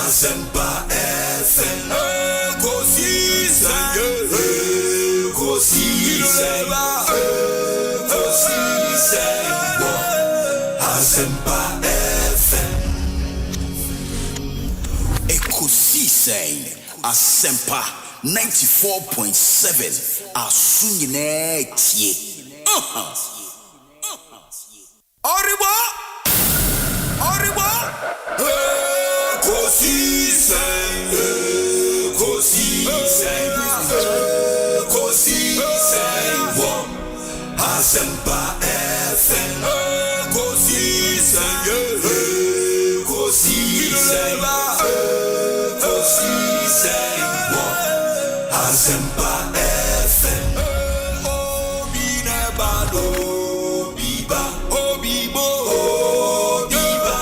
Asempa FM. Ekosiisen. Ekosiisen. Ekosiisen. Asempa FM. Ekosiisen. Asempa 94.7. Asunyine tie. Oribo. Ekosiisen. Ekosiisen. Ekosiisen. Asempa FM. Ekosiisen. Ekosiisen. Ekosiisen. Asempa FM. Obi nebado biba. Obibo. Obiba.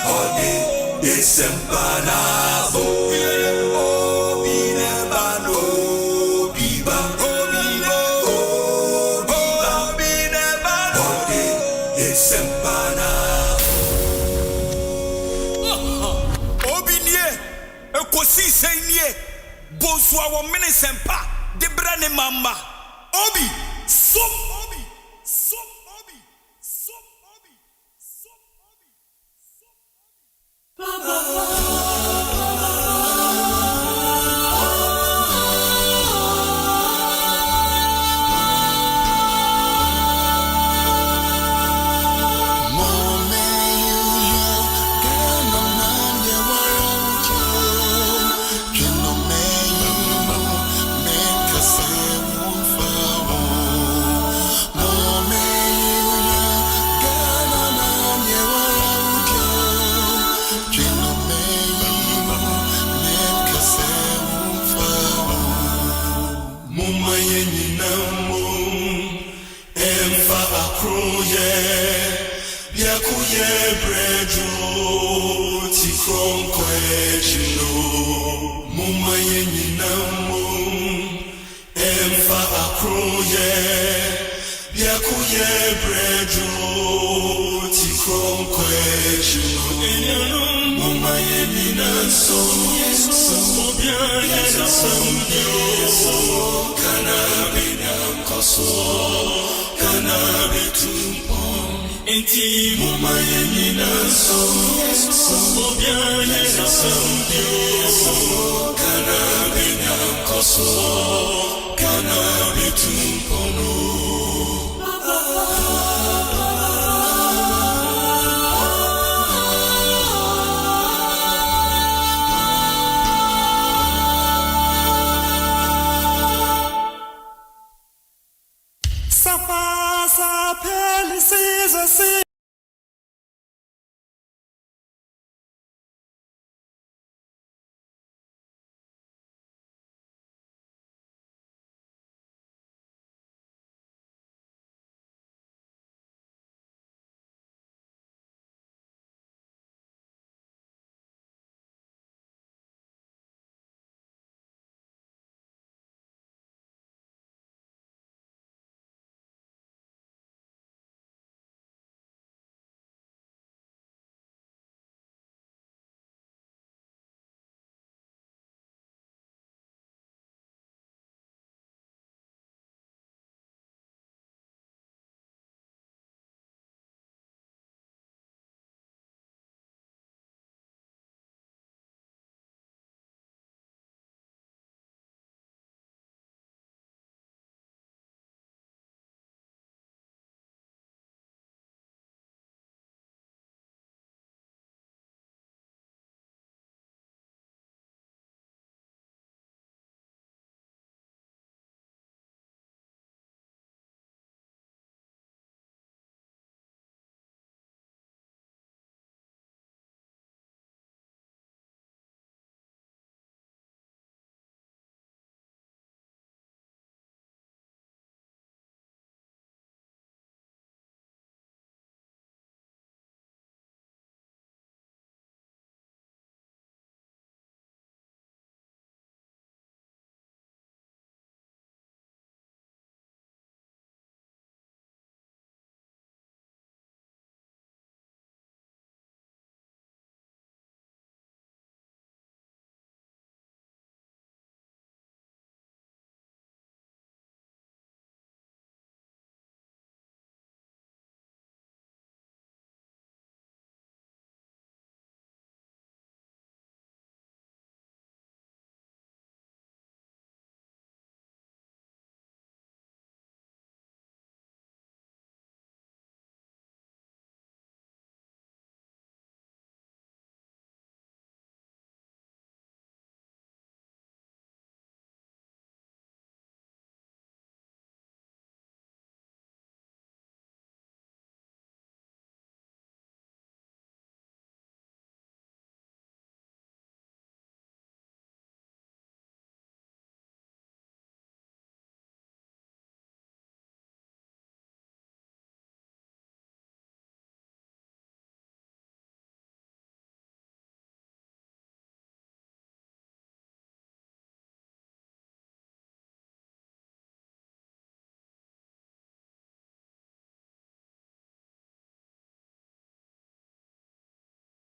Ode Asempa na bo. Obi nebado biba. Obibo. Obi nebado. Ode Asempa na bo. Obi nie. Ekosiisen nie. Bonsu awo minisempa de brane mama. Obi som obi som obi som obi som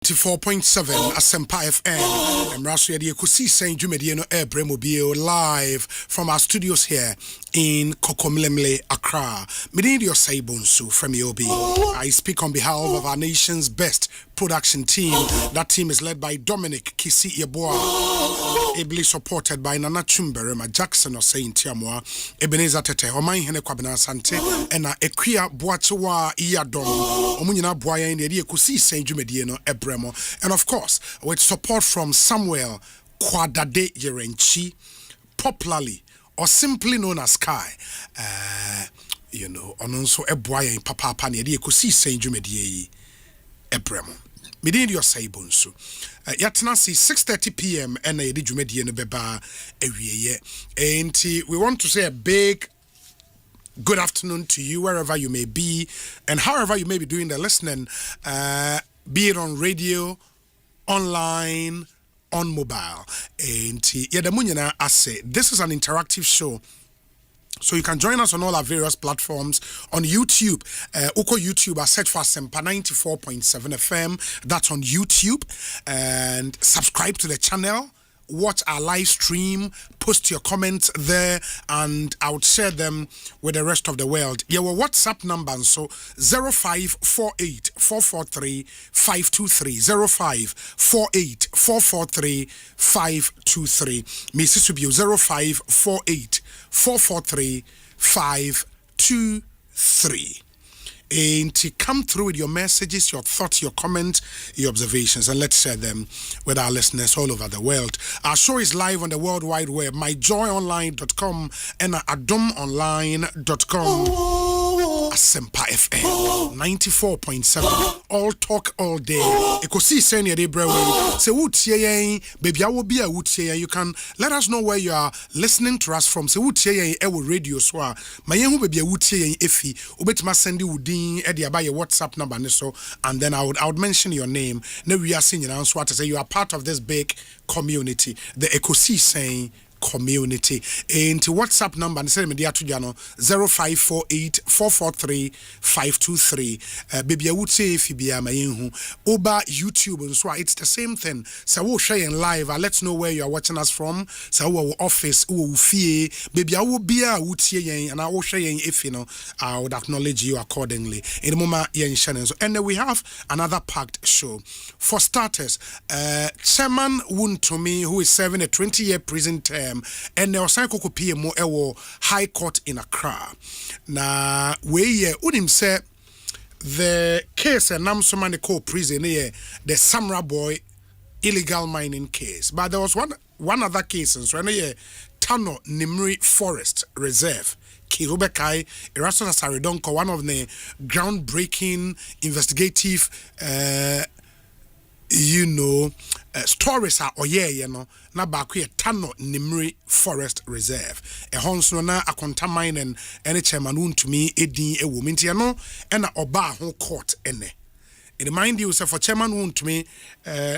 94.7 Asempa FM. I'm Rasu Yadi Ekosiisen Jumedieno Mobile live from our studios here in Kokomlemle, Accra. Media Osei Bonsu from Yobi. I speak on behalf of our nation's best production team. That team is led by Dominic Kisi Yeboah, ably supported by Nana Chumberema Jackson Osei Ntiamwa, Ebenezer Tete, Oman Hene Kwabena Sante, and Ekia Boachewa Iyadom, Omunyina Boya in the Ekosiisen Jumedieno and of course, with support from Samuel Kwadade Yerenchi, popularly or simply known as Sky. Ononso Eboya in Papa Pani, the Ekosiisen Jumediye Ebremo. Media Osei Bonsu. Yatna see 6:30 p.m. and a Jumediye no beba ewiye. And we want to say a big good afternoon to you wherever you may be and however you may be doing the listening. Be it on radio, online, on mobile. And this is an interactive show. So you can join us on all our various platforms on YouTube. Oko YouTube, I search for Asempa 94.7 FM. That's on YouTube. And subscribe to the channel. Watch our live stream, post your comments there, and I would share them with the rest of the world. Your WhatsApp number, so 0548 443 523 0548 443 523. Mrs. Subio 0548 443 523. And to come through with your messages, your thoughts, your comments, your observations, and let's share them with our listeners all over the world. Our show is live on the World Wide Web, myjoyonline.com and adomonline.com. Asempa FM 94.7. All talk all day. Ekosiisen yede brewe. Se wutie yen, baby I will be a wutie yen. You can let us know where you are listening to us from. Se wutie yen ewo radio so a ma yen hu baby a wutie yen efi. Obetima sendi wudi Eddie about your WhatsApp number and then I would mention your name. Now we are seeing to say you are part of this big community, the Ekosiisen community. And to WhatsApp number and say media to Jano 0548 443 523. Baby I would say if you be a mayenhu over YouTube and so it's the same thing. So we'll share in live. Let's know where you are watching us from. So our office fee baby I will be a would say and I will share if I would acknowledge you accordingly. In the moment and then we have another packed show. For starters, Chairman Wontumi, who is serving a 20-year prison term, and there was a PM High Court in Accra. Na we unim say the case and Namsomani call prison here, the Samra Boy illegal mining case. But there was one other case in Tano Nimri Forest Reserve. Kirubekai, Erasmus Saridonko, one of the groundbreaking investigative stories are na baako ye Tano Nimri Forest Reserve. Honso na akonta mine and any chairman wontumi edin ewo minti no na oba ho court ene. It remind you say for chairman wontumi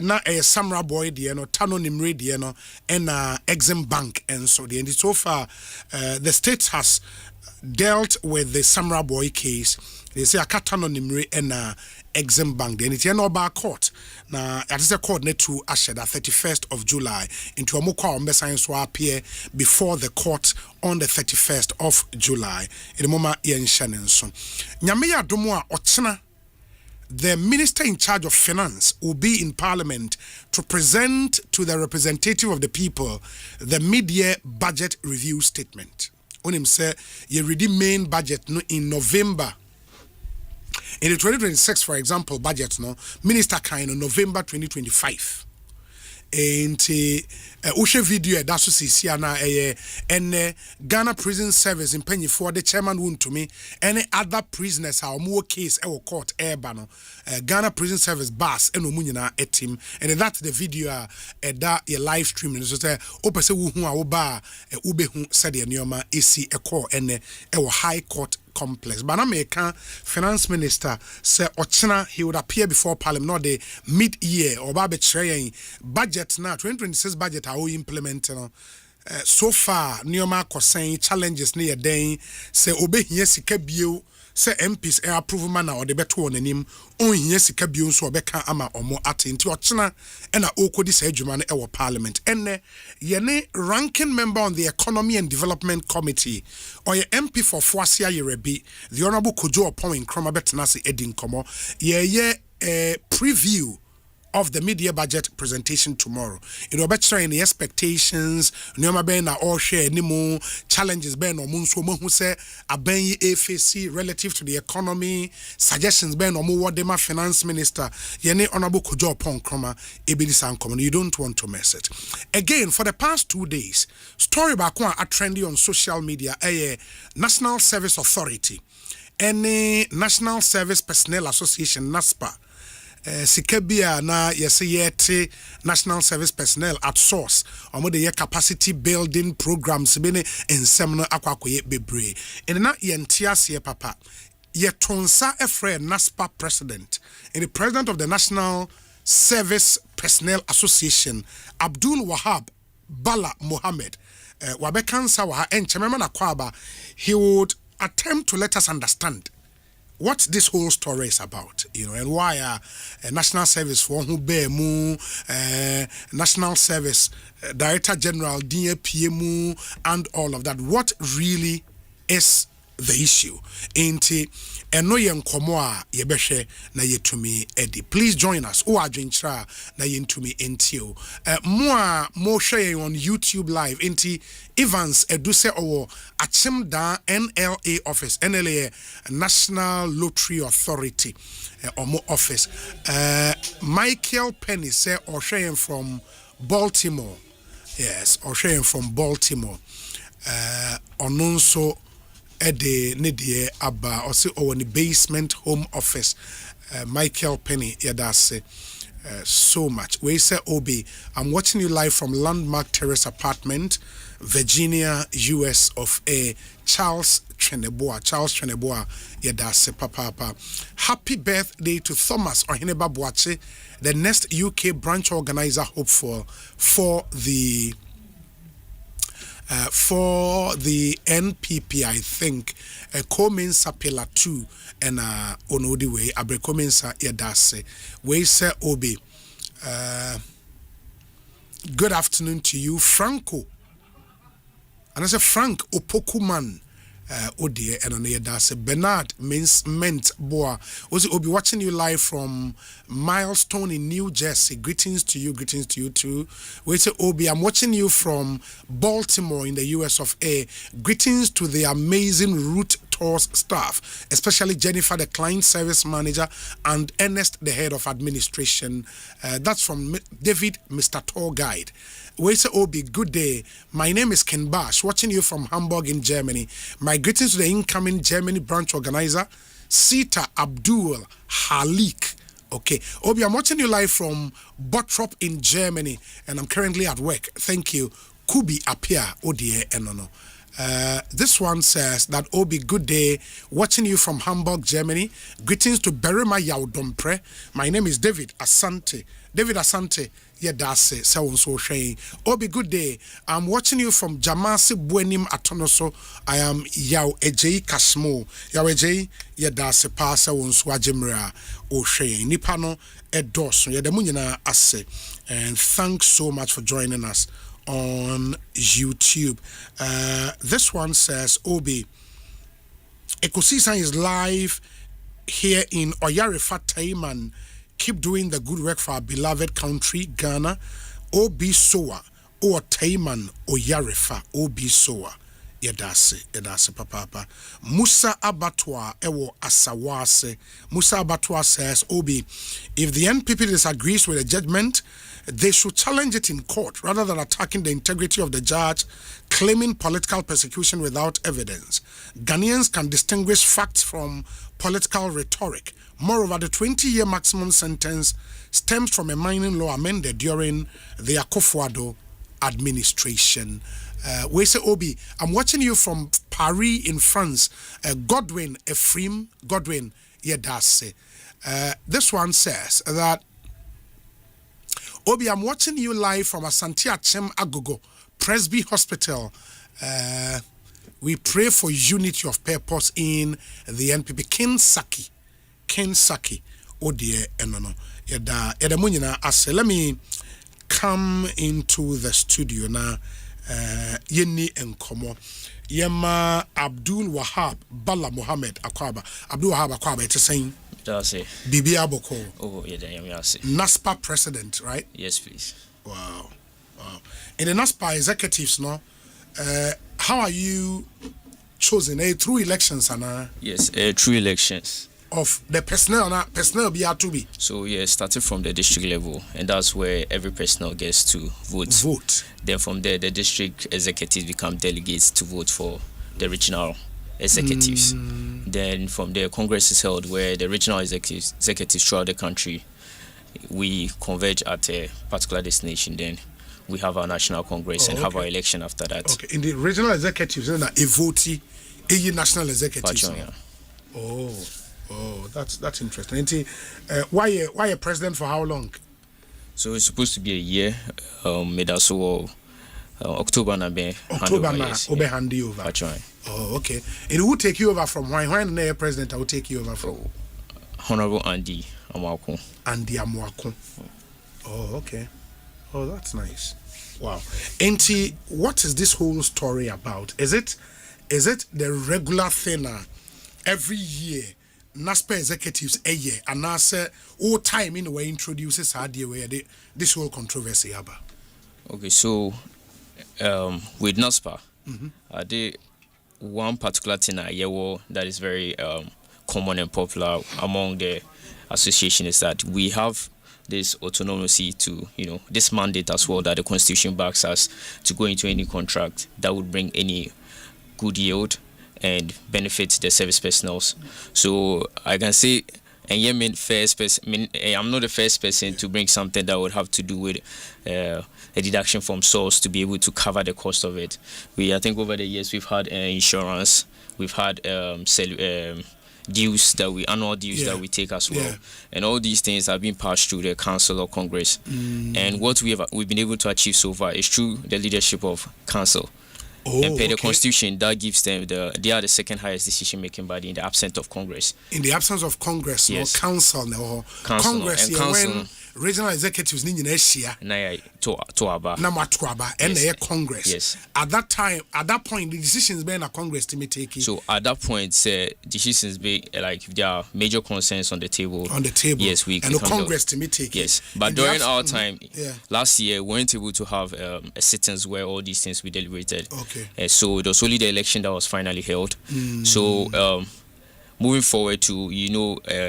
na Samra Boy de no Tano Nimri de no and Exim Bank and so the end so far the state has dealt with the Samra Boy case. They say a Tano Nimri and Exim Bank. Then it's no court. Now, at the court net to Asher, the 31st of July, into a Mukwa Science will appear before the court on the 31st of July. In the moment, Ian Shannonson. Nyameya Domoa Ochana, the minister in charge of finance, will be in parliament to present to the representative of the people the mid-year budget review statement. On him say, you read the main budget in November. In the 2026, for example, budget, Minister kind of November 2025. And Ushe video that's what see and Ghana Prison Service in Penny for the chairman wound to me. Any other prisoners are more case our court airbano. Ghana Prison Service bus and Omunina etim. And that's the video that a live stream. So say opese who are oba ube who said the neoma isi a core and our high court complex. But American finance minister said Ochina he would appear before parliament not the mid-year or babe budget now 2026 budget are implementing. So far, Neoma saying challenges near day say obey yes, bio say MPs approve man or the beto on anim on here sika bio so obeka ama omo ate nti ochena na okodi sa adwuma no e parliament enne ye ne ranking member on the economy and development committee or ye MP for Foasia Yerebi the honorable Kojo Opon Nkrumah betena se edin komo ye preview of the mid-year budget presentation tomorrow. It will be trying the expectations, nyoma ben na all share ni mo challenges ben or mun so mo hu say aben FAC relative to the economy, suggestions ben or mo what them finance minister, yene honorable Kojo Opon Nkrumah ebili san common. You don't want to miss it. Again, for the past 2 days, story back one are trendy on social media, National Service Authority, any National Service Personnel Association, NASPA, Sikabia na yete National Service Personnel at source omo de capacity building programs bene ensem no akwakoye bebre en na yentiase papa yetonsa efre NASPA president and the president of the National Service Personnel Association Abdul Wahab Bala Mohammed wabekansa wa enchemema na kwaba he would attempt to let us understand what this whole story is about, and why National Service for who bear mu National Service Director General DAPMU and all of that. What really is the issue? Ain't eno yen komo a yebehwe na yetumi edi. Please join us. O adwentra na yentumi entio. Mo share on YouTube live inti Evans eduse owo Achimda NLA office, NLA National Lottery Authority omo office. Michael Penny say or sharing from Baltimore. Yes, or sharing from Baltimore. Ononso Ede Nedie Abba or say or the basement home office. Michael Penny yadase so much. We say Obi, I'm watching you live from Landmark Terrace Apartment, Virginia, US of A. Charles Cheneboa yadase papa. Happy birthday to Thomas Ohineba Boache, the next UK branch organizer hopeful for the NPP, I think, Comensa Pillar 2 and Onodi way, Abre Comensa Yadase. We say Obi. Good afternoon to you, Franco. And I say Frank Opokuman. Odie and on the Bernard meant boa was Obi watching you live from Milestone in New Jersey. Greetings to you too. We say Obi, I'm watching you from Baltimore in the US of A. Greetings to the amazing Route Tours staff, especially Jennifer, the client service manager, and Ernest, the head of administration. That's from David, Mr. Tour Guide. We say Obi, good day. My name is Ken Bash, watching you from Hamburg in Germany. My greetings to the incoming Germany branch organizer, Sita Abdul Halik. Okay, Obi, I'm watching you live from Bottrop in Germany, and I'm currently at work. Thank you. Kubi Apia Odie Enono. This one says that Obi, good day, watching you from Hamburg, Germany. Greetings to Berema Yaudompre. My name is David Asante. David Asante, yeah, that's it. So saying, Obi, good day. I'm watching you from Jamasi Buenim Atonoso. I am Yao Ejei Kasmo. Yao Ejei, yeah, that's it. Pasa so Jimra O'Shea. Nipano Edoso. Yeah, the Munina Ase. And thanks so much for joining us on YouTube. This one says, Obi, Ekosiisen is live here in Oyarefa Taiman. Keep doing the good work for our beloved country, Ghana. Obi Soa, or Taiman, Oyarefa, Obi Soa. Yedase, papa. Musa Abatwa, Ewo Asawase. Musa Abatwa says, Obi, if the NPP disagrees with the judgment, they should challenge it in court rather than attacking the integrity of the judge, claiming political persecution without evidence. Ghanaians can distinguish facts from political rhetoric. Moreover, the 20-year maximum sentence stems from a mining law amended during the Akufo-Addo administration. We say, Obi, I'm watching you from Paris in France. Godwin Ephraim, Godwin Yedase. This one says that, Obi, I'm watching you live from Asante Achem Agogo, Presby Hospital. we pray for unity of purpose in the NPP. Ken Saki, oh dear, enono. Yada munyina ase. Let me come into the studio now. Yenni enkomo. Yema Abdul Wahab Bala Mohammed Akwaba. Abdul Wahab Akwaba, it's saying. That's it. Bibi Aboko. Oh, yeah, NASPA president, right? Yes, please. Wow. In the NASPA executives, no, how are you chosen? Through elections, Anna? Yes, through elections. Of the personnel be to be. So yeah, starting from the district level, and that's where every personnel gets to vote. Then from there, the district executives become delegates to vote for the regional executives. Then from there, Congress is held where the regional executives throughout the country, we converge at a particular destination. Then we have our national congress and have our election after that. Okay, in the regional executives, then a votee, a national executives. Oh, that's interesting. Why a president for how long? So it's supposed to be a year. Made us October na be hand over. Oh, okay. And who take you over from when the president will take you over from? Honorable Andy Amwako. Andy Amwako. Oh, okay. Oh, that's nice. Wow. Auntie, what is this whole story about? Is it the regular thing every year? NASPA executives a year and I say all time in the way introduces idea where this whole controversy about. Okay, so with NASPA, the one particular thing that is very common and popular among the association is that we have this autonomy to, this mandate as well that the Constitution backs us to go into any contract that would bring any good yield and benefit the service personnel. So I can say, and I'm not the first person to bring something that would have to do with a deduction from source to be able to cover the cost of it. I think over the years we've had insurance, we've had annual dues that we take as well, and all these things have been passed through the council or congress. And what we've been able to achieve so far is through the leadership of council. And per the Constitution, that gives them they are the second highest decision-making body in the absence of Congress. In the absence of Congress, yes. Council, Congress, when regional executives need Asia, Tuaba, and the Congress. Yes. At that point, the decisions being a Congress to me taking. So at that point, decisions be like if there are major concerns on the table. Yes, we and the Congress to me taking. Yes, but during our time, last year, we weren't able to have a sittings where all these things were deliberated. Okay. So it was only the election that was finally held. So moving forward to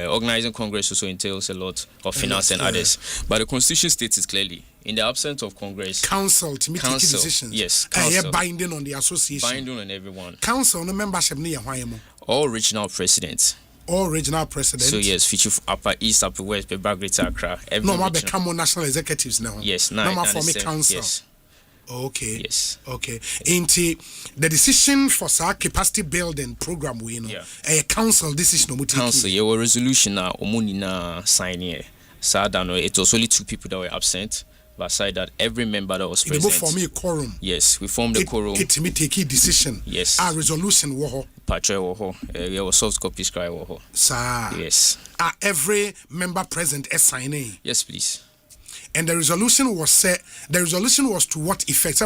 organizing Congress also entails a lot of finance and others. But the Constitution states it clearly: in the absence of Congress, council to make decisions. Yes, council binding on the association, binding on everyone. Council no membership near all regional presidents. All regional presidents. So yes, feature Upper East, Upper West, Beba, Greater Accra. No, I become national executives now. Yes, no for me council. Yes. Okay. Yes. Okay. Into the decision for our capacity building program, a council decision. Council, your resolution now, Omunina sign here. So I don't know. It was only 2 people that were absent. But aside that, every member that was present. For me, quorum. Yes, we formed the quorum. It me take a decision. Yes. Our resolution woho. Patche woho. There was soft copies cry woho. Sir. Yes. Every member present is signing. Yes, please. And the resolution was set. The resolution was to what effect?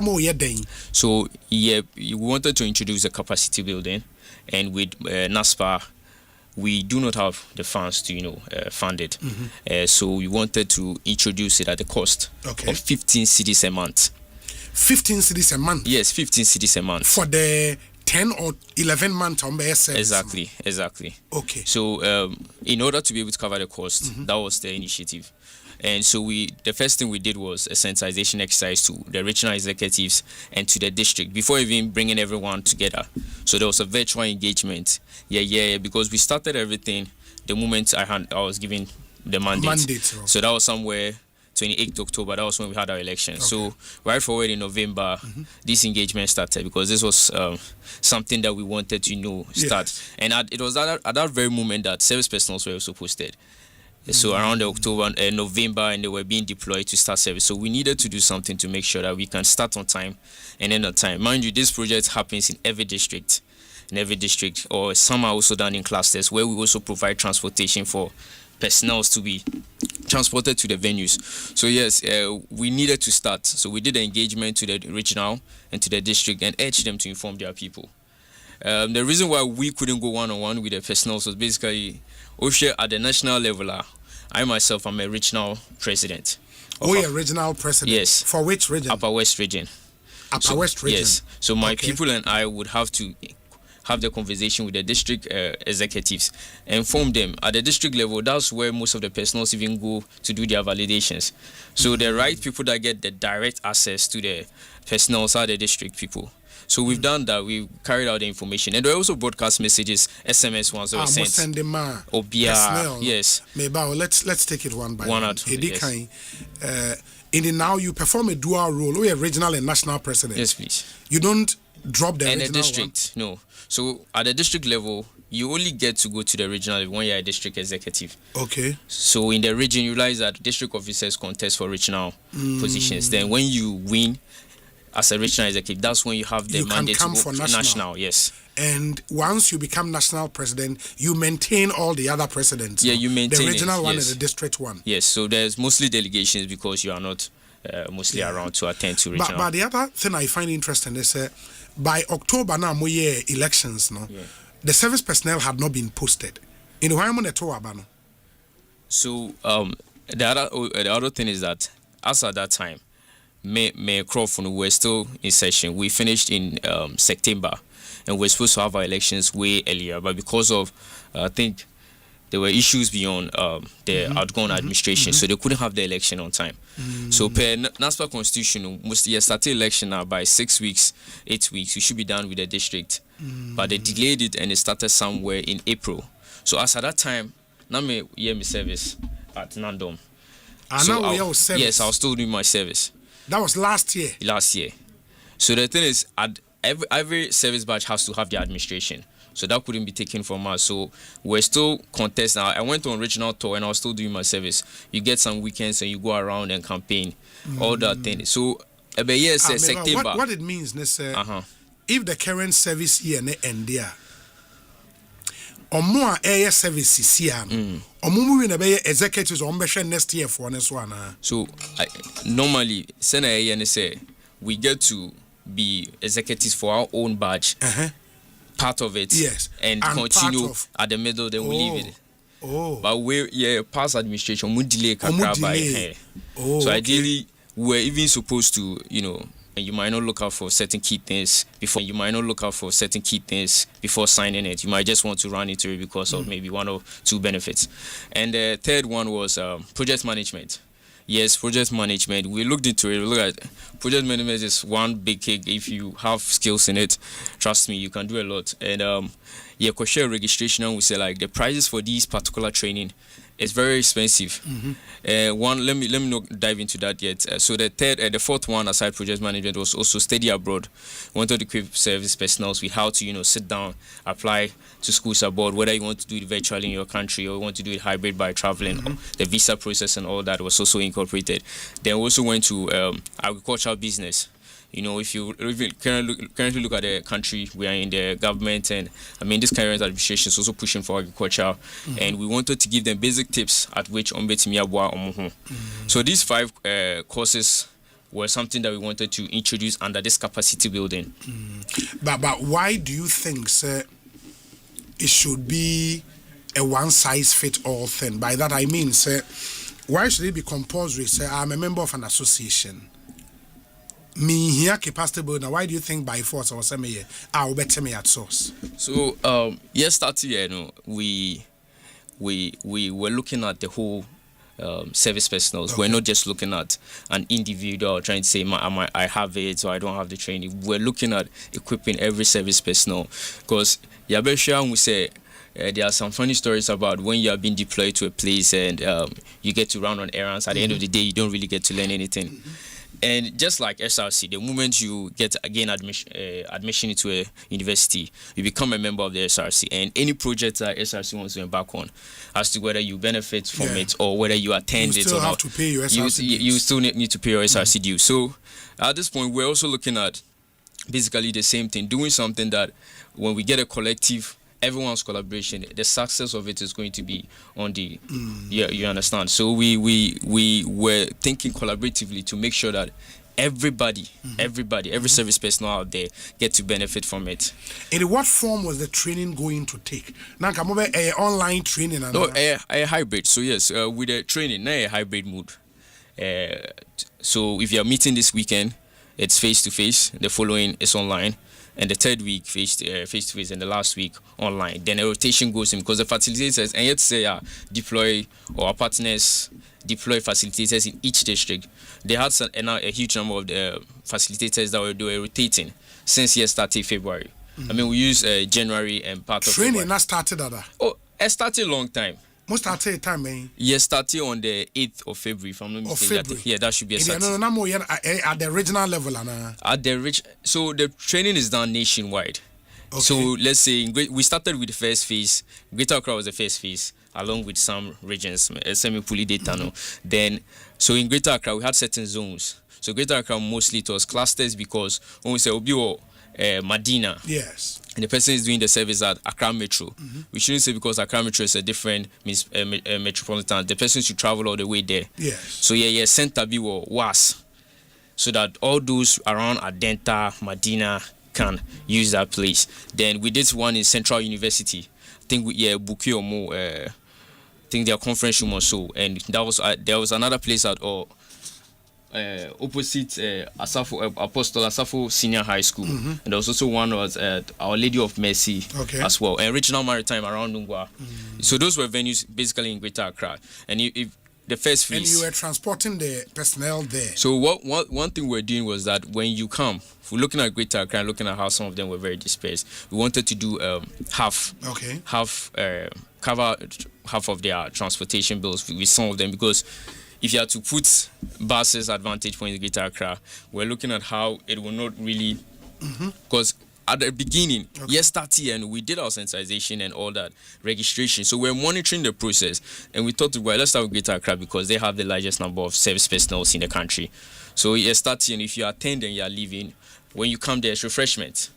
So we wanted to introduce a capacity building, and with NASPA, we do not have the funds to fund it. So we wanted to introduce it at the cost of 15 cedis a month. 15 cedis a month. Yes, 15 cedis a month for the 10 or 11 months on BSS. Exactly. Okay. So in order to be able to cover the cost, that was the initiative. And so the first thing we did was a sensitization exercise to the regional executives and to the district before even bringing everyone together. So there was a virtual engagement. Because we started everything the moment I was given the mandate. So that was somewhere 28th October. That was when we had our election. Okay. So right forward in November, this engagement started because this was something that we wanted to start. Yes. And it was at that very moment that service personnel were also posted. So around October and November, and they were being deployed to start service. So we needed to do something to make sure that we can start on time and end on time. Mind you, this project happens in every district. Or some are also done in clusters where we also provide transportation for personnel to be transported to the venues. So yes, we needed to start. So we did an engagement to the regional and to the district and urged them to inform their people. The reason why we couldn't go one-on-one with the personnel was basically, Osei, at the national level, I myself am a regional president. You're a regional president? Yes. For which region? Upper West region. West region? Yes. So my people and I would have to have the conversation with the district executives, inform them. At the district level, that's where most of the personnel even go to do their validations. So the right people that get the direct access to the personnel are the district people. So we've done that. We carried out the information, and we also broadcast messages, SMS ones that were sent. Send them Obia, yes. Maybe let's take it one by one. Yes. In the now you perform a dual role. We are regional and national president. Yes, please. You don't drop the and regional the district, one? No. So at the district level, you only get to go to the regional when you're a district executive. Okay. So in the region, you realize that district officers contest for regional positions. Then when you win as a regional executive, that's when you have the mandate to go for national. Yes. And once you become national president, you maintain all the other presidents. Yeah, you maintain the regional one yes. and the district one. Yes. So there's mostly delegations because you are not mostly around to attend to regional. But the other thing I find interesting is by October now, elections, the service personnel had not been posted. In the So the other thing is that as at that time, May Crawford were still in session. We finished in September, and we're supposed to have our elections way earlier. But because of, I think, there were issues beyond the outgoing administration, so they couldn't have the election on time. So per NASPA constitution, most started election now by 6 weeks, 8 weeks. We should be done with the district, but they delayed it and it started somewhere in April. So as at that time, now me service at Nandom. Yes, I was still doing my service. That was last year. Last year. So the thing is, every service batch has to have the administration. So that couldn't be taken from us. So we're still contesting. I went on regional tour and I was still doing my service. You get some weekends and you go around and campaign, all that thing. So, September. What it means, if the current service year end there, or more air services here, or more executives on next year for this one. So normally, say we get to be executives for our own badge. Part of it, yes, and continue at the middle, then we leave it. But we past administration we delay by. So ideally, we're even supposed to, and you might not look out for certain key things before. You might not look out for certain key things before signing it. You might just want to run into it because of maybe one or two benefits. And the third one was project management. Yes, project management. We looked into it. We look at project management is one big cake. If you have skills in it, trust me, you can do a lot. And share registration. And we say like the prices for these particular training is very expensive. Let me not dive into that yet. So the fourth one aside project management was also study abroad. We wanted to equip service personnel with how to sit down, apply to schools abroad, whether you want to do it virtually in your country or you want to do it hybrid by traveling. The visa process and all that was also incorporated. Then we also went to agricultural business. If you currently look at the country, we are in the government, and this current administration is also pushing for agriculture, and we wanted to give them basic tips at which So these 5 courses were something that we wanted to introduce under this capacity building. But why do you think, sir, it should be a one-size-fits-all thing? By that I mean, sir, why should it be compulsory? Sir, I'm a member of an association. Me here capacity building. Why do you think by force or some year I'll better me at source? So starting we were looking at the whole service personnel. We're not just looking at an individual trying to say I have it or I don't have the training. We're looking at equipping every service personnel because we say there are some funny stories about when you are being deployed to a place and you get to run on errands. At the end of the day, you don't really get to learn anything. And just like SRC, the moment you gain admission into a university, you become a member of the SRC. And any project that SRC wants to embark on, as to whether you benefit from it or whether you attend it or not, you still have to pay your SRC dues. You still need to pay your SRC dues. So at this point, we're also looking at basically the same thing, doing something that when we get a collective, everyone's collaboration, the success of it is going to be on the you understand. So we were thinking collaboratively to make sure that everybody, every service personnel out there get to benefit from it. In what form was the training going to take? Now, come over online training and a hybrid. So yes, with the training, a hybrid mode. So if you are meeting this weekend, it's face to face. The following is online. And the third week face to face, and the last week online. Then a rotation goes in because the facilitators, and yet say deploy, or our partners deploy facilitators in each district. They had a huge number of the facilitators that were rotating since started February. I mean, we use January and part of training. February. Not started at it started a long time. Most started time, man. Yes, started on the 8th of February, if I'm not mistaken. That should be a start. No, at the regional level. So the training is done nationwide. Okay. So let's say we started with the first phase. Greater Accra was the first phase, along with some regions, semi-puli data. No. Then, so in Greater Accra, we had certain zones. So Greater Accra mostly it was clusters because when we say Obi Medina. Yes. And the person is doing the service at Accra Metro. We shouldn't say because Accra Metro is a different metropolitan. The person should travel all the way there. Yes. So center be was so that all those around Adenta, Medina can use that place. Then we did one in Central University. I think Buki or more. I think their conference room or so. And that was there was another place at opposite Apostle Asafo Senior High School, and there was also one was at Our Lady of Mercy as well, and Regional Maritime around Nungwa. So those were venues basically in Greater Accra, and if the first phase. And you were transporting the personnel there. So one thing we're doing was that when you come, if we're looking at Greater Accra, looking at how some of them were very dispersed, we wanted to do cover half of their transportation bills with some of them, because if you had to put buses advantage points in Greater Accra, we're looking at how it will not really, because at the beginning, started and we did our sensitization and all that registration. So we're monitoring the process, and we thought, well, let's start with Greater Accra because they have the largest number of service personnel in the country. So starting, and if you attend and you're leaving, when you come there's refreshment.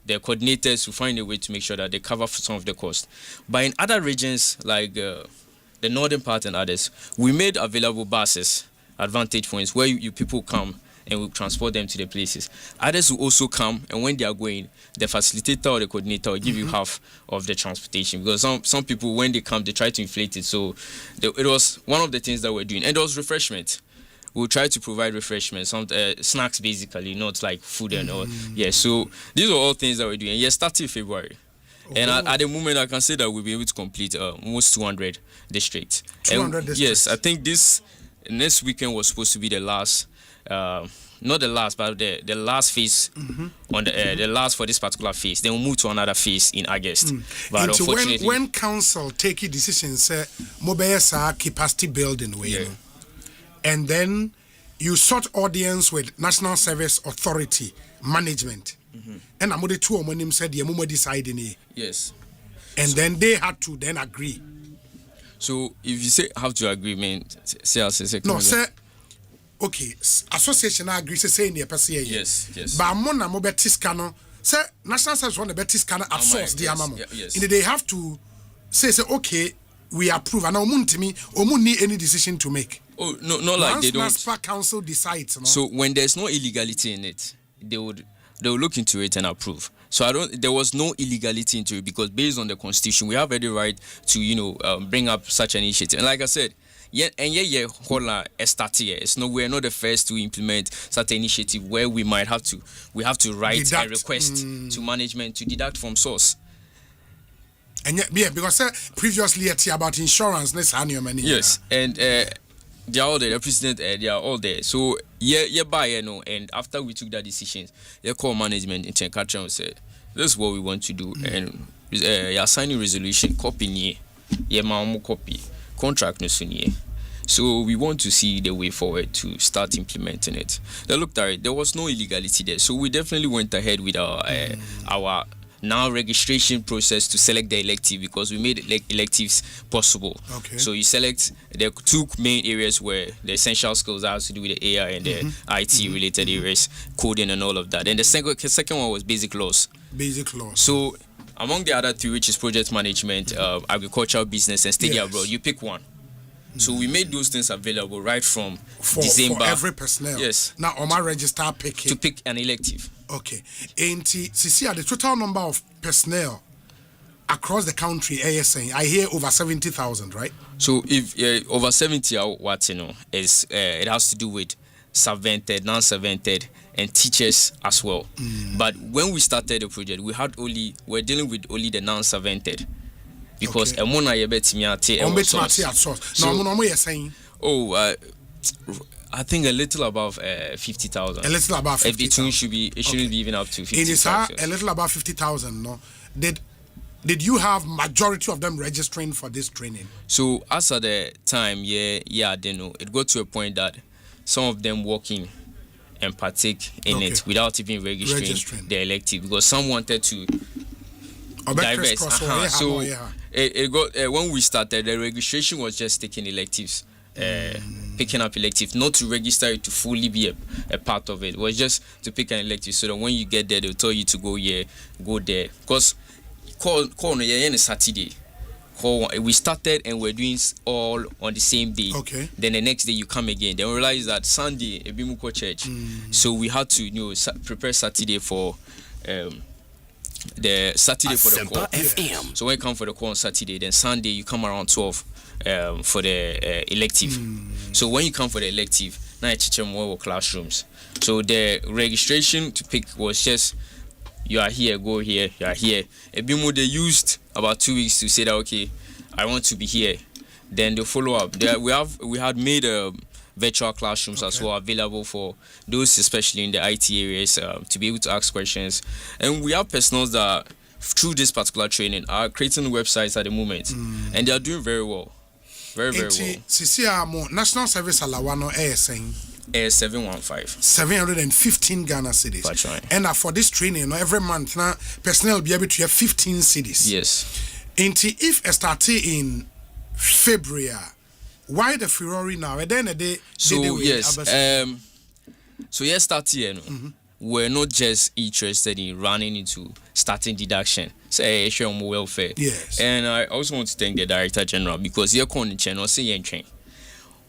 The coordinators will find a way to make sure that they cover some of the cost. But in other regions like the northern part and others, we made available buses, advantage points, where you people come and we transport them to the places. Others will also come, and when they are going, the facilitator or the coordinator will give you half of the transportation, because some people, when they come, they try to inflate it. So it was one of the things that we're doing. And there was refreshment. We'll try to provide refreshment, some snacks basically, not like food and all. So these are all things that we're doing. Starting February. And at the moment, I can say that we'll be able to complete almost 200 districts. 200 districts? Yes, I think this next weekend was supposed to be the last, not the last, but the last phase, on the last for this particular phase. Then we'll move to another phase in August. But unfortunately, when council take a decision, say, mobile capacity building way, and then you sought audience with National Service Authority management. And I'm the two of them said the moment deciding. Yes. And then they had to then agree. So if you say have to agree, man, say no, say okay, association agree say in the person. Yes. But I'm on a mobile tiscano. Say National Service want the betiscano at source the amamo. And they have to say okay, we approve, and omu need any decision to make. Oh no, not like once they don't. Once council decides. No? So when there's no illegality in it, they will look into it and approve. So there was no illegality into it, because based on the constitution, we have every right to bring up such an initiative. And like I said, it's no, we're not the first to implement such an initiative where we have to write a request to management to deduct from source. And because previously it's about insurance, let's hand your money. Yes, and they are all there. The president, they are all there. So and after we took that decision, the core management in Tenkatra and said, "This is what we want to do," and you're signing resolution copy copy contract no sunye. So we want to see the way forward to start implementing it. They looked at it. There was no illegality there. So we definitely went ahead with our now registration process to select the elective, because we made electives possible. Okay. So you select the two main areas where the essential skills that has to do with the AI and the IT related areas, coding and all of that. And the second one was basic laws. Basic laws. So among the other three, which is project management, agricultural business, and study abroad, you pick one. So we made those things available right from December. For every personnel. Yes. Now, on my register picking. To pick an elective. Okay. And see, the total number of personnel across the country, ASN, I hear over 70,000, right? So if over 70, what is it has to do with subvented, non-subvented, and teachers as well. But when we started the project, we're dealing with only the non-subvented. Because I think a little above 50,000. A little above 50,000. It shouldn't be even up to 50,000. It is a little above 50,000. No, did you have majority of them registering for this training? So as at the time, they know it got to a point that some of them walking and partake in it without even registering the elective, because some wanted to divest. So it got when we started, the registration was just taking electives, picking up electives, not to register it to fully be a part of it. It was just to pick an elective, so that when you get there, they'll tell you to go here, go there. Because call on Saturday. We started and we're doing all on the same day. Okay. Then the next day you come again. Then we realize that Sunday Ebimuko Church. So we had to prepare Saturday for the Saturday for the call. FM. So when you come for the call on Saturday, then Sunday you come around 12 for the elective. So when you come for the elective, now you teach them more classrooms. So the registration to pick was just, you are here, go here, you are here. Ebimu, they used about 2 weeks to say that, okay, I want to be here. Then the follow up. We had made virtual classrooms as well available for those, especially in the IT areas, to be able to ask questions. And we have personnel that through this particular training are creating websites at the moment, and they are doing very well, very well. Sisi National Service Alawano ASN. 715 Ghana cedis. That's right. And for this training, every month now personnel will be able to have 15 cedis. Yes. If it started in February, why the February now? And then we're not just interested in running into starting deduction. Say share more welfare. Yes. And I also want to thank the Director General, because you're calling the channel, say train.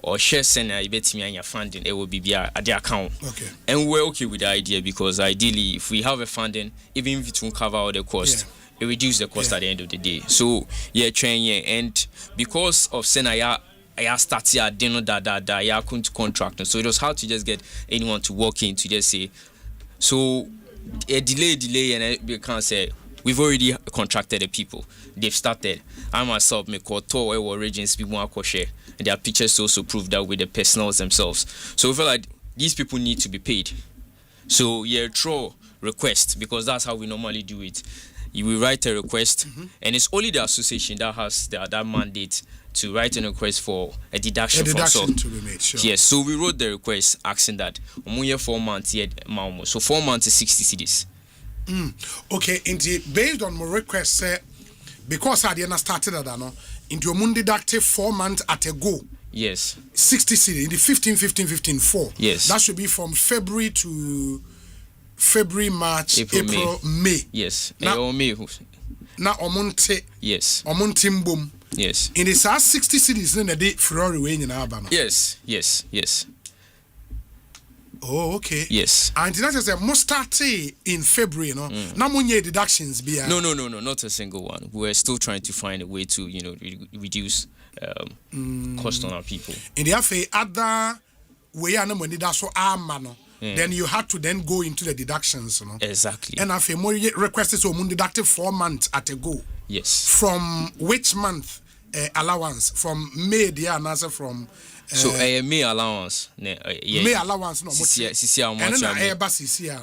Or share send a bit me and your funding, it will be at the account. Okay. And we're okay with the idea, because ideally, if we have a funding, even if it won't cover all the cost, it reduces the cost at the end of the day. So train and because of Senaya, I started at dinner that I couldn't contract. So it was hard to just get anyone to walk in to just say. So a delay, and we can't say we've already contracted the people. They've started. I myself make call tour or regions people want to share. And their pictures also prove that with the personnel themselves. So we feel like these people need to be paid. So throw request, because that's how we normally do it. You will write a request, and it's only the association that has that mandate to write a request for a deduction. To be made, sure. Yes, so we wrote the request asking that 4 months yet, so 4 months is 60 cedis. Okay, indeed, based on my request, because I didn't started that, into your mundi deductive 4 months at a go. Yes. 60 cedis in the 15, 4. Yes. That should be from February to February, March, April, May. Yes. Now, May. Now, omonte. Yes. Omontimbum. Yes. In the 60 cedis in the day, February way in Alabama. Yes. Oh, okay. Yes. And that is a must start in February, no? Now, deductions be. No, not a single one. We're still trying to find a way to, reduce cost on our people. In the FA, other way, I know when that's so mano. Then you had to then go into the deductions, Exactly. And after more requested so deducted 4 months at a go. Yes. From which month allowance? From May, and answer from. So May allowance. May allowance no. And then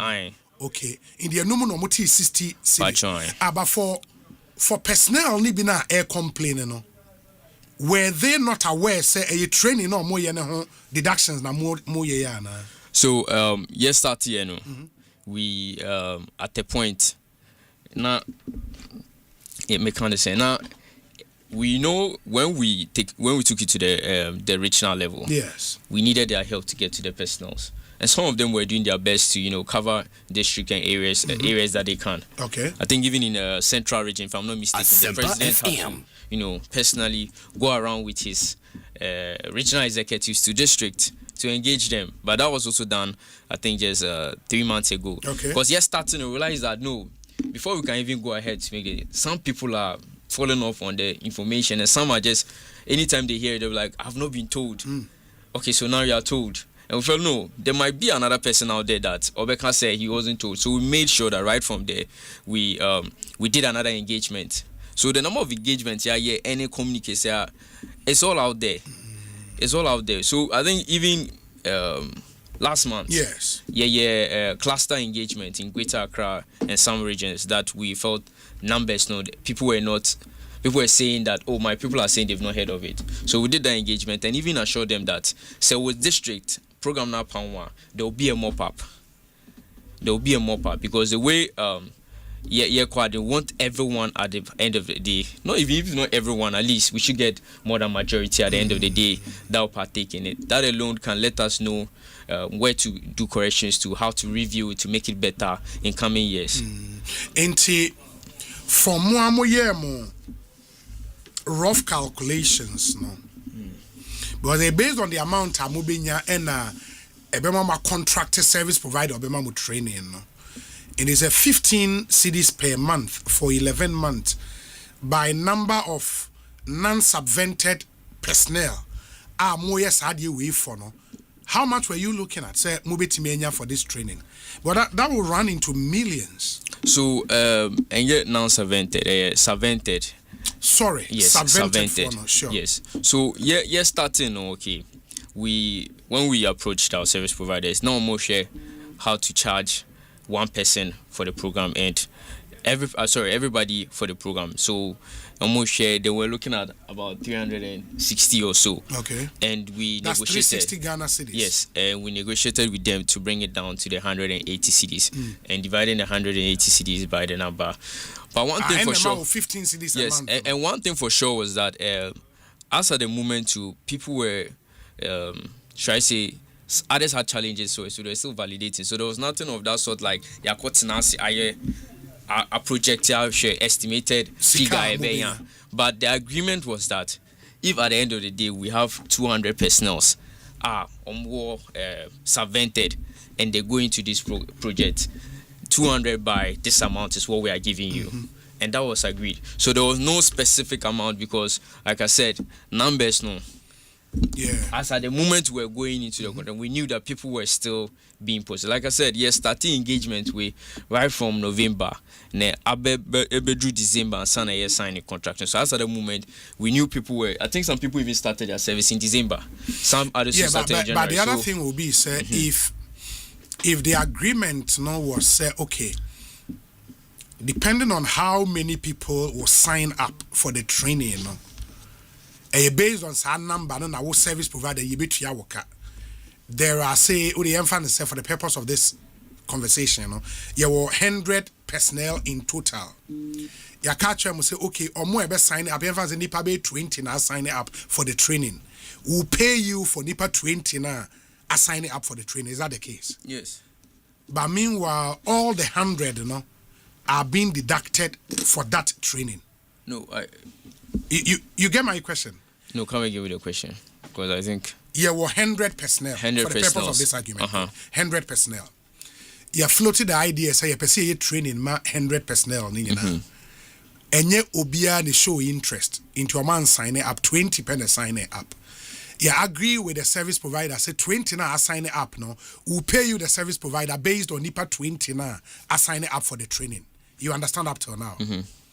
Aye. Okay. In the number no 60 cedis. But for personnel ni bina air complaining no. were they not aware say a training or more deductions na more na? So yes, start here no. We at the point now it make understand now. We know when we took it to the regional level. Yes, we needed their help to get to the personals, and some of them were doing their best to cover district and areas areas that they can. Okay, I think even in the central region, if I'm not mistaken, Asempa the president FM. had to personally go around with his regional executives to district to engage them. But that was also done, I think, just 3 months ago. Okay, because yes, starting to realize that no, before we can even go ahead to make it, some people are falling off on the information, and some are just anytime they hear it, they're like, I've not been told. Okay, so now you are told. And we felt no, there might be another person out there that Obeka said he wasn't told. So we made sure that right from there we did another engagement. So the number of engagements any communication, it's all out there. It's all out there. So I think even last month, yes, cluster engagement in Greater Accra and some regions that we felt numbers people were saying that my people are saying they've not heard of it. So we did that engagement and even assured them that with district program now there will be a mop-up. There will be a mop-up because the way they want everyone at the end of the day. Not even if not everyone, at least we should get more than majority at the end of the day that will partake in it. That alone can let us know where to do corrections to, how to review it to make it better in coming years. For more rough calculations, no, because they based on the amount of mobinya and a contracted service provider or training, no. It is a 15 cedis per month for 11 months by number of non-subvented personnel. How much were you looking at? Say, for this training, but that will run into millions. So, and yet non-subvented, subvented. Sorry, yes, subvented. Sure. Yes. So, starting okay. When we approached our service providers, no more share how to charge one person for the program and everybody for the program. So almost share they were looking at about 360 or so. Okay. And we That's negotiated 360 Ghana cedis. Yes, and we negotiated with them to bring it down to the 180 cedis and dividing the 180 cedis by the number. But one thing for sure, 15 cedis yes, a month. And one thing for sure was that as at the moment too, people were should I say others had challenges, so they were still validating. So there was nothing of that sort like a projectile share estimated figure. But the agreement was that if at the end of the day we have 200 personnels subvented and they go into this project, 200 by this amount is what we are giving you. And that was agreed. So there was no specific amount because, like I said, numbers no. Yeah. As at the moment we were going into the contract, we knew that people were still being posted. Like I said, yes, starting engagement we right from November, ne drew December and sign signing contract. So as at the moment, we knew people were. I think some people even started their service in December. Some others started in January. But the other thing will be, sir, if the agreement was say okay, depending on how many people will sign up for the training, based on some number, and our service provider, there are say, for the purpose of this conversation, you were 100 personnel in total. You catch them say, okay, or more sign up, 20 now sign up for the training. We'll pay you for NIPA 20 now, signing up for the training. Is that the case? Yes. But meanwhile, all the 100, are being deducted for that training. No, You get my question? No, come and give me the question because I think you were 100 personnel 100 for the purpose of this argument. 100 personnel. You floated the idea say you pursue training 100 personnel and you obia the show interest into a man signing up 20 pen signing up. You agree with the service provider say 20 now signing up no, we'll pay you the service provider based on NIPA 20 now signing up for the training. You understand up till now?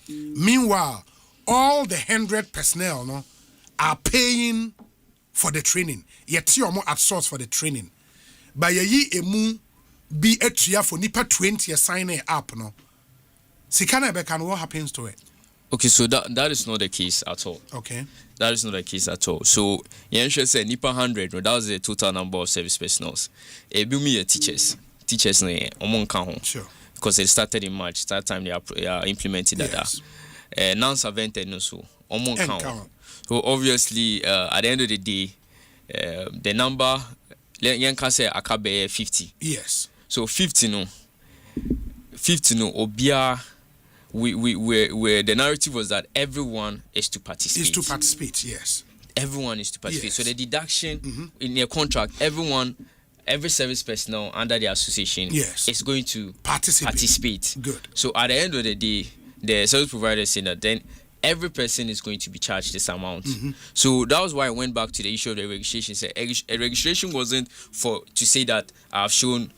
Meanwhile, all the 100 personnel are paying for the training. Yet you are more at source for the training. But ye emu be etuya for NIPA 20 signing up Sikana bekan, what happens to it? Okay, so that is not the case at all. Okay. That is not the case at all. So, Yansha said Nipa 100, no, that was the total number of service personnel. Ebumi teachers. Teachers, no, among count. Sure. Because it started in March. That time they are implemented Yes. that. Non-servented, no, so among count. So, obviously, at the end of the day, the number, Yanka say Akabe 50. Yes. So, 50, no, Obia. We the narrative was that everyone is to participate. Yes. Everyone is to participate. Yes. So the deduction in their contract, every service personnel under the association is going to participate. Good. So at the end of the day, the service provider said that then every person is going to be charged this amount. So that was why I went back to the issue of the registration. So a registration wasn't to say that I've shown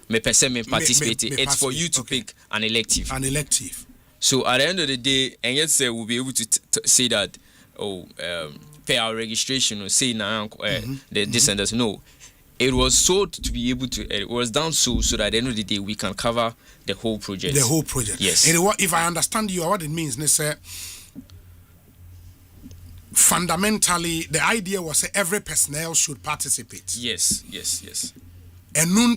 me participate. It's for you to pick an elective. So at the end of the day, and yet say we'll be able to say that pay our registration or say now this and that. No, it was so to be able to. It was done so that at the end of the day we can cover the whole project. Yes. And if I understand you, what it means, say, fundamentally, the idea was every personnel should participate. Yes. And no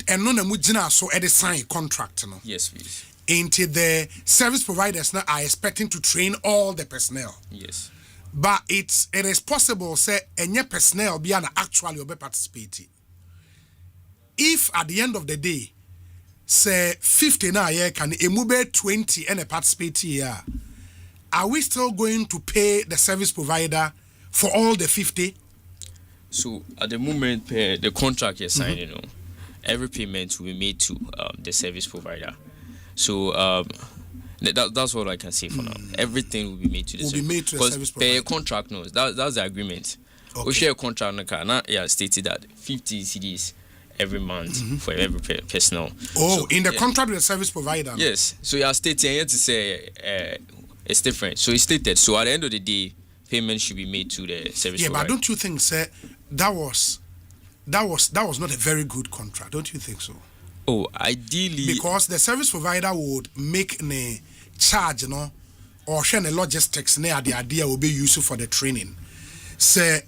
so at the sign contract, no. Yes, please. Into the service providers now are expecting to train all the personnel. Yes. But it is possible say any personnel be actually be participating. If at the end of the day, say 50 now can move 20 and a participate here, are we still going to pay the service provider for all the 50? So at the moment, the contract you're signing, every payment will be made to the service provider. So that's what I can say for now. Everything will be made to the service provider. Contract knows that's the agreement. We share a contract stated that 50 CDs every month for every personnel. In the contract with the service provider. Yes. So you are stating here to say it's different. So it's stated. So at the end of the day, payment should be made to the service provider. Yeah, but don't you think, sir, that was not a very good contract? Don't you think so? Oh, ideally, because the service provider would make a charge, or share the logistics near the idea will be useful for the training. Say,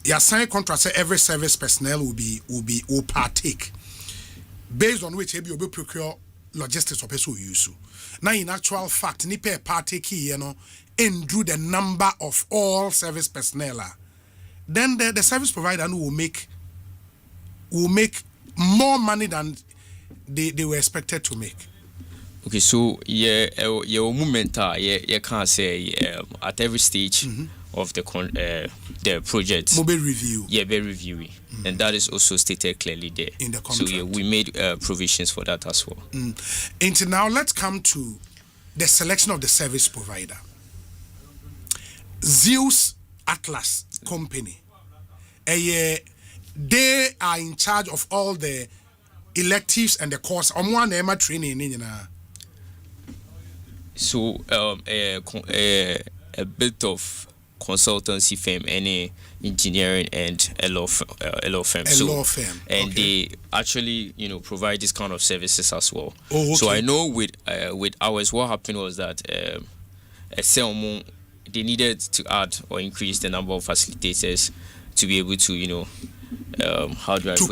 your sign contract say every service personnel will partake, based on which you will procure logistics or person use. Now, in actual fact, ni pay partake here, and do the number of all service personnel. Then the service provider will make more money than they were expected to make. Okay, so your movement you can't say at every stage of the project. Be review. Yeah, be reviewing, and that is also stated clearly there in the contract. So we made provisions for that as well. And now let's come to the selection of the service provider. Zeus Atlas Company. They are in charge of all the electives and the course. Training. So a bit of consultancy firm, any engineering and a law firm. Law firm. And they actually, provide this kind of services as well. Oh, okay. So I know with ours, what happened was that they needed to add or increase the number of facilitators to be able to,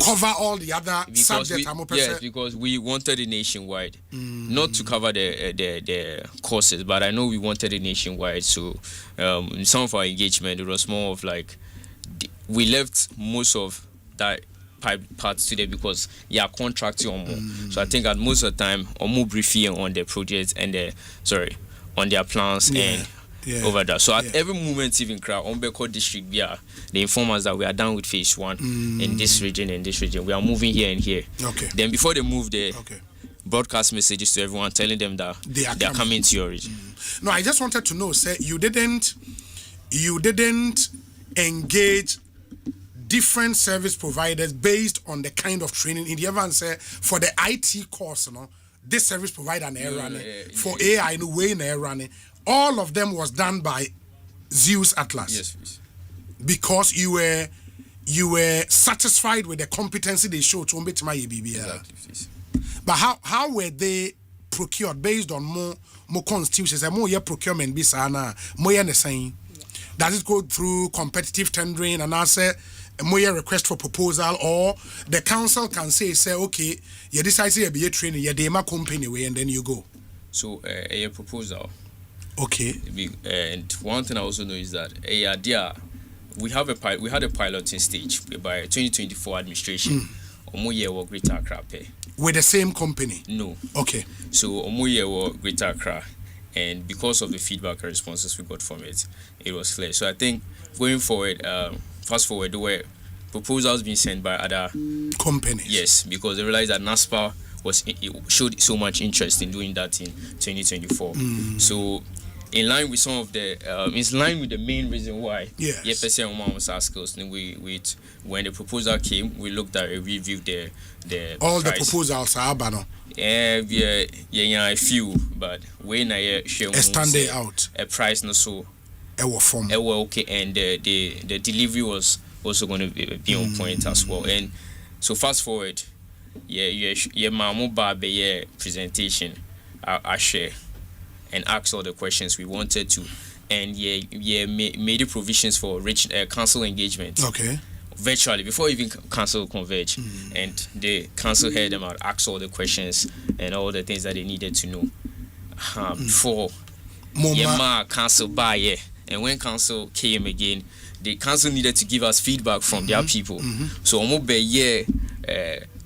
cover all the other subjects. Yes, because we wanted it nationwide, not to cover the courses, but I know we wanted it nationwide. So in some of our engagement, it was more of like we left most of that parts today because contracting on more. So I think at most of the time, or more briefing on the project and on their plans and. Yeah. Over that. So at every moment, even crowd on Beko district, they inform us that we are done with phase 1 in this region and this region. We are moving here and here. Okay. Then before they move, they broadcast messages to everyone telling them that they are coming to your region. No, I just wanted to know, sir, you didn't engage different service providers based on the kind of training in the event, say, for the IT course, this service provider running for AI in a way running. All of them was done by Zeus Atlas. Yes, please. Because you were satisfied with the competency they showed to make my ABB. Exactly, please. But how were they procured based on more constitutions and more procurement bisana more the same. Does it go through competitive tendering and answer more request for proposal, or the council can say okay, you decide to be a training, you dema company way, and then you go. So a proposal. Okay. And one thing I also know is that we had a piloting stage by 2024 administration. Omoye wo Greater Accra pay. With the same company? No. Okay. So Omoye wo Greater Accra, and because of the feedback and responses we got from it, it was clear. So I think going forward, fast forward, there were proposals being sent by other companies. Yes, because they realized that NASPA showed so much interest in doing that in 2024. So in line with some of the in line with the main reason why was asked us, and when the proposal came, we looked at it, reviewed the all price. The proposals are bano. Yeah, a few, but when I share stand out a price no so form okay, and the delivery was also going to be on point as well. And so fast forward, mamu ba presentation I share and ask all the questions we wanted to, and made the provisions for rich council engagement. Okay. Virtually before even council converge, and the council heard them out, asked all the questions and all the things that they needed to know before council buy. And when council came again, the council needed to give us feedback from their people. So almost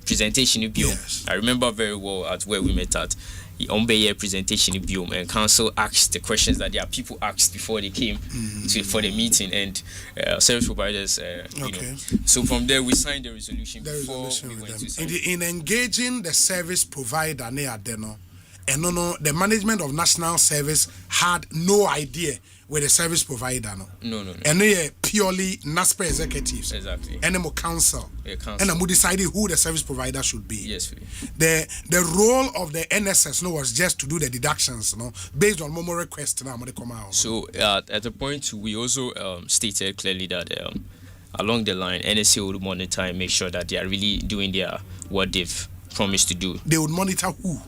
presentation in Biome. I remember very well at where we met at. Presentation in Biome, and council asked the questions that their people asked before they came for the meeting, and service providers you know. So from there we signed the resolution we went to sign. In engaging the service provider and the management of national service had no idea with the service provider no. And they purely NASPA executives. Exactly. And then council. Council. And then we decided who the service provider should be. Yes. The role of the NSS was just to do the deductions based on more requests now come out. So at the point we also stated clearly that along the line NSA would monitor and make sure that they are really doing what they've promised to do. They would monitor who?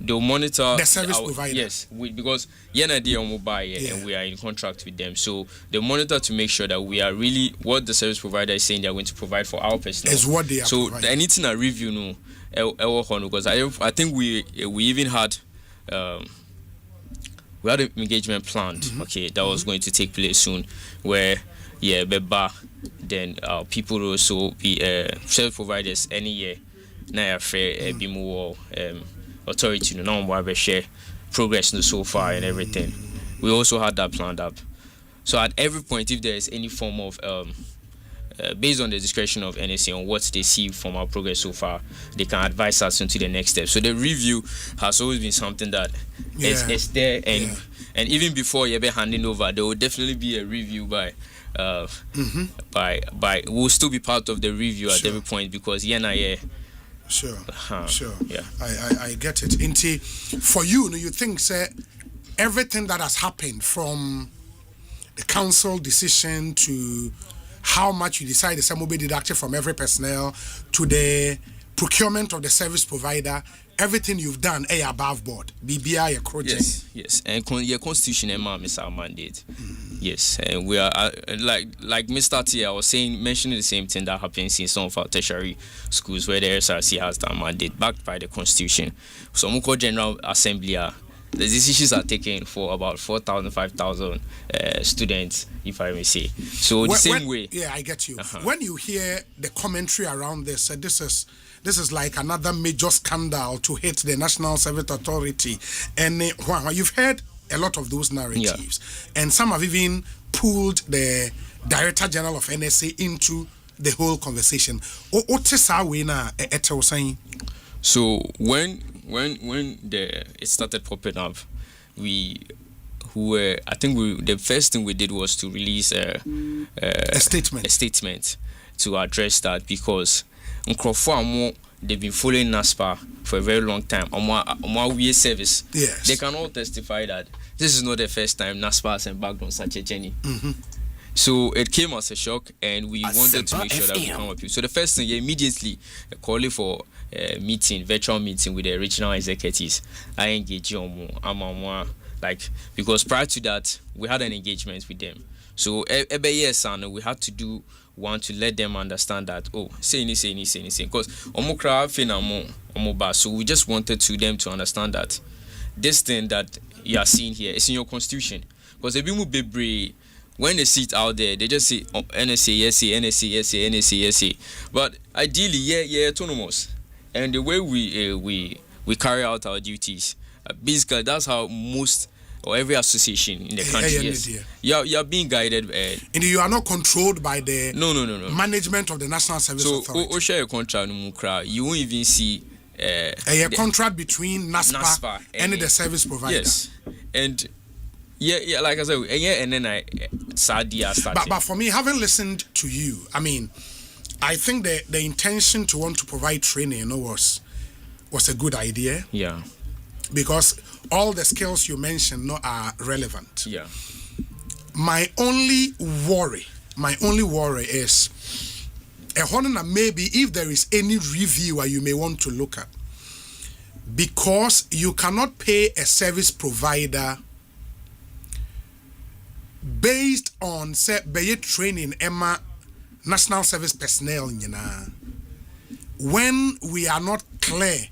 They'll monitor the service provider. Yes, because and we are in contract with them. So they monitor to make sure that we are really what the service provider is saying they are going to provide for our personnel. Is what they are providing. Anything I review because I think we even had an engagement planned. Okay, that was going to take place soon. Where then people will also be service providers any year. Now fair be more authority no share progress so far and everything. We also had that planned up. So at every point, if there is any form of based on the discretion of NSA on what they see from our progress so far, they can advise us into the next step. So the review has always been something that is there, and even before you're handing over, there will definitely be a review by we'll still be part of the review at every point, because Sure. Yeah. I get it. For you think everything that has happened from the council decision to how much you decide the sum will be deducted from every personnel to the procurement of the service provider, everything you've done above board. BBI Yes. And your constitution is our mandate. Yes, and we are like Mr. T. I was mentioning the same thing that happens in some of our tertiary schools where the SRC has that mandate backed by the constitution. So Muko General Assembly, the decisions are taken for about 4,000, 5,000 students, if I may say. So same way. Yeah, I get you. When you hear the commentary around this, this is like another major scandal to hit the National Service Authority, and you've heard a lot of those narratives, and some have even pulled the Director General of NSA into the whole conversation. So when it started popping up, the first thing we did was to release a statement to address that, because they've been following NASPA for a very long time. On service, they can all testify that this is not the first time NASPA has embarked on such a journey. So it came as a shock, and we wanted to make sure that we come up with. So the first thing, immediately calling for a meeting, virtual meeting with the regional executives. I engage on like, because prior to that we had an engagement with them. So every year, son, we had to want to let them understand that say anything because so we just wanted them to understand that this thing that you are seeing here is in your constitution. Because if you be brave, when they see it out there, they just say NSA, yes, NSA, yes, NSA, yes. But ideally, yeah, autonomous. And the way we carry out our duties, basically, that's how most or every association in the country is. You are being guided. And you are not controlled by the no management of the National Service Authority. So, share a contract, you won't even see a contract between NASPA and the service provider. Yes, and yeah, like I said, and then Sadia started. But for me, having listened to you, I mean, I think the intention to want to provide training, was a good idea. Yeah. Because all the skills you mentioned are relevant. Yeah. My only worry is maybe if there is any reviewer you may want to look at, because you cannot pay a service provider based on training national service personnel when we are not clear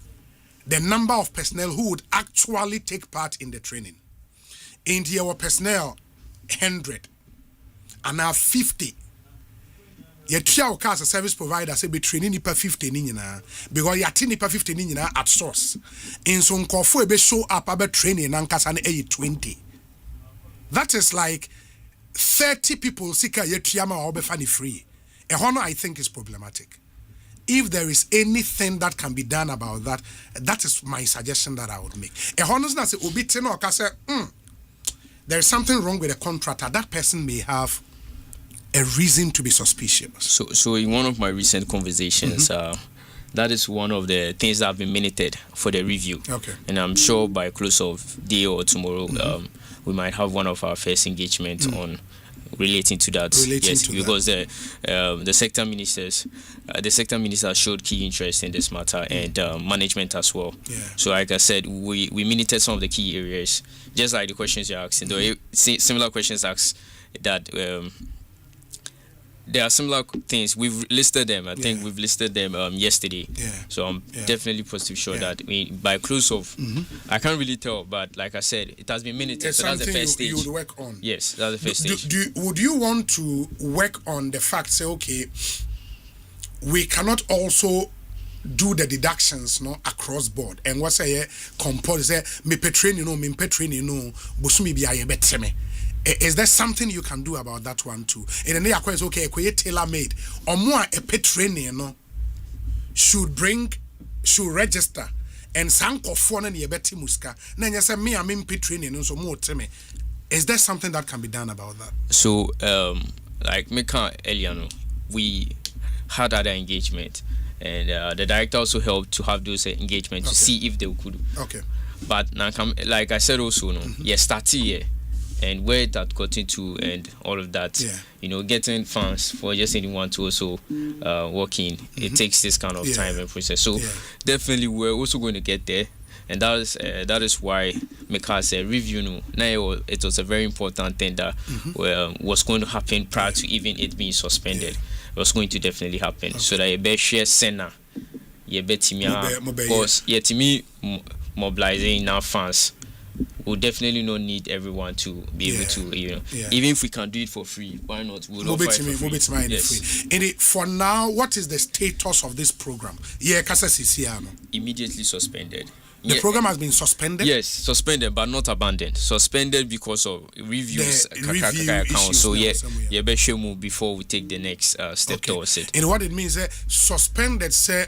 the number of personnel who would actually take part in the training. In our personnel 100 and now 50. Yet as a service provider say be training nipa 50 because yati nipa 50 at source. In some kofo be show up about training and kasane 20. That is like 30 people sika yetiama or be funny free. I think is problematic. If there is anything that can be done about that, that is my suggestion that I would make. There is something wrong with the contractor. That person may have a reason to be suspicious. So in one of my recent conversations, that is one of the things that have been minuted for the review. Okay. And I'm sure by close of day or tomorrow, we might have one of our first engagements on relating to that. Because the sector minister showed key interest in this matter, and management as well. Yeah. So like I said, we minuted some of the key areas, just like the questions you're asking. Though similar questions asked that there are similar things. We've listed them. I think we've listed them yesterday. Yeah. So I'm definitely positive sure that by close of, I can't really tell, but like I said, it has been minuted. It's so that's the first stage. You would work on. Yes, that's the first stage. Would you want to work on the fact, say, okay, we cannot also do the deductions across board? And what's compose me petrine busumi biya betreme. Is there something you can do about that one too? And then the okay, tailor made or more a training should register and sanko phone and yebeti muska. Then you say me I'm in training so more teme. Is there something that can be done about that? So like Meka Eliano, we had other engagement, and the director also helped to have those engagements to see if they could. Okay. But now, like I said also, start here. And where that got into and all of that, getting funds for just anyone to also work in, it takes this kind of time and process. So definitely we're also going to get there, and that is why Meka said review. Now it was a very important thing that was going to happen prior to even it being suspended. It was going to definitely happen, so that you better share Senna, you better because to me mobilizing now funds. We'll definitely not need everyone to be able to, even if we can do it for free, why not? We'll offer it for free. Yes. For now, what is the status of this program? Immediately suspended. The program has been suspended? Yes, suspended, but not abandoned. Suspended because of reviews. So move before we take the next step towards it. And what it means is suspended, say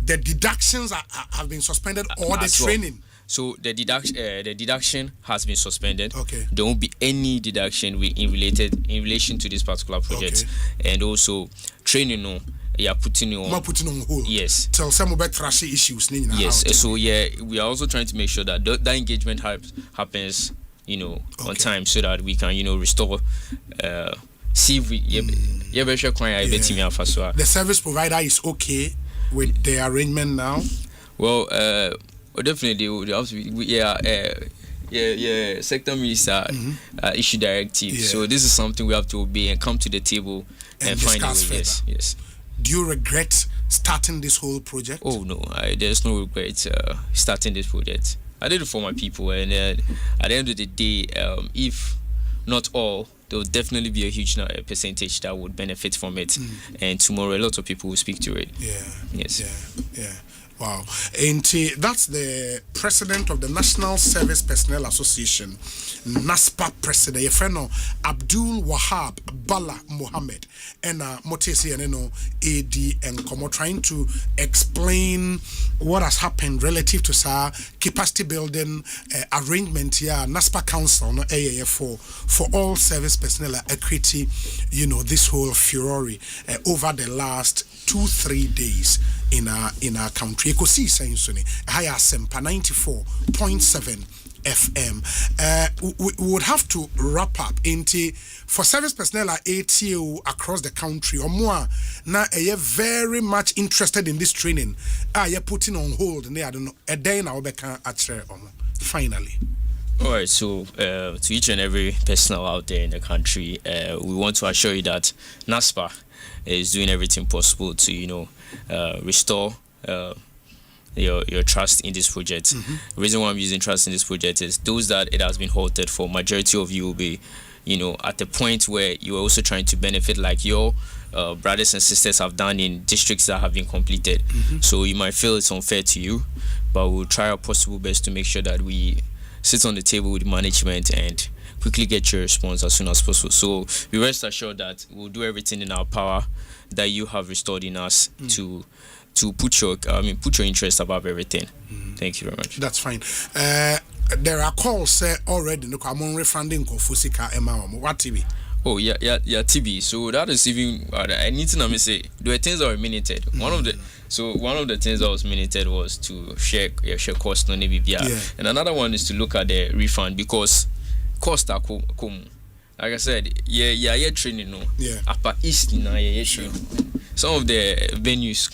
the deductions have been suspended or the training. Well. So the deduction has been suspended. Okay. There won't be any deduction in relation to this particular project, and also training. Putting on hold. Yes. Tell some about trashy issues. Yes. So we are also trying to make sure that that engagement happens, on time, so that we can restore see if we share kwan betimi afa so. The service provider is okay with the arrangement now. Well, definitely we have to sector minister issue directive. So this is something we have to obey and come to the table and find a way. Yes. Do you regret starting this whole project? Oh no, there's no regret starting this project. I did it for my people, and at the end of the day, if not all, there will definitely be a huge percentage that would benefit from it, and tomorrow a lot of people will speak to it. Yeah. Wow. And that's the president of the National Service Personnel Association, NASPA president, your friend Abdul Wahab Bala Mohammed, and Motesi and AD and Komo, trying to explain what has happened relative to capacity building arrangement here, NASPA Council, for all service personnel equity, this whole furore over the last 2-3 days in our country. Ekosiisen Asempa 94.7 FM. We would have to wrap up into for service personnel at ATO across the country or more. Now, you're very much interested in this training. You're putting on hold, and I don't know. A day now, finally. All right, so to each and every personnel out there in the country, we want to assure you that NASPA is doing everything possible to restore your trust in this project. The reason why I'm using trust in this project is those that it has been halted for, majority of you will be at the point where you are also trying to benefit like your brothers and sisters have done in districts that have been completed. So you might feel it's unfair to you, but we'll try our possible best to make sure that we sit on the table with management and quickly get your response as soon as possible. So we rest assured that we'll do everything in our power that you have restored in us to put your interest above everything. Thank you very much. That's fine. There are calls already. No, I'm on refunding Kofusika Emma. What TV? Oh yeah, TV. So that is even. I need to say there were things that were minuted. One of the things that was minuted was to share cost on ABBR, and another one is to look at the refund because cost are come. Like I said, training no. Upper East training. Some of the venues.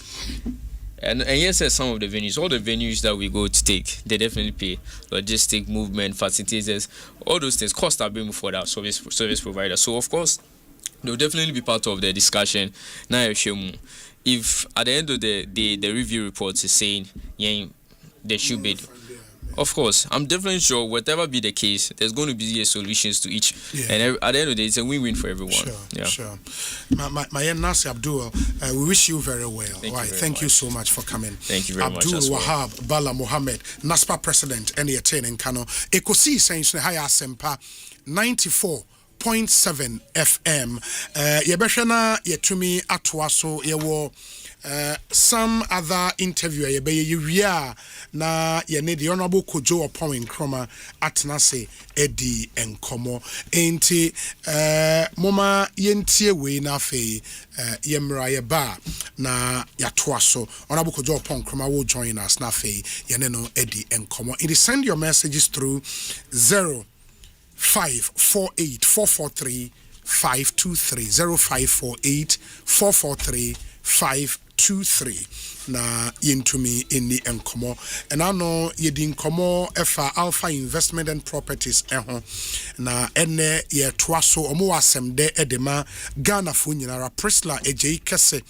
And yes, some of the venues, all the venues that we go to take, they definitely pay logistic, movement, facilitators, all those things. Costs are being for that service provider. So of course, they'll definitely be part of the discussion. Now, if at the end of the day, the review report is saying, they should be. Of course, I'm definitely sure whatever be the case, there's going to be solutions to each. And at the end of the day, it's a win-win for everyone. Sure. My Nasi Abdul, we wish you very well. Thank you so much for coming. Thank you very much. Abdul Wahab Bala Mohammed, NASPA president, and the in Kano. Ekosiisen Asempa 94.7 FM. Yebeshana yetumi atwaso yewo. Some other interviewer na the honorable Kojo upon Kroma Atnase Eddie and Komo enti moma yentie we na fe yemra yeba na yatwaso honorable Kojo upon Kroma will join us na fe yeneno Eddie and Komo. It is send your messages through 0548 443 523 0548 443 523 na yentumi eni enkomo and I know yedi nkomo efa Alpha Investment and Properties na ene ye toaso omo asemde edema Ghana fo nyinara Prisla Ejei Kese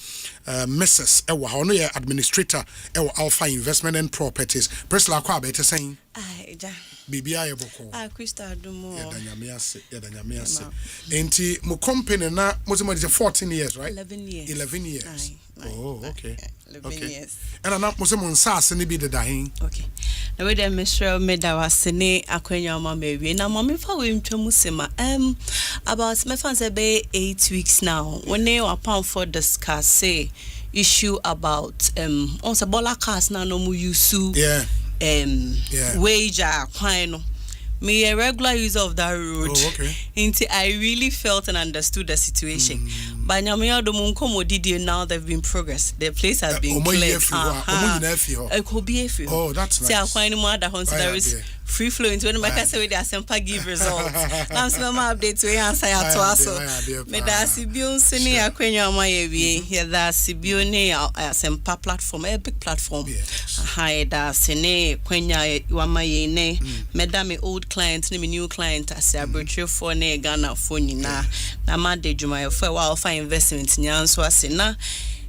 Mrs. Ewa hono ye administrator ewa Alpha Investment and Properties Prisla kwa bete saying Bibia yeboko Krista Dumo yedanyame ase enti mo company na mo 14 years right 11 years Oh, okay. 11 years. And I'm not Muslim Sass and be the dying. Okay. Now with them Mr. Meda was sene akwenya mama baby. Now mommy for him to musema. About my fans be 8 weeks now. When they were pound for discuss say issue about on the bola cars now no mu yusu wage kwano. Me a regular user of that road. Oh, okay. Until I really felt and understood the situation. But now there've been progress. The place has been cleared. Oh, that's nice. There is free flowing to when I say with the Asempa give results. Now some updates we answer to us. Me da Sibion sini akwenya ma ye here da Sibion Asempa platform, a big platform. Hi da sene kwenya wama ye ne. Me da me old client, me new client as abroad for ne Ghana for nyina. Na ma de juma for wa fa investment nyan so asena.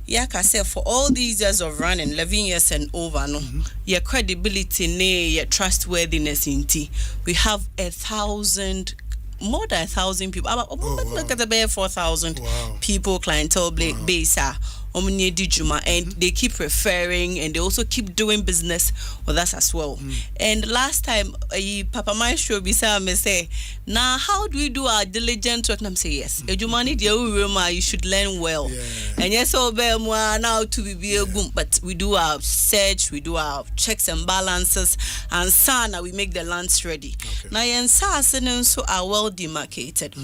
Like I said, for all these years of running, 11 years and over, no, your credibility, your trustworthiness in tea. We have more than 1,000 people. Look at the bare 4,000 people clientele base. And they keep referring and they also keep doing business with us as well. And last time, Papa Maestro beside me say, now how do we do our diligent work? And I'm saying yes. You should learn well. And yes, now to be a good, but we do our search, we do our checks and balances, and sana we make the lands ready. Now and so are well demarcated.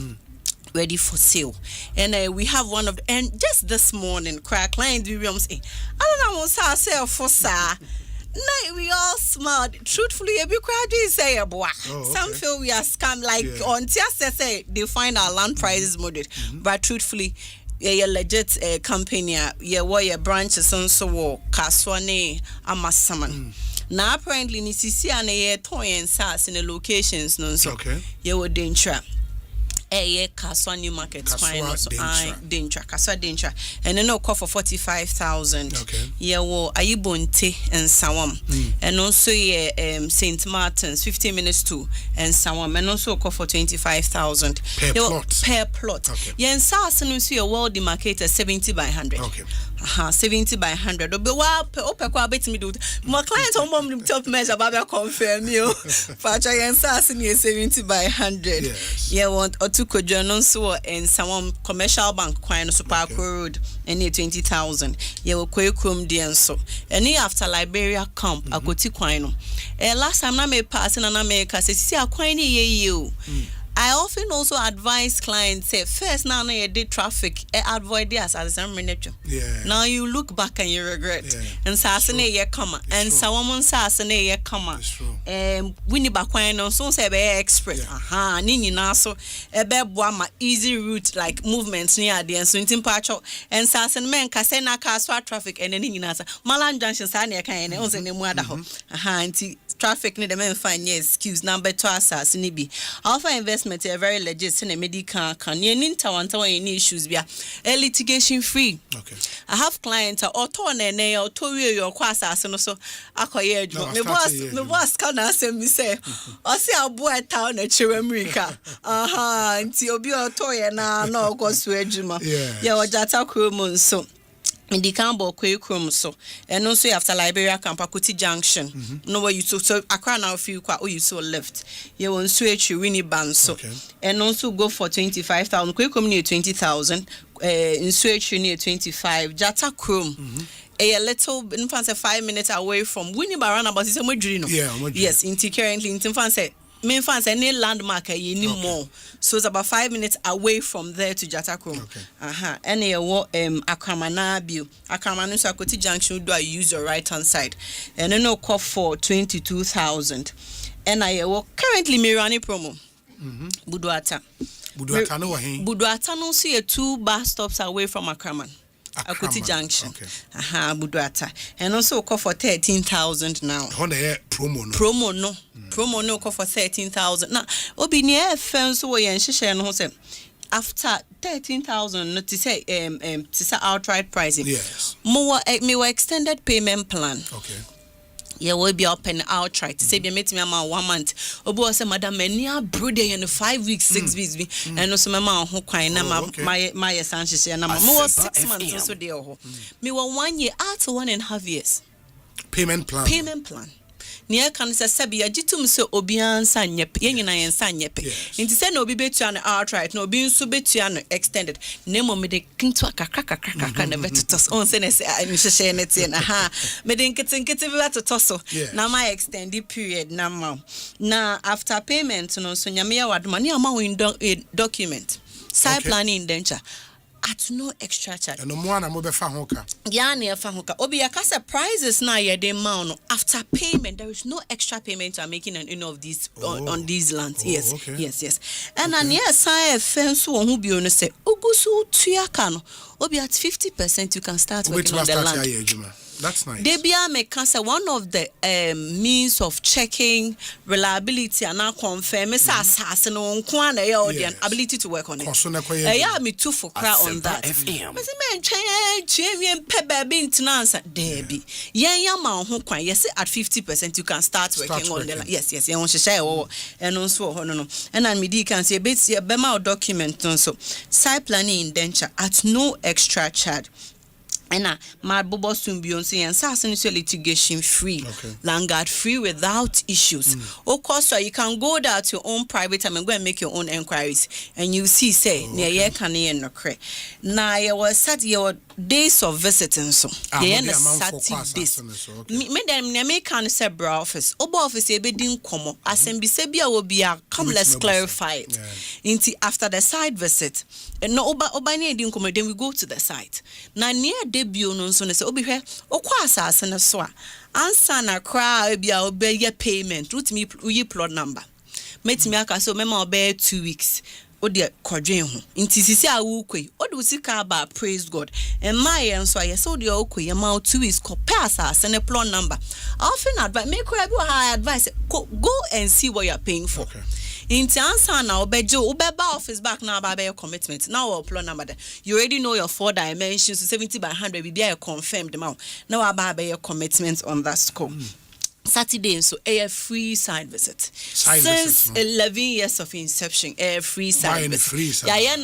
Ready for sale, and we have one of the, and just this morning, client say, I don't know what I say for sir. No, we all smiled. Truthfully, every crowd say, some feel we are scam like on TSS say they find our land prices moderate, but truthfully, a legit company, your branches and so Kaswane Amasaman. Now apparently, Nisisi and a toy and sass in the locations, no so you would danger. Kaswa New Market Kaswa Danger and then no call for 45,000. Ayibonte and Sawam and also St. Martin's 15 minutes to and Sawam and also call for 25,000 per plot. Yen Sassen see a well demarcated 70 by 100. 70 by 100. But what bet me do my clients on mom top measure Baba confirm you. Facha yen Sassen 70 by 100. Want to Kojonon so and some commercial bank Quine Super Road and 20,000. Will Quakum Dian so. And after Liberia camp, I go to Quino. Last time I made passing an America says, see, I quine you. I often also advise clients say first now you did traffic avoid this as some minute. Now you look back and you regret. And sasane ye come and someone sasane ye come. Winnie Bakwano so say be express. Nini na so ma easy route like movements near the and so in pacho and sasan men kasena kaswa traffic and then nina Malan Junction sa near kan on se nemu ada ho. Anti traffic need them find excuse number 2 asas ni bi. Alpha investment a very legit in a medical can you any issues be litigation free. I have clients or torn and nail to your quasa so acquire me boss can answer me say I see a boy town at Chiramrica. Until be a toy and no go swedjuma. Yeah, jata krumun so. In the Cambo Quakrum so, and also after Liberia Camp Akuti Junction. No where you so Accra now feel quite you so left. You won't switch you Winnie Ban so, and also go for 25,000. Quakum near 20,000. In switch you near 25. Jata Chrome. A little infant 5 minutes away from Winnie Barana, but it's a Madrino. Yes, currently in Tinfanse. Main fans any landmark more. So it's about 5 minutes away from there to Jatakrum. And you walk Akramana Bill. Akramanu Sakoti Junction do I use your right hand side. And then no call for 22,000. And I walk currently Mirani promo. Buduata no see 2 bus stops away from Akraman. Akuti Junction. Buduata. And also call for 13,000 now. Promo no call for 13,000. Now, obi near fence way and share no say after 13,000 not to say outright pricing. Yes. More extended payment plan. Yeah, will be open outright. Say be meet me 1 month. Obo say madam many brood in 5 weeks, 6 weeks and also mama ho kwan na my essential na more 6 months so dey ho. Me 1 year out to 1.5 years. Payment plan. Near can say sabi agitum so obian san nyep ye nyina yen san nyep nti say na obi betua no outright na obi nso betua no extended nemo me de kinto kakra na betotos on say na say nhehye na tie na me de nkete bi betotoso na my extended period na after payment no so nyame ya wadoma ne ama win document side planning indenture at no extra charge. And no more na mo be fa ho ka. Ya na fa ho ka. Obi ya kasa prices na ye dey ma after payment there is no extra payment you are making on any of these on these lands. Yes. Okay. Yes. And an yes I fence who bi no say ogusu tuaka no. Obi at 50% you can start working on the land. That's nice. Debia make cancer one of the means of checking reliability and now confirm assassin on kwana your ability to work on it. Yeah, me too for crowd on that. FM. Man, pebe maintenance Debbie. Yeah, man who kwan yes at 50% you can start working on the yes, you want to share and also no. And I me can say bits your bema document so site planning indenture at no extra charge. And my bobo soon be on saying litigation free, landguard free without issues. Of course, so you can go there to your own private time and go and make your own inquiries, and you see say near ye can no cre. Now you was set your days of visiting so. Yeah, na Saturdays. Me dem me can say bra office. Obo office e be din komo. Asembi se bia will be a come let's clarify it. Inti after the site visit. No oba ni din komo then we go to the site. Na near debut no so say obi hwe okwa asase ne so a ansa na kra bia obeye payment route me uyi plot number metimi aka so mema obe 2 weeks ode kwadwen ho nti sisi a wo koi ode usika ba praise god and my enso aye so ode okoi ma 2 weeks ko pass asase ne plot number often advise make kra bi high advice go and see what you are paying for. In answer now, Bejo, Ubeba office back now by your commitment. Now our plot number. You already know your 4 dimensions, 70 by 100. We be a confirmed amount. Now I buy your commitment on that score. Saturday, so a free site visit. Since 11 years of inception, a free site visit. Yeah,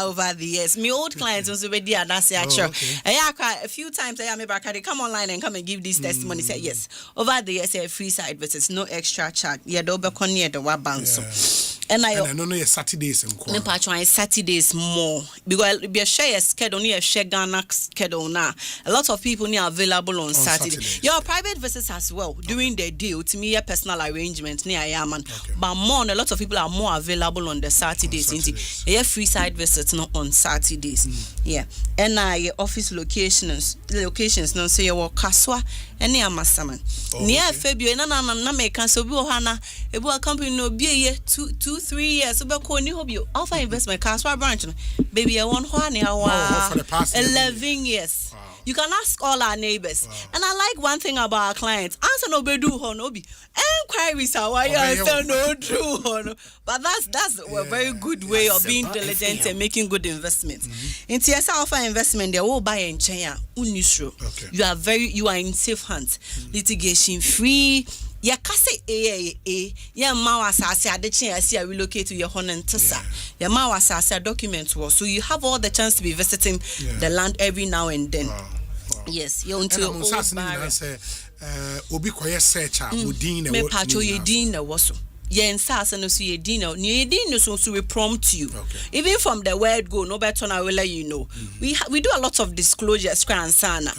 over the years. My old clients also already are that's actually. A few times I am back. They come online and come and give this testimony. Say yes. Over the years, a free site visits, no extra charge. Yeah, double con near the Wabanso. And I don't know your Saturdays and quite. Try Saturdays more because be a share schedule, only a share Ghana schedule now. A lot of people are available on Saturday. Your private visits as well during the deal. To me, a personal arrangement near Yaman. But more, a lot of people are more available on the Saturdays. Yeah, free side visits not on Saturdays. Yeah, and office locations. No say you walk Kaswa and near Massaman. Near February, na make so be Hana. It will company no be a year 2-3 years. So, but you hope you offer investment Kaswa branch. Baby, I want one for the past 11 years. Wow. You can ask all our neighbors. Wow. And I like one thing about our clients. Answer no bedu honobi. Enquiries are why you answer no true hono. But that's a very good way of being diligent and making good investments. In TSA offer investment, they will buy in China. Unisro. You are in safe hands. Litigation free. Ya kase ya mawasase adeche asi relocate to your home and tesa ya mawasase document was so you have all the chance to be visiting the land every now and then. Yes, you want to obi koye search odin na me pacho ye din na woso yen sasa no so ye din no so we prompt you. Even from the word go no better na will let you know. We do a lot of disclosures sana.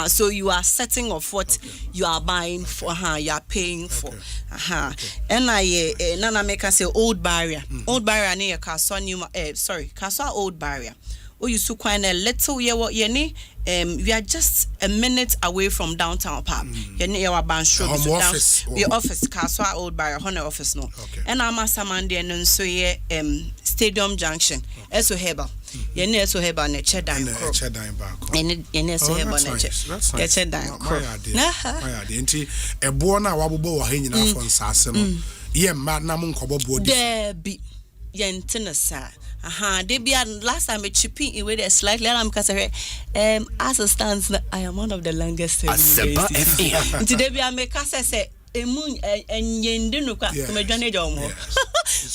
So you are setting of what you are buying for, you are paying for. And I nana make us say old barrier. Old barrier near Kaswa new Kaswa old barrier. Oh, you so quite a little we are just a minute away from downtown park. Your office Kaswa old barrier honor office no. And I'm a Samandi and so Stadium Junction. Eso heba. Yene eso heba ne chedan back. Yene eso heba ne chedan crop. Nti ebo na wabobo wa he nyina for nsase no. Ye ma na mo nkobo bo di. Debi. Yentena sa. They be last time a chipping in with a slightly because as it stands, I am one of the longest. Asempa FM. Today be a make us say a moon and yendunuka to my journey domo.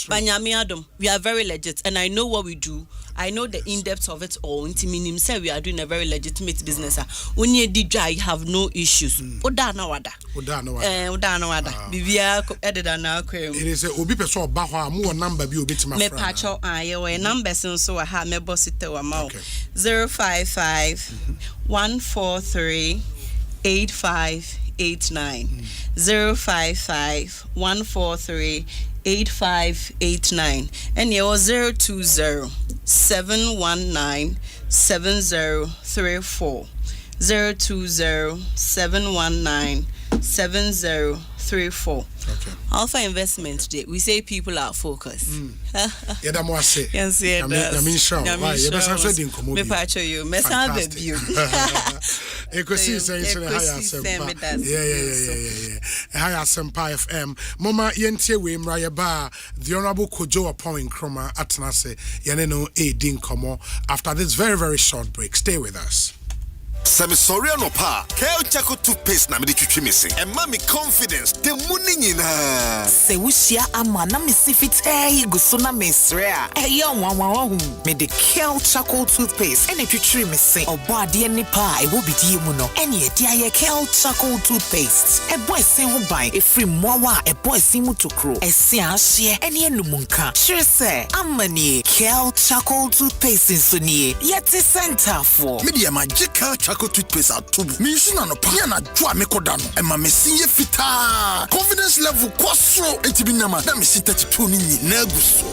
Banyami Adam, we are very legit, and I know what we do. I know the in-depth of it all. Until minim say we are doing a very legitimate business. When you dry, you have no issues. Oda no wada. Bibia editor na kwem. It is a obi person ba ho am number bi obi tima fra. Me pacho your numbers so I have me boss it wa ma 055 143 8589 055 143 8589 and your 020-719-7034 020-719-7034. Okay. Alpha Investment Day. We say people are focused. Yeah, that more say. Yes, yeah. I mean, sure. Why? You better say didn't come over. Me patch you. Me sound the view. Ekosiisen Asempa. Yeah. High Asempa FM. Mama yentie we mra ba the honorable Kojo upon Kroma Atenase. Yene no din komo. After this very very short break, stay with us. Semi sorry no pa. Kale Chaco toothpaste na me de twitwi missing. And mommy confidence. The money nyina. Se wushia ama na me sifite guso na mesrea. Eyo wanwa me de Kale Chaco toothpaste. Ene twitwi missing. Obo ade ni pa e wo bidie mu no. Ene e dia ye Kale Chaco toothpaste. E boy sen ho ban e free mowa e boy sin mu tokro. E se ahye ene enumunka. Sure say amani Kale Chaco toothpaste so nie. Yet center for. Media magical Chaco toothpaste atubu. Me shina no pa na dwa me koda no. E ma me sinye fita. Confidence level kwasro etibinama na me sit 32 ni na guso.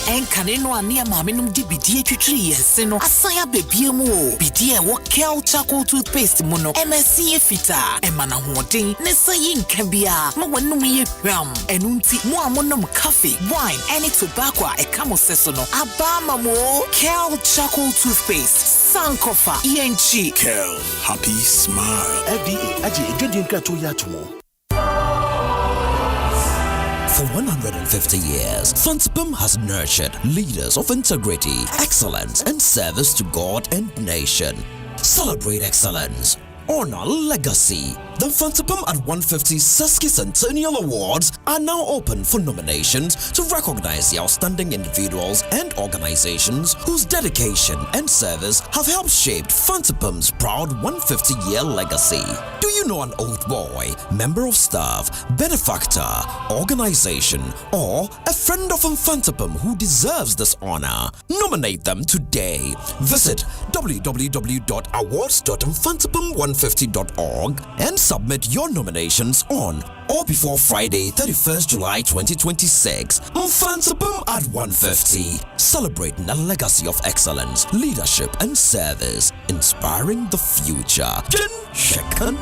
Enkane no ane maame num di bidie twitwiri yense no asaya bebie mu o. Bidie wo Kale Chaco toothpaste mu no. MSC fita. E ma na hoden ne sayi nka bia. Ma wanum ye hwam. Enu nti mo amonom coffee, wine, any tobacco e kamo seso no. Aba mamo Kale Chaco toothpaste. Sankofa yenchi. Kale, happy smile. FDA aji edwedin krato ya tomo. For 150 years, Fansipum has nurtured leaders of integrity, excellence, and service to God and nation. Celebrate excellence. Honor legacy. The Fansipum at 150 Sesquicentennial Awards are now open for nominations to recognize the outstanding individuals and organizations whose dedication and service have helped shape Fansipum's proud 150-year legacy. Do you know an old boy, member of staff, benefactor, organization, or a friend of Fansipum who deserves this honor? Nominate them today. Visit www.awards.fansipum150.org and submit your nominations on or before Friday, 31st July 2026. Fansipum at 150. Celebrating a legacy of excellence, leadership, and service, inspiring the future. Jin Shekan.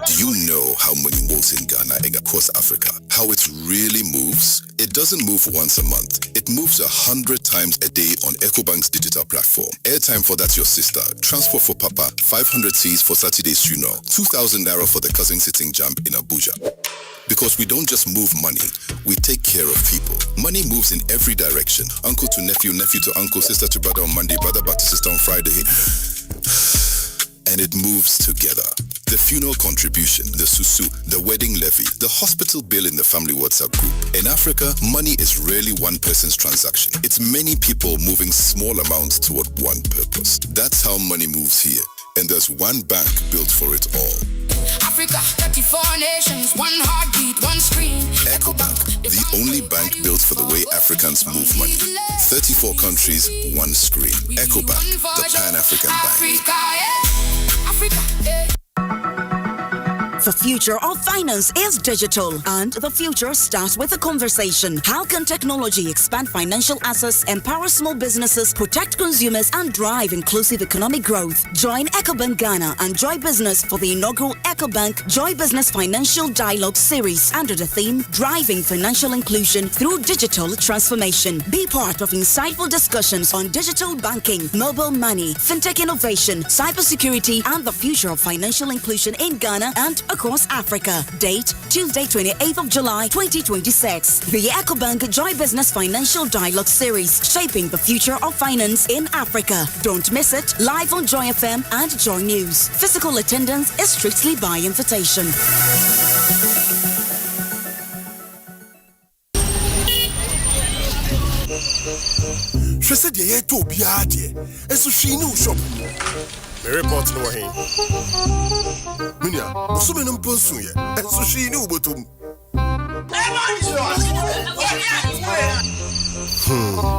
Do you know how money moves in Ghana and across Africa? How it really moves? It doesn't move once a month. It moves 100 times a day on EcoBank's digital platform. Airtime for That's Your Sister. Transport for Papa. 500 Cs for Saturday's funeral. 2,000 naira for the cousin sitting jump in Abuja. Because we don't just move money, we take care of people. Money moves in every direction. Uncle to nephew, nephew to uncle, sister to brother on Monday, brother back to sister on Friday. And it moves together. The funeral contribution, the susu, the wedding levy, the hospital bill in the family WhatsApp group. In Africa, money is rarely one person's transaction. It's many people moving small amounts toward one purpose. That's how money moves here. And there's one bank built for it all. Africa, 34 nations, one heartbeat, one screen. EcoBank, the only bank built for the way Africans move money. 34 countries, one screen. EcoBank, the Pan-African Bank. Africa, yeah. The future of finance is digital, and the future starts with a conversation. How can technology expand financial access, empower small businesses, protect consumers, and drive inclusive economic growth? Join EcoBank Ghana and Joy Business for the inaugural EcoBank Joy Business Financial Dialogue Series under the theme Driving Financial Inclusion Through Digital Transformation. Be part of insightful discussions on digital banking, mobile money, fintech innovation, cybersecurity, and the future of financial inclusion in Ghana and across Africa. Date, Tuesday, 28th of July, 2026. The EcoBank Joy Business Financial Dialogue Series, shaping the future of finance in Africa. Don't miss it, live on Joy FM and Joy News. Physical attendance is strictly by invitation. She said, "Yeah, to be out here." And so she knew shop. Me report no way. Minya, so me no Bonsu ye. And so she knew botum.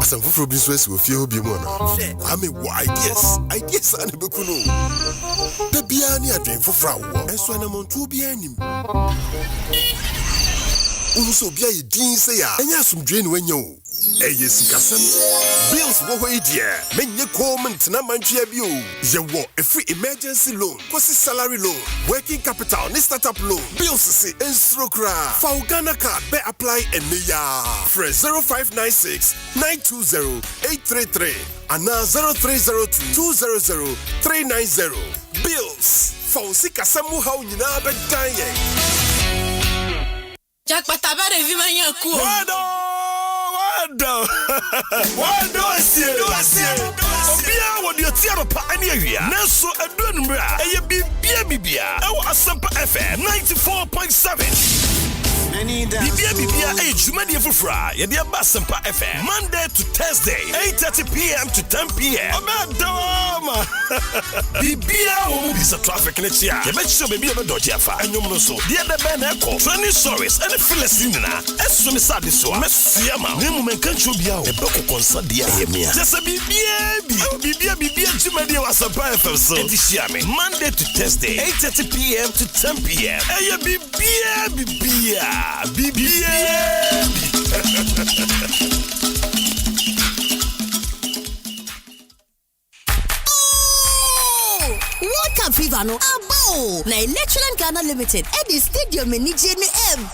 Asempa for business will feel be one. I mean, ideas and be kuno. The biani a dream for Frau, and so I'm on 2 bianim. Uso bia yi din say ya enya sumdwe ne wanya o eyesikasem bills wo ho idea menye comment na mantwea bi o ye wo a free emergency loan kosi salary loan working capital ni startup loan bills si ensrokra for Ghana card be apply ya fresh 0596 920 833 and 0302 200 390 bills for sikasem ho ha nyina be dan ye Jack Patabare Vimanya Ku. Wado asie. Obia wodi otiaro pa ani awia. Nanso adonu mra. Eye bibia. Ewo Asempa FM 94.7. Bibia jumadi fufra. Yedi aba Asempa FM Monday to Thursday 8:30 p.m. to 10 p.m. Obadoma. Bibia wo bisa traffic netia. Ye mecho bibia be doji afa. Anyom no so. Dia de ben eko. Training stories and Philistine na. Esu mi sade so. Mesia ma. Nemu menkan chobia o. Ebeko konsa dia yemia. Just bibia jumadi wa Asempa FM so. Edishia me Monday to Thursday 8:30 p.m. to 10 p.m. Eye bibia. World Cup fever no abo na Electroland Ghana Limited at the stadium nije ne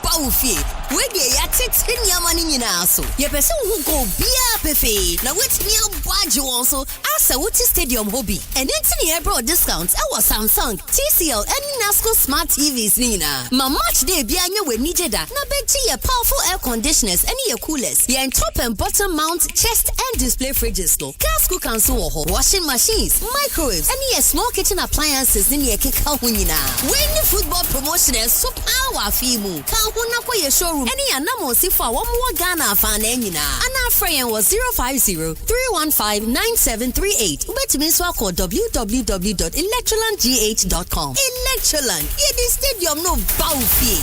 bawfie we dey ya tete nyama ni nyina so ye pese hu go bia pefe na wetimi abwaje won so asa wuti stadium hobby and entini e bro discounts e was Samsung TCL and Nasco smart TVs nina ma match day bia anya we nije da na beji ye powerful air conditioners and ye coolers ye top and bottom mount chest and display fridges no gas cookers wo ho washing machines microwaves and ye small kitchen appliances ni ekeka ho nyina when the football promotion is so power fimu ka ho na kwa ye showroom any anamo sifo a wo mo Ghana fan na nyina ana friend was 050-315-9738 ubetimi so call www.electrolandgh.com Electroland ye the stadium no bawfie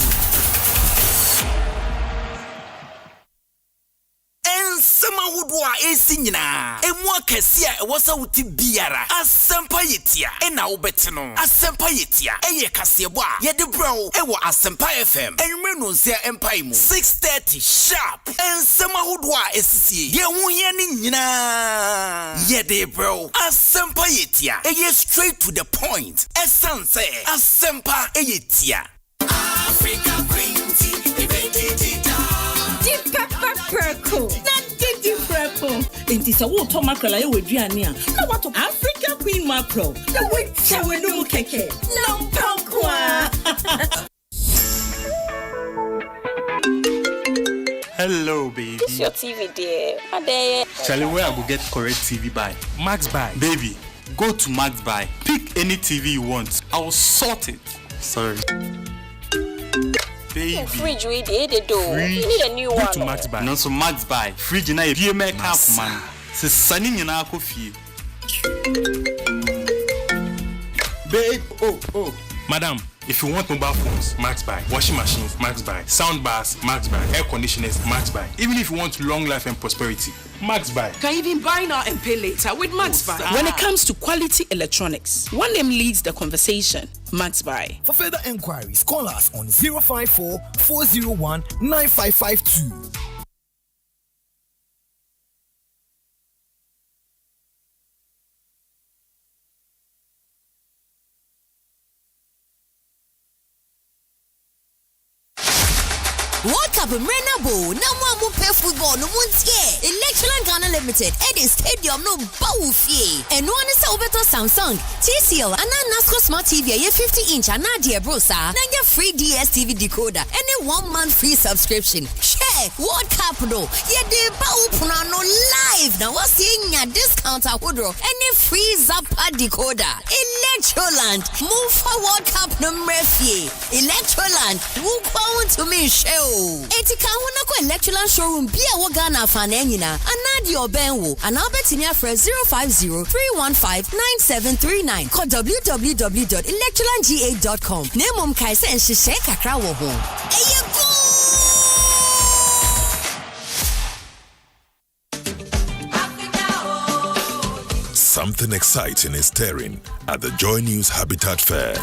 Ensema wudwa esi nyina emu akasi a ewosa wuti biara Asempa yetia ena wobete no Asempa yetia eye kasebo a ye de bro ewo Asempa FM enwre no nsia empai mu 6:30 sharp ensema wudwa esisi ye hu ye ni nyina ye de bro Asempa yetia eye straight to the point essence Asempa yetia Africa Green Tea, Purple. Not did you purple. It is a water mackerel I would Giania. No what Africa Queen mackerel. The witch shall we no keke. No pokwa. Hello, baby. It's your TV, dear. Charlie, where I go get correct TV buy? Max buy. Baby, go to Max buy. Pick any TV you want. I will sort it. Sorry. Baby. Fridge we did the door. You need a new one. Go to Max buy. No, so Max buy. Fridge na ye make up man. Se sani nyina akofie. Babe, oh. Madam, if you want mobile phones, Max buy. Washing machines, Max buy. Sound bars, Max buy. Air conditioners, Max buy. Even if you want long life and prosperity, Max buy. Can even buy now and pay later with Max buy. When it comes to quality electronics, one name leads the conversation. Max buy. For further enquiries, call us on 054 401 9552. World Cup Renabo, no one pay football, no one's here. Electroland Ghana Limited, Eddie Stadium, no bawfie. And one is over to Samsung, TCL, and Nasco Smart TV, a 50-inch, and Nadia Brosa, and your free DSTV decoder, and a 1 month free subscription. Share World Cup, no, yeah, the Bawpano live. Now, what's seeing your discount at Woodrow, and a free Zappa decoder. Electroland, move for World Cup no refie. Electroland, move on to me, show. Etika huna ko Electroland showroom bia wo Ghana fa na nyina anadi obenwo ana obetinia fresh 050-315-9739 call www.electrolandgh.com nemom kai se nhihye kakra wo ho Something exciting is stirring at the Joy News Habitat Fair.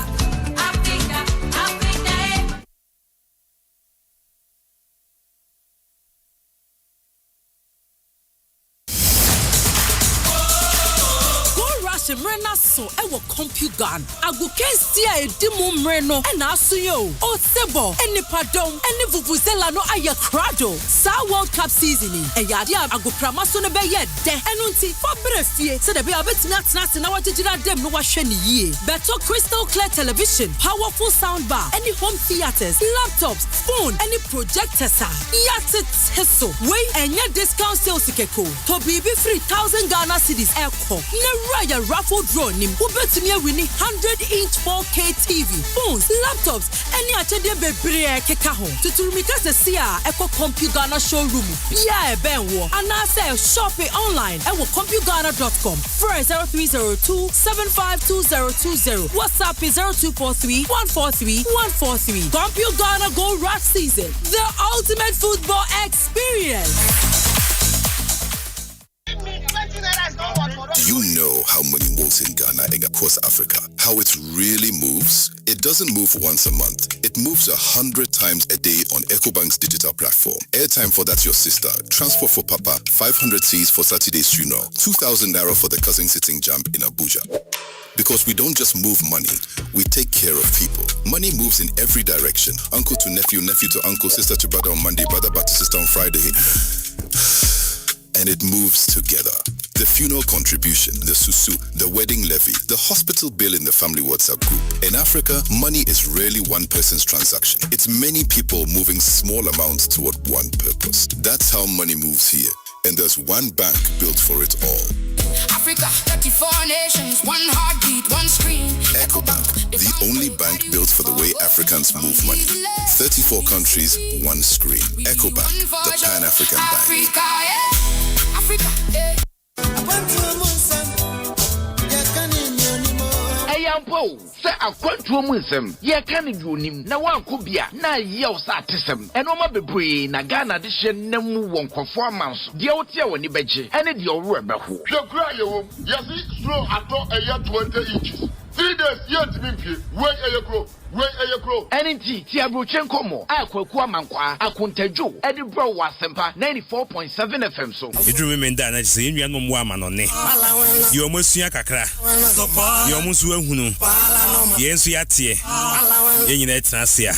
Mrena so ewo compugan agukensia edimu mreno na asuyo osebo enipadom eni vuvuzela no aye crado sa World Cup season eyade aguprama so ne beye de enunti fabrefie se de be abetimi atena na wagegina dem no wahwe ne yie beto crystal clear television powerful sound bar any home theaters laptops phone any projectors yate teso we enya discount sales keko to bibi 3,000 Ghana cedis eko ne raya raffle draw nim ubetumi wini 100-inch 4K TV phones laptops any achede bebre keka ho tuturumika se sia eko CompuGhana showroom bia ebenwo anase shop online ewo CompuGhana.com 03027522020 WhatsApp is 0243143143 CompuGhana Go Rush season the ultimate football experience. Do you know how money moves in Ghana and across Africa? How it really moves? It doesn't move once a month. It moves 100 times a day on Ecobank's digital platform. Airtime for That's Your Sister. Transport for Papa. 500 Cs for Saturday's funeral. 2,000 Naira for the cousin sitting jump in Abuja. Because we don't just move money, we take care of people. Money moves in every direction. Uncle to nephew, nephew to uncle, sister to brother on Monday, brother back to sister on Friday. And it moves together. The funeral contribution, the susu, the wedding levy, the hospital bill in the family WhatsApp group. In Africa, money is rarely one person's transaction. It's many people moving small amounts toward one purpose. That's how money moves here. And there's one bank built for it all. Africa, 34 nations, one heartbeat, one screen. Ecobank, the only bank built for the way Africans move money. 34 countries, one screen. Ecobank, the Pan-African Bank. Africa, yeah. Africa, yeah. Ayampo, say a quantum wisdom. Ye can you nim na one kubia na yeos artism. And Oma Bebre na Ghana edition nemu won conformance. The outia when beji and the rubber who. The cry you yes slow at all a year 20 inches. 3 days yet to be wait a year grow. Wait a grow. NNT Tiabrochenko mo. Akwa mankwa akuntejo. Edi bro wa Asempa 94.7 FM so. You remember that say you no mo ama no ne. You almost ya kakra. You almost ehunu. Ye nso ya tie. Ye nyina etrasia.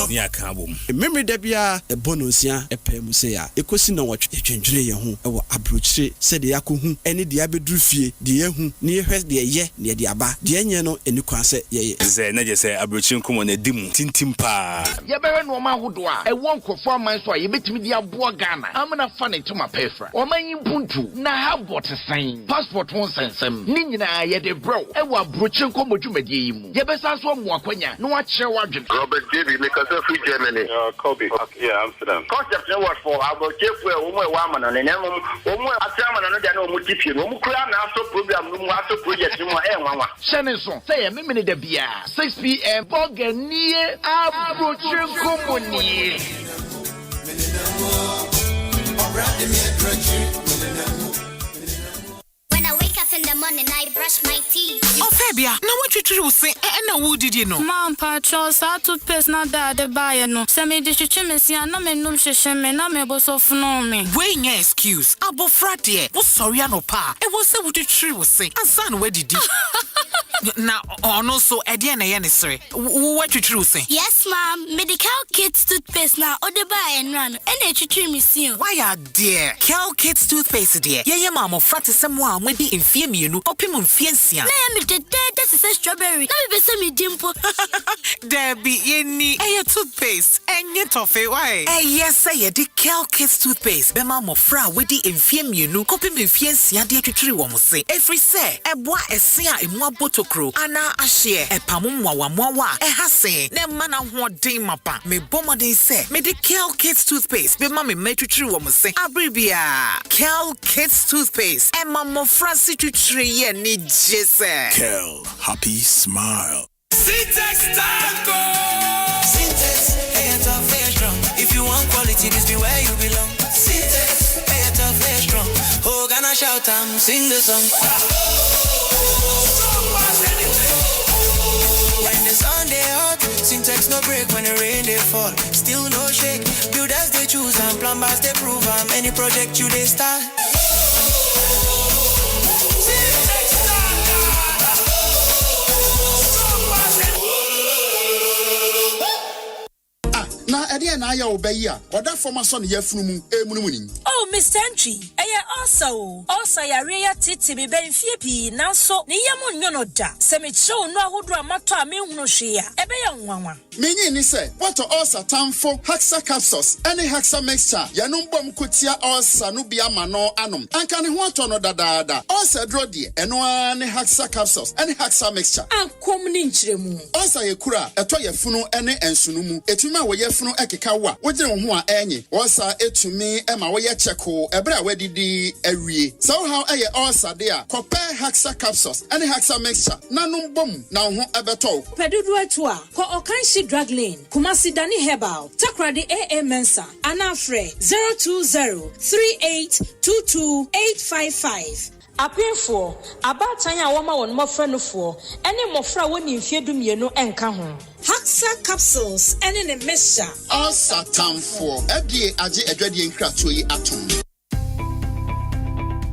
Ni aka bom. Memory da bia e bonosia e pem se ya. Ekosi na wotwe twendwere ye ho e wo abrochire se de yakohu ene de abeduru fie de yehu ne hwes de ye ne de aba. De enye no eni kwan se ye. Ze na je se Chinkumo ne dimu tintimpa ye bere no ma hodo a e won kofo man so a ye betimi dia boa Ghana amna fa ne to ma pefra o man yimpuntu na ha bot sign passport won sensem ni nyina ye de bro e wa brochinko modwumadie yimu ye besa so mo akwanya no a kire wadwen Robert David because of free Germany Kobe yeah Amsterdam concept no what for abochefu e wo mo e wa amana ne nemu wo mo atrama no dia na wo mo tipie no mo kura na aso program no mo aso project no e nwanwa shene so say ye memene da bia 6 p.m. Boganie Abrochinku Moni. When I wake up in the morning, I brush my teeth. Oh, Fabia, now what you say? And who did you know? Mom, Patros, I toothpaste not that the buyer no. Send me the chimney, and no man no shame, and I'm able to know me. Wait, your excuse. Abo Fratie, was sorry, no pa. It was so what the tree was saying. And son, where did you? Now, no, so Ediana, sorry. What you true say? Yes, ma'am. Medical Kids toothpaste now, or the buy and run, and they treat me soon. Why are dear? Cal Kids toothpaste, dear. Yeah, mamma, frat is someone may be infirm you, opimum fiancia. Name it, that's a strawberry. Now be some dimple. Debbie, any a toothpaste, and yet of a why? Yes, say the Cal Kids toothpaste. The mamma fra with the infirm you, opimum fiancia, dear to tree woman say. Every say, a boy a sea in one bottle crow, Anna a share, a pamumwa, a hase, ne mana what day mapa, me bomber they say, me the Cal Kids toothpaste, be mammy made to tree woman say, Abribia, Cal Kids toothpaste, and mamma Francie to tree and need jesse. Kel, happy smile. Syntex Tango. Syntex, hey, tough, very strong. If you want quality, this be where you belong. Syntex, hey, tough, very strong. Oh, Ghana shout and sing the song. When the sun they hot, syntax no break. When the rain they fall, still no shake. Builders they choose and plumbers they prove. Any project you they start. Na ede na ya obayi a oda forma so ne yafunu mu emunumuni. Oh Mr. Entry, also yare ya titi be benfie pi nanso ne yam nyono da. Se me show no ahodo amato a me hunu hwe a ebe ya nwanwa. Menyi ni se what ulcer tamfo Hexa capsules any Hexa mixture ya no mbom kotia ulcer no bia ma no anom. Anka ne ho ato no dadaada. Ulcer dro de eno ne Hexa capsules any Hexa mixture. Ankom ni nchiremu. Ulcer ye kura eto ye funu ene ensunu mu. Etuma wo ye funu ekeka wa. Wo gire ho a enye. Ulcer etumi ema wo ye cheko ebra wadidi awie. So how eye ulcer de a compare Hexa capsules any Hexa mixture. Nanum bom na ho ebeto. Pedudu eto a ko okanshi drug lane Kumasi Dani Herbal Takradi AA Mensa Anafre 02038228855 Apefo abatan ya woma won mofra no fo ene mofra woni mfie dumienu enka ho Hexa capsules ene ne mesha all satan for edie age edwadie nkrato yi atom.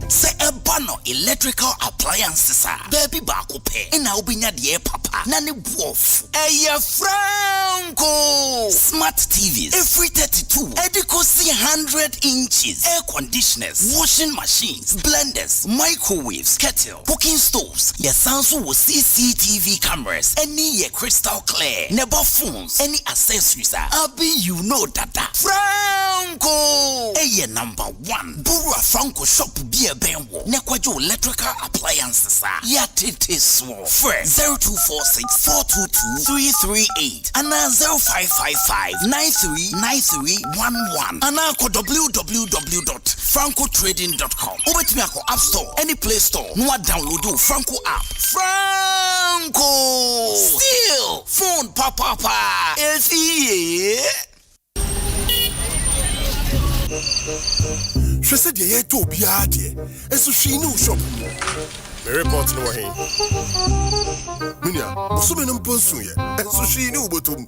Se ebano electrical appliances baby baako pe na obinya de papa na ne buof eye franco smart TVs every 32 Ekosiise 100 inches air conditioners washing machines blenders microwaves kettle cooking stoves your sanso with CCTV cameras any ye crystal clear never phones any accessories abi you know that franco eye number 1 Burua Franco shop be benwo nekwajo electrical appliances ya tete so fresh 0246-422-338 and 0555-939311 and www.francotrading.com ubetimi ako app store any play store no download Franco app Franco still phone papa easy. She said, "Yeah, to be out here." And so she knew shop. Me report no way. Minya, so many Bonsu here. And so she knew botum.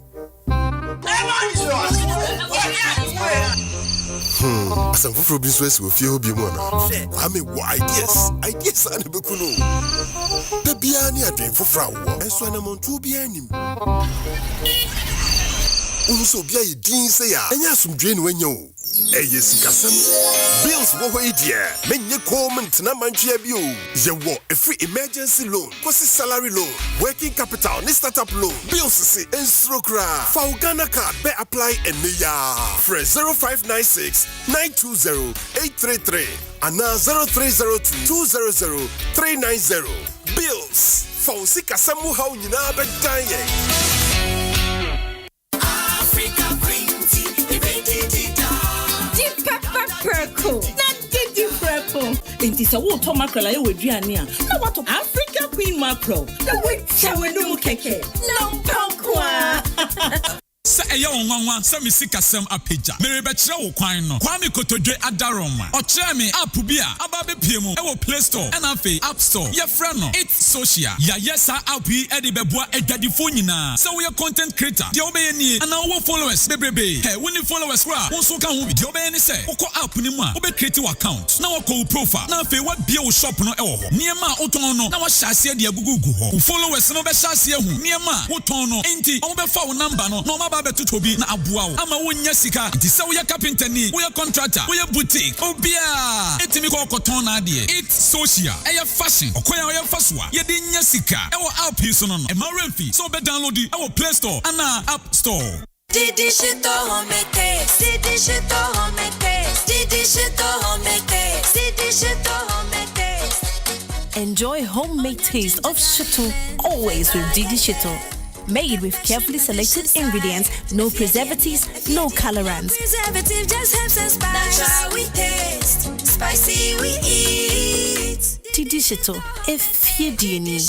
Asempa for business with few be one. I mean, ideas and be kuno. The biani a drink for frau. And so I'm on 2 bianim. So be a din say ya. And ya some drain when you. Yes, Kasam. Bills wo idea. Menye comment na manchia bio. Ye wo a free emergency loan, kosi salary loan, working capital, ni startup loan. Bills see instrokra. For Ghana card be apply and ya. Fresh 0596 920 833 and now 0302 200 390. Bills. For Kasam how nyina be danye. Africa Green Tea, Perko. Not did you prepo. It is a water mackerel I would Giania. No what of Africa Queen mackerel. The witch I will no keke. No punkwa. Sa eya wonwanwa sa misika sem apeja mere be kire wo kwan no kwame kotodwe adaroma o kire me app bi a aba be piemu e wo Play Store and afi App Store ye fra no it's social ya yes app yi e de beboa adwadifo nyina so we content creator de obeye ni ana wo followers bebrebe he we ni followers kra wo so ka ho bi de obeye ni se wo app ni mu a wo be create your account na wo ko profile na afi wa bie wo shop no e wo ho niema wo ton no na wo hyase de agugugu ho followers no be hyase hu niema wo ton no enti wo be fa wo number no na ba betuto bi na aboa wo ama wonya sika nti se wo ya carpenter ni wo ya contractor wo ya boutique obia etimi ko koton na ade it social e ya fashion okoya wo ya fasua ye de nya sika e wo app yi so no e ma remfi so be download e wo Play Store ana App Store. Didi shito homete, didi shito homete, didi shito homete, didi shito homete. Enjoy homemade taste of shito always with Didi Shito. Made with carefully selected ingredients, no preservatives, no colorants. Preservative just helps us spice. Natural we taste, spicy we eat. Didi Shito, if you do need.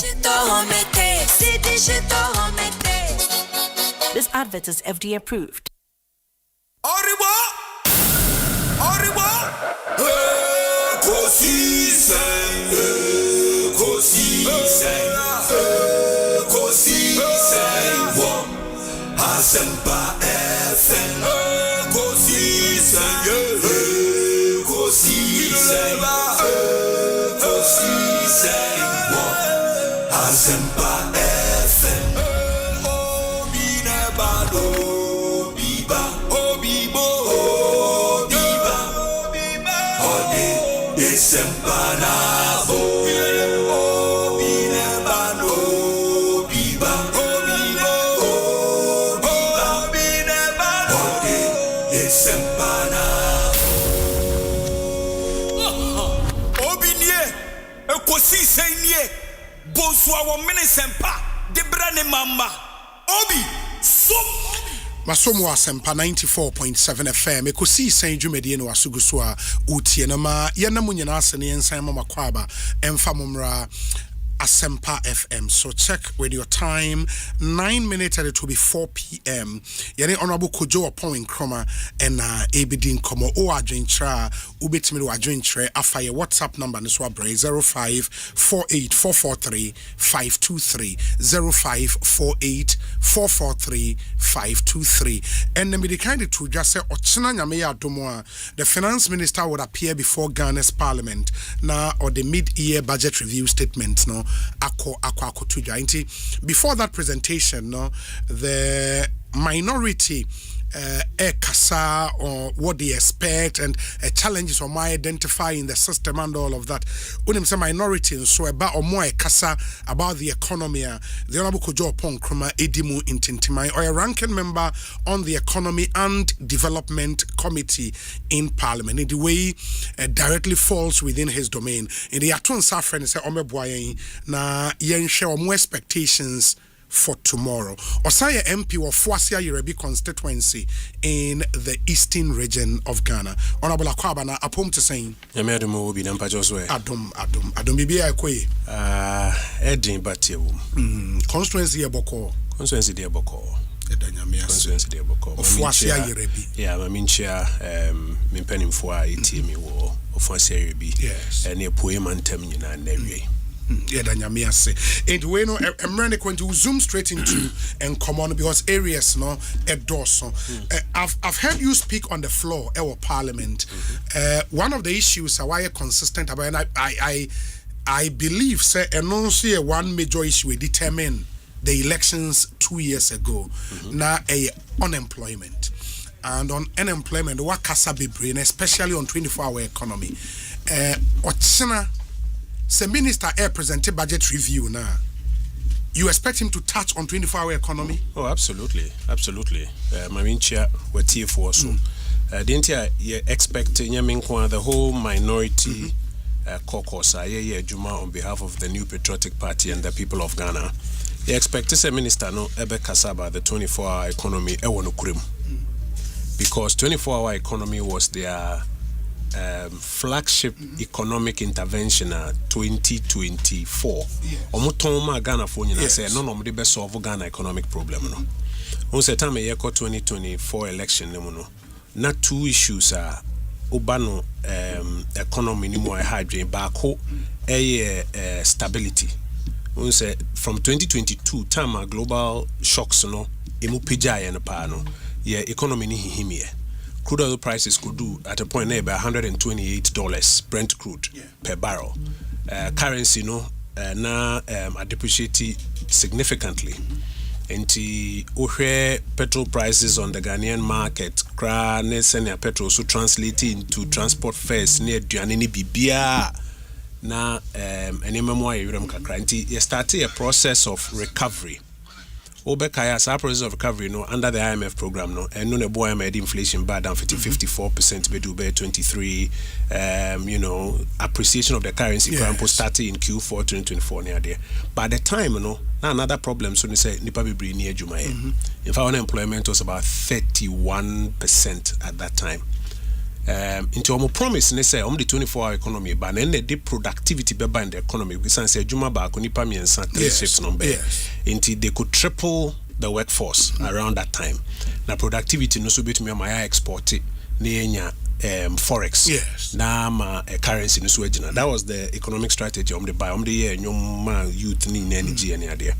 This advert is FDA approved. Oribo! Asempa FM, Ekosiisen, Ekosiisen, Ekosiisen, Asempa FM. Obine bado, biba, obibo, obiba, ode Asempa na bo. Obine bado, biba, obibo, Asempa na Obinie, Ekosiisen nie, Bonsu awo mene sempa, debra ne mamba. Obi, so Masomo Asempa 94.7 FM Ekosiisen dwumedie no asuguso a utie na ma yenamu nyina ase ne ensan mama kwaba emfa momra Asempa FM. So check with your time. 9 minutes and it will be 4 p.m. Yene honorable Kojo upon Kroma and Abidin Komo o adwentra ubetimi do adwentre afa ye WhatsApp number no so abre 0548443523 0548443523 and the medical to just say ochina nyame ya domo the finance minister would appear before Ghana's parliament na or the mid-year budget review statement no before that presentation, no, the minority kasa or what they expect and challenges or my identify in the system and all of that. When say minority, so about or more kasa about the economy, the Honorable Kojo Pong Kroma Edimu Intintimai or a ranking member on the Economy and Development Committee in Parliament. In the way directly falls within his domain. In the Atun Safran say Omeboye na yen share more expectations for tomorrow. Osei MP of Fuasia Yerebi constituency in the eastern region of Ghana. Honorable Akwaba na apom to saying. Yamedumo will be Nampajoswe. Adum Bibia Kwe. Edin Batio. Constituency Boko. Constituency de Boko. Constituency de Boko. Of Fuasia Yerebi. Yeah, Mamincha, Mimpenim Fua, ATM war of Fuasia Yerebi. Yes. And a poem and terminal and every. And we know I'm really going to zoom straight into and come on because areas no doorso. I've heard you speak on the floor our parliament. One of the issues why you're consistent about, and I believe say announce one major issue determine the elections 2 years ago. Now unemployment. And on unemployment, what kasa be brain, especially on 24-hour economy. Ochina say minister presented budget review now. You expect him to touch on 24-hour economy? Oh, absolutely. Mamincha were TF so. Didn't you expect the whole minority caucus Juma on behalf of the New Patriotic Party and the people of Ghana? You expect a minister no ebe kasaba the 24-hour economy because 24-hour economy was their flagship economic intervention 2024. Omutoma Ghana for say no the best solve Ghana economic problem no. On say time 2024 election no. Not two issues are ubano economy ni mo hydrogen baako stability. On say from 2022 time global shocks no emu pija ya pa no ye economy ni hihimie. Crude oil prices could do at a point near about $128 Brent crude per barrel. Currency now depreciated significantly. And the petrol prices on the Ghanaian market, senior petrol so translated into transport fares near Duanini Bibia. Now, any memoir you started a process of recovery. Obekaya process of recovery under the IMF program and no boy made inflation bad down 54% be 23 appreciation of the currency started in Q4 2024 near there. By the time now another problem so they say nipa be near Juma. In fact unemployment was about 31% at that time. Into our promise they say the 24-hour economy but then the productivity be in the economy we say Juma ba ko nipa miensa 3 shifts number into they could triple the workforce around that time. Now productivity no so bit me my export it na forex. Yes. Na ma currency no so agina. That was the economic strategy the buy the year nyom youth ni energy any idea.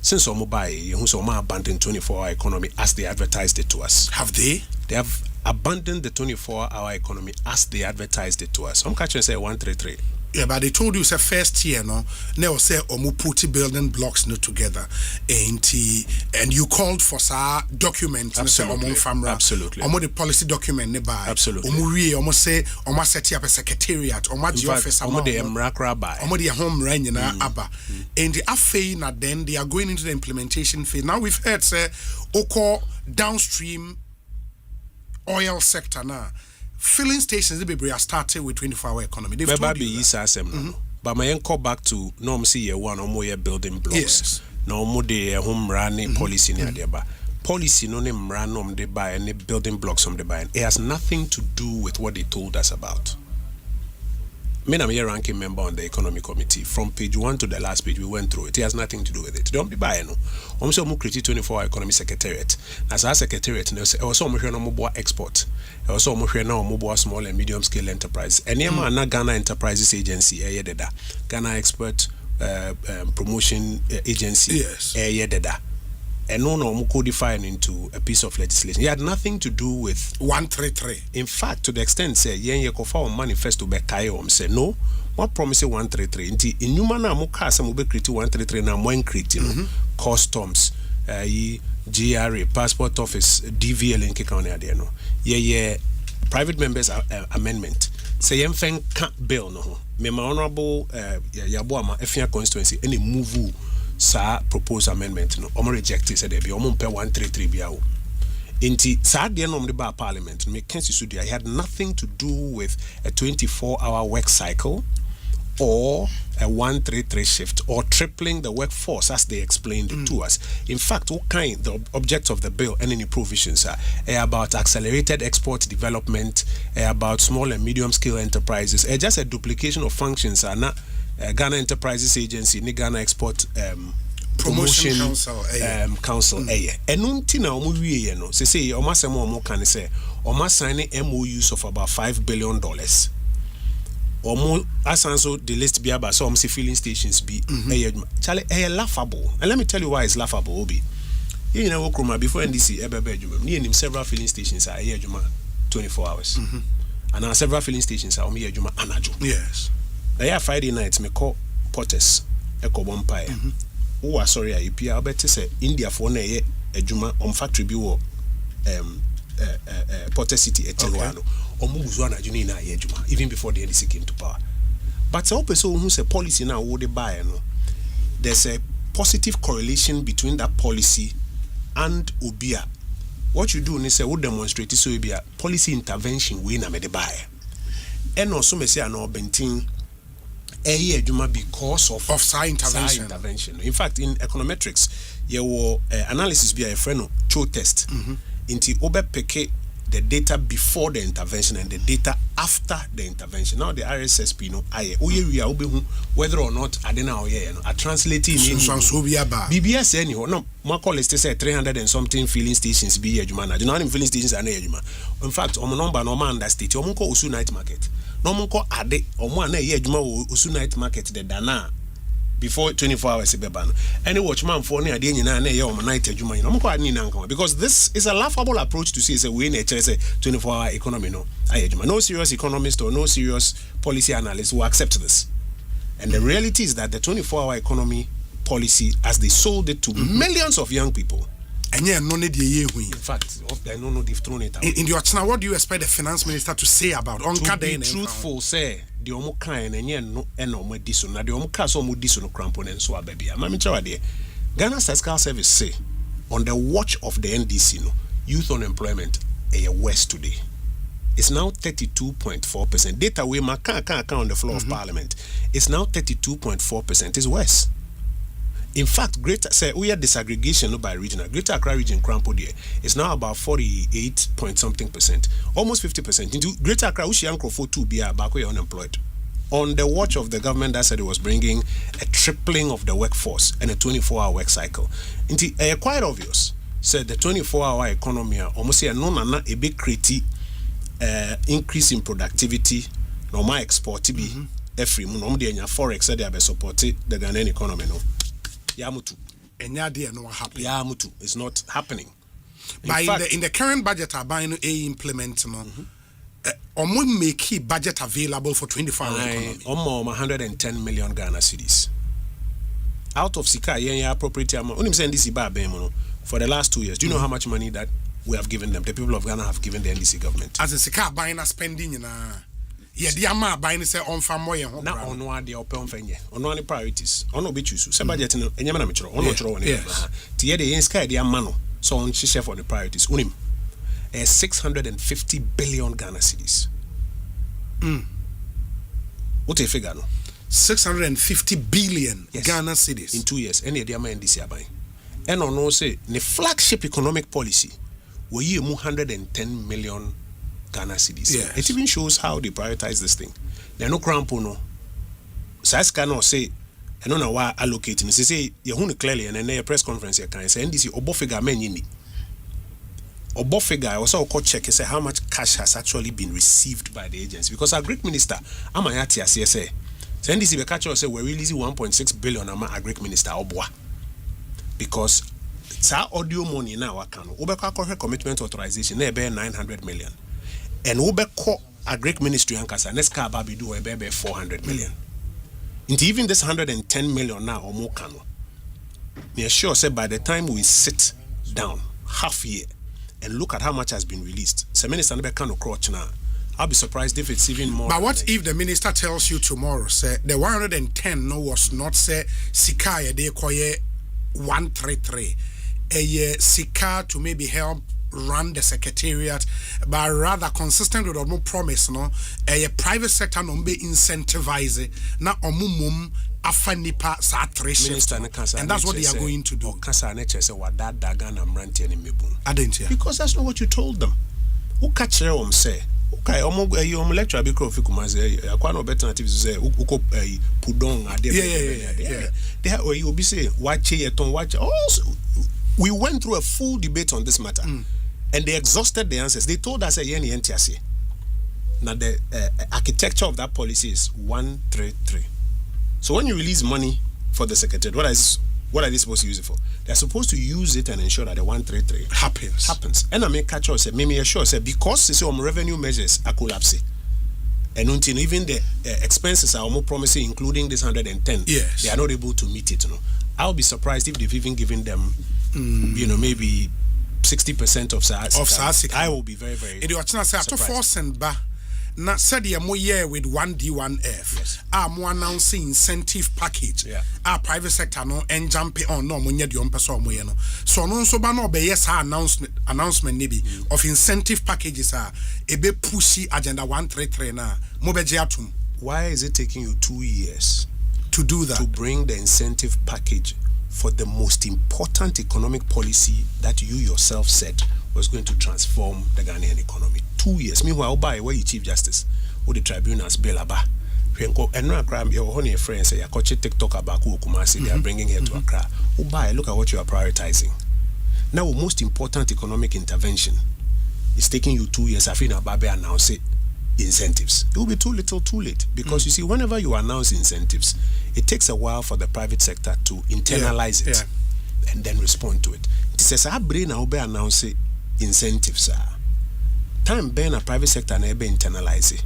Since buy you so abandoned 24-hour economy as they advertised it to us. Have they? They have abandoned the 24-hour economy as they advertised it to us. I'm catching say 133. Yeah, but they told you it's a first year, no? Now say omu put building blocks no together, and you called for sa document. Absolutely. Absolutely. Omu the policy document nearby. Absolutely. Omu we omu say omu set up a secretariat. Omu the office. Omu the emrakra by. Omu the home run na aba. And the affair na then they are going into the implementation phase. Now we've heard say oko downstream oil sector now. Filling stations they be started with 24-hour economy. They've told you that. But my go back to norm see year one or more building blocks. Yes. No more the home running policy near there. But policy no name run they buy any building blocks from the buy. It has nothing to do with what they told us about. Me I'm a ranking member on the economic committee. From page 1 to the last page we went through it. It has nothing to do with it. Don't be buying no. Also mo create 24-hour economy secretariat. As a secretariat no say also mo hwe no mo export. Also mo hwe na mo small and medium scale enterprise. Any na Ghana Enterprises Agency deda. Ghana Export Promotion Agency deda. And no codifying into a piece of legislation. It had nothing to do with 133. In fact, to the extent say yen ye kofa on manifesto be kayo say no, what promise 133. Inti inyuma na mo ka say mo be create 133 na mo create no customs, GRA, passport office, DVL in keka there no. Ye private members amendment. Say yen fen bill no. Me my honorable Yaboama Efia constituency any move sa proposed amendment no omo reject it said there be omo pay 133 biawo inti sa de no the bar parliament me kensi so there had nothing to do with a 24-hour work cycle or a 133 shift or tripling the workforce as they explained it to us. In fact, what kind the objects of the bill and any provisions are about accelerated export development, about small and medium scale enterprises, just a duplication of functions are not Ghana Enterprises Agency, ni Ghana Export Promotion Council. Enunti na omu wiye no. Say omo asemo omo kan say omo sign MOUs of about $5 billion. Omo asanso the list be about some filling stations be Charlie laughable. And let me tell you why it's laughable, Obi. You know Okroma before NDC ebebe adwuma. Ni enim several filling stations are here adwuma 24 hours. And now several filling stations are here adwuma anajo. Yes. Now Friday night me call Porters Eko Bompire. Oh sorry I pia obeti say India for na ye adwuma on factory bi wo Porter City Etelwano. Omuguzo anaju ni na ye adwuma even before the NDC came to power. But some person who say policy now wo dey buy no. There's a positive correlation between that policy and Obia. What you do is say we demonstrate so Obia policy intervention we na me dey buy. And also me say no bentin because of science intervention. In fact, in econometrics, you will analysis be a friend Cho test. Into obe peke the data before the intervention and the data after the intervention. Now the RSSP no aye whether or not adena oye no a translating in BBS anyhow no my call is to say 300 and something filling stations be adwuma na. Do not filling stations are na adwuma. In fact, omo number no man understate. Omo ko Osu night market. No mo ko ade omo na ye adwuma wo Osu night market the dana before 24 hours beba no. Any watchman for ne ade nyina na ye omo night adwuma no mo ko ade ni na nkan because this is a laughable approach to say we na chere say 24-hour economy no aye adwuma. No serious economist or no serious policy analyst will accept this. And the reality is that the 24-hour economy policy as they sold it to millions of young people. And yeah, no need ye. In fact, I don't know they've thrown it out. In the Ochina, what do you expect the finance minister to say about on to be truthful, say the omo kind and yeah no omo diso na the omo cast omo diso no crampon and so baby. Mami chawa de Ghana Statistical Service say on the watch of the NDC no youth unemployment west today. It's now 32.4%. Data we can on the floor of Parliament. It's now 32.4%. It's worse. In fact, we had disaggregation by regional. Greater Accra region, Crampo there, is now about 48 point something percent, almost 50%. Into Greater Accra, which young for 2 be back unemployed. On the watch of the government that said it was bringing a tripling of the workforce and a 24-hour work cycle. Into quite obvious, said the 24-hour economy almost say no a big critique increase in productivity, no my export to be every month, no forex that they have supported the Ghanaian economy. No, yamutu. And yadia no happen. Yamutu is not happening. In the current budget, are buying a implement no. Make key budget available for 24-hour economy. Almost 110 million Ghana cedis. Out of Sika, appropriate amount. For the last 2 years, do you know how much money that we have given them? The people of Ghana have given the NDC government. As in Sika buying a spending, the amount buying say on farm way. Now on one the open fenye. On one priorities. On no bichu. Some budget no. Enyama na mitro. On no choro one. Tiye the yen sky the amano. So on share for the priorities. Unim. 650 billion Ghana cedis. What a figure no? 650 billion Ghana cedis in 2 years. Any idea man this year buying? And on no say the flagship economic policy were you 110 million Ghana cedis. Yes. It even shows how they prioritize this thing. There no crampo no. Saska no say I don't know why allocating. They say you clearly and then a press conference here can say NDC obo figure men yini. Obo figure also check say how much cash has actually been received by the agency because our Greek minister Amayati CSA. So NDC be catch say we're releasing 1.6 billion ama Greek minister Obwa. Because it's our audio money now account. Ubeka commitment authorization na be 900 million. And ubeka a Greek ministry ankasa neska babi do be 400 million. And even this 110 million now or more can. Me sure say by the time we sit down half year and look at how much has been released, so minister be can crotch now. I'll be surprised if it's even more. But what if the minister tells you tomorrow, say the 110 no was not say Sikaya de koye 133, a Sika to maybe help run the secretariat, but rather consistent with no promise, no, a private sector no be incentivize na omumum afanipa sa minister and that's what they are going to do. Because that's not what you told them. Who catch them say? Okay, you lecture be crop fikumaze akwa no alternative say uko pudong ade there where you be say watch yeton watch also we went through a full debate on this matter and they exhausted the answers. They told us now the architecture of that policy is 133. So when you release money for the secretary, what are they supposed to use it for? They're supposed to use it and ensure that the 133 happens. And I make catch up say, maybe sure say because they say revenue measures are collapsing. And until even the expenses are more promising, including this 110, they are not able to meet it. I'll be surprised if they've even given them, maybe 60% of SARS. I will be very, very surprised. Na said ya mo year with 1D1F. Mo announcing incentive package. Private sector no and jump on no mo nya de ompeso mo ye no. So no so ba no be yes announcement ni bi of incentive packages ebe pushy agenda 133 na mo be je atum. Why is it taking you 2 years to do that? To bring the incentive package for the most important economic policy that you yourself said was going to transform the Ghanaian economy. 2 years. Meanwhile, by where you Chief Justice, with the tribunals bail aba. And no crime, your honey friends say, I TikTok about Kumasi, they are bringing here to Accra. Ubai, look at what you are prioritizing. Now, most important economic intervention is taking you 2 years. I feel Ababe announce it. Incentives. It will be too little, too late. Because you see, whenever you announce incentives, it takes a while for the private sector to internalize it and then respond to it. It says, I bring Ababe announce incentives. Time ben a private sector and ebe internalize it.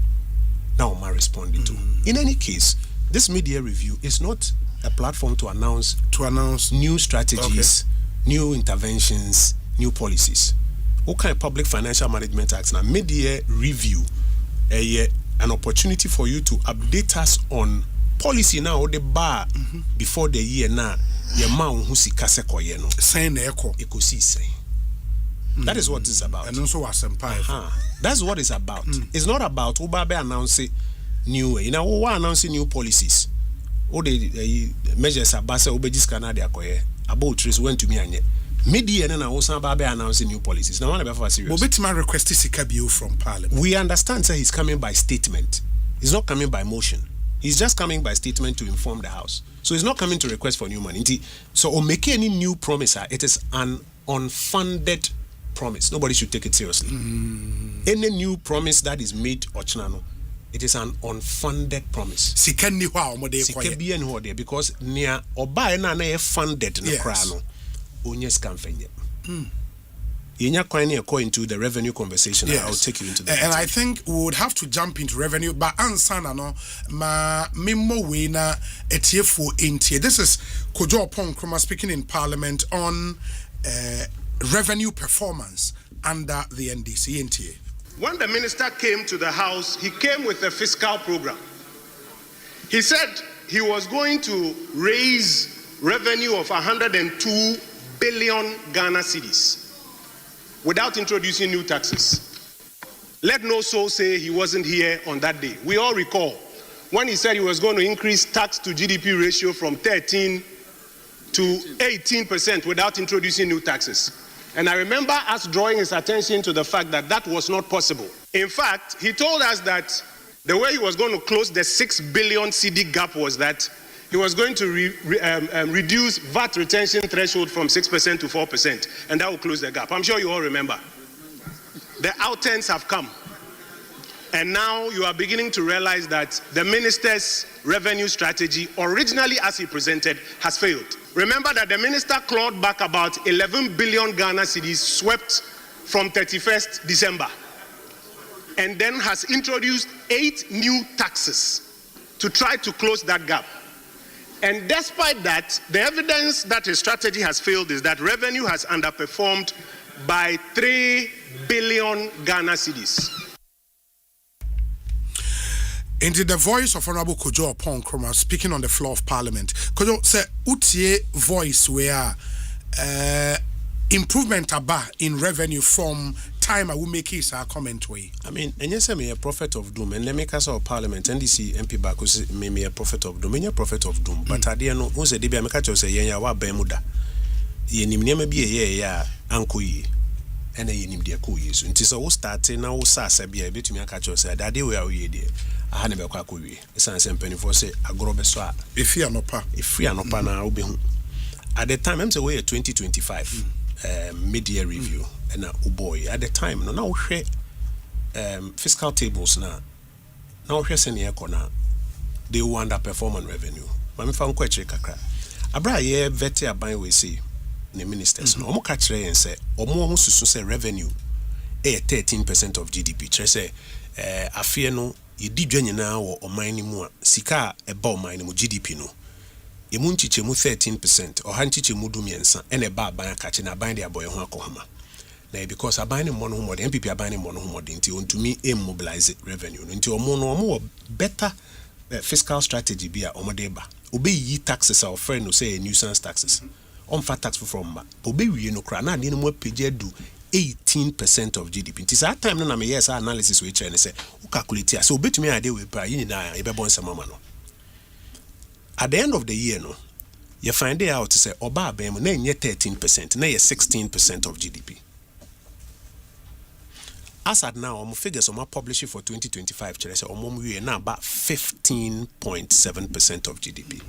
Now am I responding to. In any case, this media review is not a platform to announce new strategies, new interventions, new policies. What kind of Public Financial Management Act now media review an opportunity for you to update us on policy now the bar before the year now your man who si kase koye no saying Ekosiisen. That is what it's about. And also Asempa. That's what it's about. It's not about Ubabe announcing new, announcing new policies. All the measures are basa Ubejis Canada koye. About trees went to me and media and also Babe announcing new policies. Now, one of us serious. Bobetman requested Sikabio from Parliament. We understand that he's coming by statement. He's not coming by motion. He's just coming by statement to inform the House. So he's not coming to request for new money. So, or make any new promise, it is an unfunded promise. Nobody should take it seriously. Any new promise that is made Ochinano, it is an unfunded promise. Because near Oba na funded in the crown. Unyes can fenye. According to the revenue conversation, I'll take you into that. And I think we would have to jump into revenue, but ansana no ma mimo wena etiefo intie. This is Kojo Ponkroma speaking in Parliament on revenue performance under the NDC intie. When the minister came to the House, he came with a fiscal program. He said he was going to raise revenue of 102 billion Ghana cedis without introducing new taxes. Let no soul say he wasn't here on that day. We all recall when he said he was going to increase tax to GDP ratio from 13 to 18% without introducing new taxes. And I remember us drawing his attention to the fact that that was not possible. In fact, he told us that the way he was going to close the 6 billion CD gap was that he was going to reduce VAT retention threshold from 6% to 4%, and that will close the gap. I'm sure you all remember. The outturns have come. And now you are beginning to realize that the minister's revenue strategy, originally as he presented, has failed. Remember that the minister clawed back about 11 billion Ghana cedis swept from 31st December, and then has introduced 8 new taxes to try to close that gap. And despite that, the evidence that his strategy has failed is that revenue has underperformed by 3 billion Ghana cedis. Into the voice of Honorable Kojo Ponkroma speaking on the floor of Parliament. Kojo say utie voice where improvement aba in revenue from time I will make his comment way. I mean, and yes, I'm a prophet of doom, and let me cast our Parliament NDC MP back who say me a prophet of doom, me a prophet of doom. But I didn't know who said I make say ya wa bemuda. Ye nimne be ya anko yi. And then you need cool use. Until so starting now, Sasa be a bit to me a catch or said, that day we are we there. I had never quack we. It's an Asempa 94.7. I grow beswa. If you are not pa, if we are not pa now, be at the time, I'm say we 2025 mid-year review. And boy, at the time, no now we fiscal tables now. Now we senior corner. They will underperform on revenue. But me found quite check kakra. Abra ye vete aban we say. The ministers no omo ka kire yen say omo ho susu say revenue 13% of GDP kire say afie no yedi dwa nyina wo oman ni mu a sika eba oman ni mu GDP no emu nchiche mu 13% oha nchiche mu du miensa ene ba aban akache na aban de aboye ho akohama na because aban ni mo no ho mod MPP aban ni mo no ho mod nti ontumi mobilize revenue nti omo better fiscal strategy bi a omo de ba obe yi taxes our friend no say nuisance taxes on fat tax from but we no cry na no more page do 18% of GDP. It is that time no na me yes analysis we try and say who calculate here so bet me ade we pa yin na e be bon sama no. At the end of the year no you find it out to say oba abem na nye 13% na ye 16% of GDP. As at now our figures on publish for 2025 chere say omom we na about 15.7% of GDP.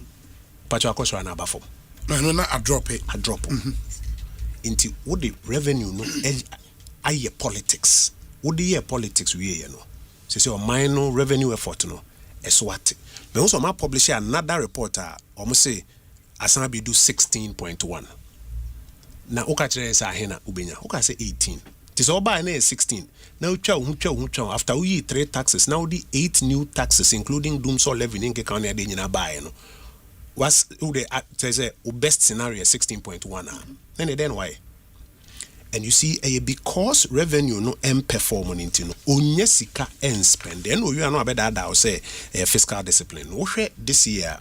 Pacho akoswa na abafo. No, not a drop it. A drop. Into what the revenue no aye politics. What the year politics we no. So minor revenue effort no eswati. But also ma publish another report almost say Asempa do 16.1. Na oka kire say ahena ubenya. Oka say 18. Tis all by na 16. Now twa after we 3 taxes now the 8 new taxes including doomsor levy nke kan na de nyina buy no. Was the best scenario 16.1 then why? And you see because revenue no performing into no onye sika and spend then you are no better that say fiscal discipline this year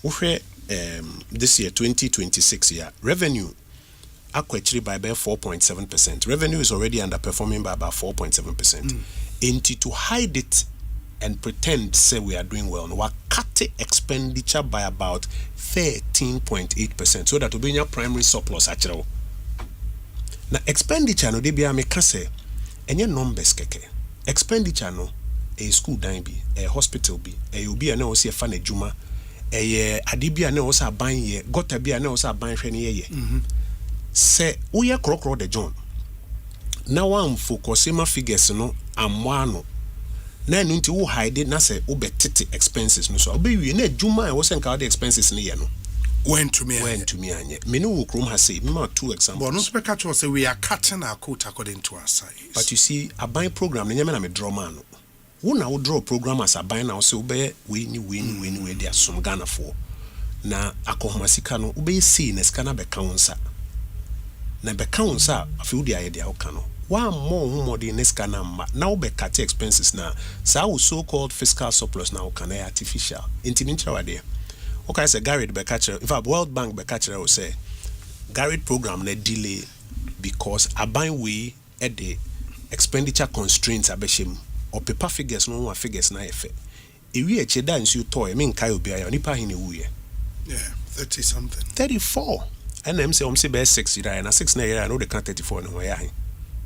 2026 year revenue actually by about 4.7%. Revenue is already underperforming by about 4.7%. Into to hide it and pretend say we are doing well. We cut expenditure by about 13.8%, so that will be your primary surplus actually. Now expenditure no dey be ameka say enye numbers keke. Expenditure no a school dan bi, a hospital bi, a obi ana o se fa na djuma, ade bi ana o sa ban ye, gota bi ana o sa ban hwe ne ye. Say we krokro de John. now I'm focusing my figures no amwano na no nti wo hide na say wo betete expenses no so obe wie na adwuma wo sen ka the expenses no ye no went to me anye me no wo krom ha say me ma two examples but no speak at say we are cutting our quote according to our size. But you see a buy program nyame na me draw man no wo na wo draw program as a buy na wo say wo be we ni dia som Ghana for na akohoma sika no wo be see na sika na be kaunsa na be kaunsa afi wo dia ye dia wo kano one more the next canama now be cut expenses now so so-called fiscal surplus now can artificial intimidation there. Okay, I say Garrett be catcher. In fact, World Bank be catcher will say Garrett program na delay because a buy way at the expenditure constraints abeshim or paper figures no one figures na efe. If we eche da nsu toy mean kai obi ayo nipa hin ewuye. Yeah, 30 something. 34. And them say be 60 na 6 na year I know they can 34 no where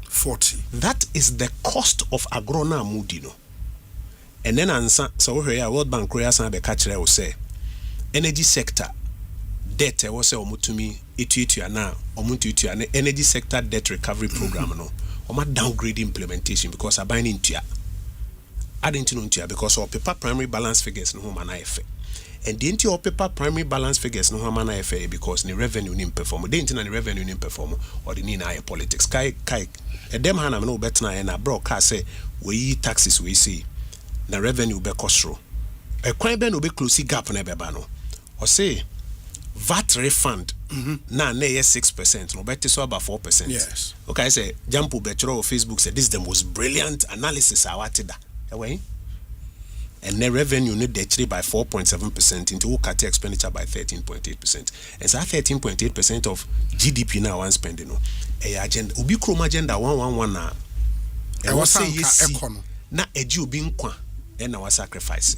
40. That is the cost of agrona mudino. And then answer so here World Bank Korea be catcher will say energy sector debt was say omutumi etuetua na omutuetua na energy sector debt recovery program no oma downgrade implementation because abine intua adding to ntua because of paper primary balance figures no homa na efe and the into paper primary balance figures no homa na efe because ni revenue ni perform the into na revenue ni perform or the ni na politics kai dem hana me no betna na broadcast say we taxes we see na revenue be kosro e kwan be no be close gap na be ba no or say VAT refund na 6% no better so about 4%. Yes. Okay, I say jump betro on Facebook said this is the most brilliant analysis I wanted that. Away. And the revenue need actually by 4.7% into cut expenditure by 13.8%. And so 13.8% of GDP now one spending no. A agenda ubi chroma agenda 111 na. I was say yes. Na eji obi nkwa and our sacrifice.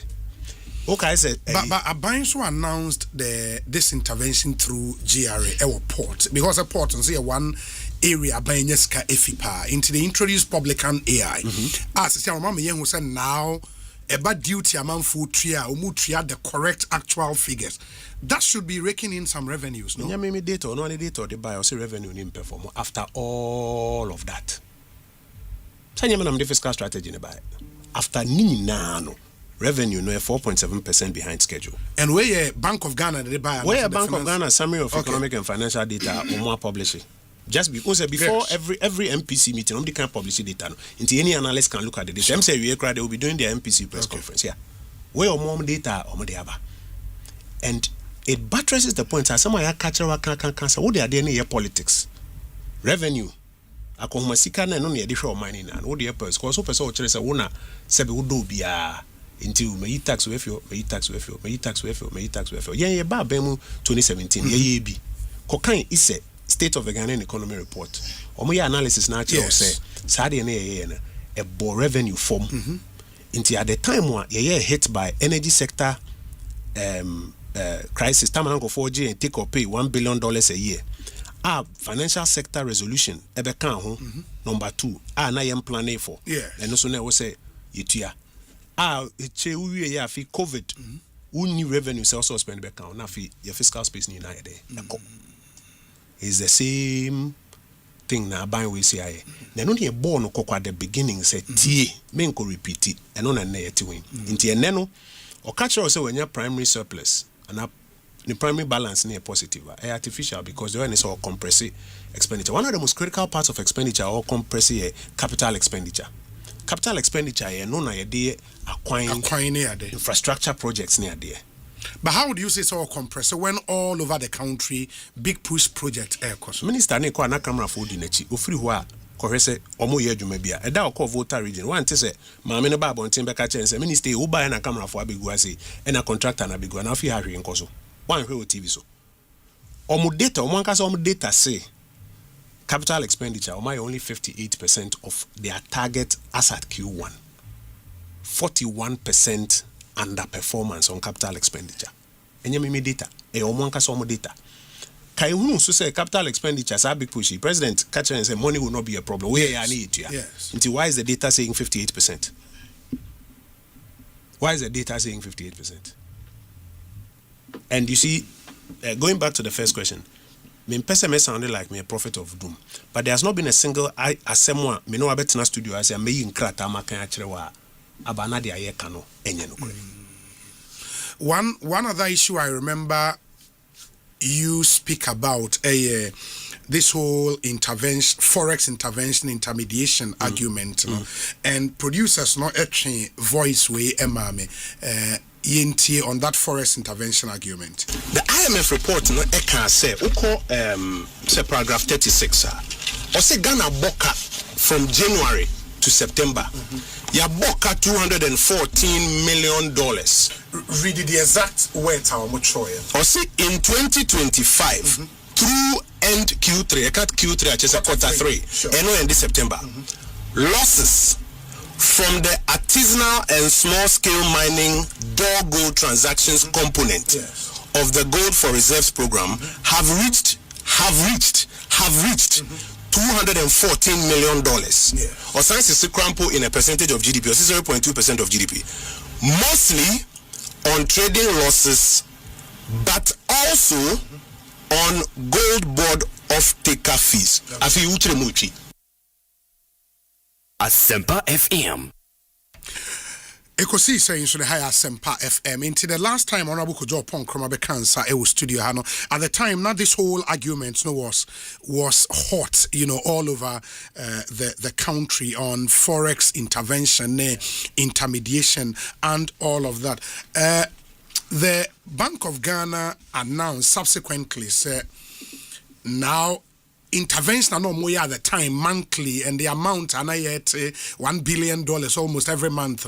Okay, I said, but Abanso announced this intervention through GRA or port because a port and say one area Abanyeska Efipa into the introduced publican AI. As I remember, who said now about duty amount food tria umutria the correct actual figures that should be raking in some revenues. No, maybe data or no data or the buy or say revenue in perform after all of that. So you the fiscal strategy in the buy after no. Revenue no 4.7% behind schedule. And where Bank of Ghana they buy? Where Bank of Ghana summary of economic and financial data or more publish it. Just because before every MPC meeting, they can publish data. Until any analyst can look at the data. Them say they will be doing their MPC press conference. Yeah, where more data or more they have. And it buttresses the point that someone catch cancer. What they are doing here politics, revenue. Akoma sika na no na yede hwe o money na. What the purpose? Because so person o kire say wona sebe wo do bia. Until me tax with you, me tax with you, me tax with you, me tax with you. Yeah, ba bemu 2017. Yeah, bi. Kokan is a state of the Ghanaian economy report. Omo ya analysis na che say sade na ye na e bo revenue form. Until at the time wa ye hit by energy sector crisis. Time go 4G and take or pay $1 billion a year. Financial sector resolution ebe kan ho number 2. Na yem plan for. Yeah. And also na we say yitua. We ya fi COVID. Uni revenue also spend back on na fi your fiscal space ni na there. It's the same thing na buy we say. Na no dey born kokwa at the beginning say tie men ko repeat it. And on na yet win. Inti ene no o catch us say when your primary surplus and the primary balance near positive artificial because the one is all compressive expenditure. One of the most critical parts of expenditure or compressive capital expenditure. Capital expenditure no na yede acquiring infrastructure projects near there. But how would you say so compressor when all over the country big push project air cost? Minister ne kwa na camera for di nachi ofiri ho a kohwe se omo ye adwuma bia e da okọ Volta region one te se maame ne ba bonten be ka chen se minister e wo ba na camera for abegu ase e na contractor na abegu na fi ha hwe nkoso one hwe o TV so omo data omo anka se omo data say capital expenditure only 58% of their target as at Q1. 41% underperformance on capital expenditure. Enyemi data. Omonka somo data. Kai hu so say capital expenditure is a big push. President catch and say money will not be a problem. Where are need it? Yes. Until why is the data saying 58%? Why is the data saying 58%? And you see, going back to the first question, me pese me sounded like me a prophet of doom, but there has not been a single Asemwa me no abetena studio as a me nkrata maka akere wa abana de aye ka no enye no. One other issue I remember you speak about this whole forex intervention intermediation argument, and producers not actually voice way emame yenti on that forex intervention argument. The IMF report no eka say say paragraph 36 or say Ghana boka from January to September ya boka $214 million. Read the exact words how much or say in 2025 through end Q3, I cut Q3 at quarter 3, and end September. Losses from the artisanal and small scale mining door gold transactions component of the Gold for Reserves program have reached $214 million. Or science is crumple in a percentage of GDP, or 0.2% of GDP. Mostly on trading losses, but also on gold board of taker fees. Asempa FM. Ekosiisen so the high Asempa FM. Into the last time Honorable Kojo Pon Kromabe Cancer studio hano. At the time, now this whole argument was hot, all over the country on forex intervention, intermediation, and all of that. The Bank of Ghana announced subsequently said now intervention no more at the time monthly, and the amount and I yet $1 billion almost every month,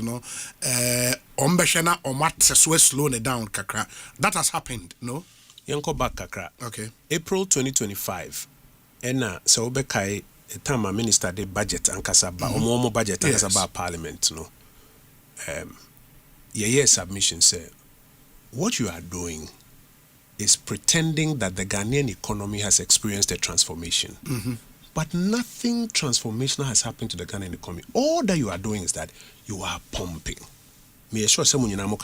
ombeshana or mat slow it down kakra. That has happened, no? Yanko back kakra. Okay. April 2025. Ena so bekai time a minister de budget and kasaba omo budget and kasaba parliament, no. Submission say what you are doing is pretending that the Ghanaian economy has experienced a transformation. But nothing transformational has happened to the Ghanaian economy. All that you are doing is that you are pumping. Me assure someone you know at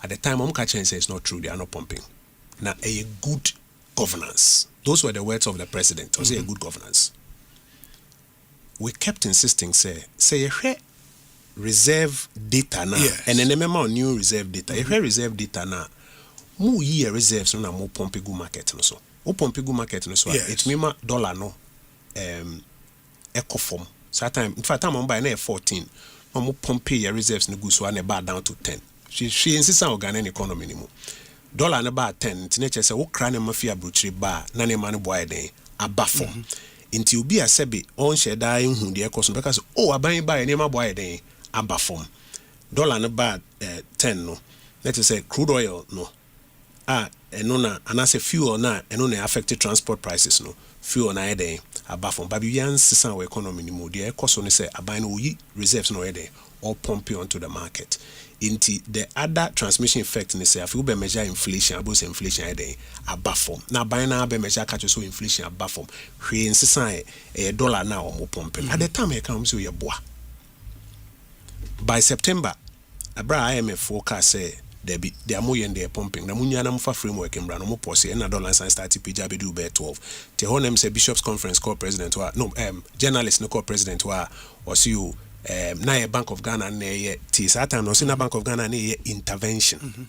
the time Omkachen says it's not true, they are not pumping. Now a good governance. Those were the words of the president. A good governance. We kept insisting, say reserve data now. And then remember new reserve data. Reserve data now. Mu year reserves no na mo pompe gu market no so. O pompe gu market no so. It mema dollar no eco form. So time in fact time on buy na 14. No mo pompe your reserves no gu so na bar down to 10. She insists on Ghanaian economy ni mo. Dollar na bar 10. Tinache say wo kra na mafia bruchiri bar na ne man boy den aba form. Inti obi asebe on sheda hu de eco so because aban buy na ma boy den aba form. Dollar na bar 10 no. Let's say crude oil no. And anase fuel na affected transport prices no fuel na eden aba from babian sisan we economy ni mo de ekoso ne say aban no yi reserves no eden or pump onto the market into the other transmission effect ne say afi we measure inflation about inflation eden aba from na aban na be measure catch so inflation aba from hwe sisan dollar na o mo pump at the time e come so ye boa by September abra IMF forecast say they are more in their pumping. The Munyana framework in Brano Moposi and $1 and start PJ Bedu Bear 12. Tehonem say Bishop's Conference called president journalist no called president or see you na Bank of Ghana ne Satan no sina Bank of Ghana ne intervention.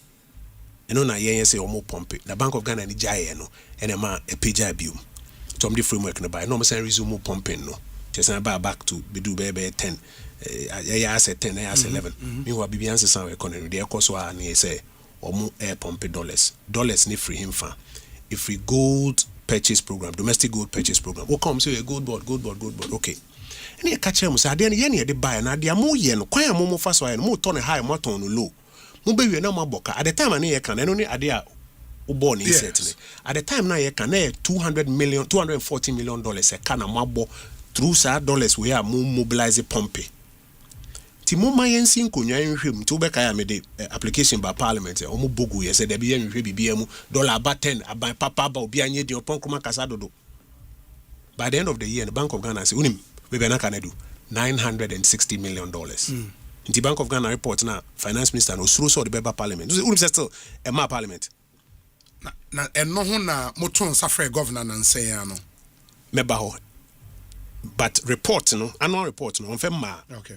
And on a say omo pump. The Bank of Ghana ni jaya no and a PJ Bium. Tom the framework no by no say resume pumping no. Just back to Bedu Bear 10. I said 10, I said 11. Meanwhile, BB answers our economy. They are also and he say, or more air pump dollars. Dollars need free him for. If we gold purchase program, domestic gold purchase program. Oh, come say a gold board. Okay. And you catch him say, "Then you the buy and they are more yen. Quite a more fast way and more ton high, more ton low. Mumbai we no more boka. At the time I near can only idea. Born certainly. At the time now you can $240 million a can a mabo through sad dollars we are more mobilize pump. Timo mayensin konya nhwem to be kaya me the application by parliament omo bogu ye say there be nhwe bibia mu $10 aban papa ba obi anye de opon kuma kasa dodo. By the end of the year the Bank of Ghana say unim we be na can do $960 million. In the Bank of Ghana report na finance minister no suru so the beba parliament. Unim say still e ma parliament. na eno ho na moton safre governor na nsen no meba ho but report no annual report no on fema okay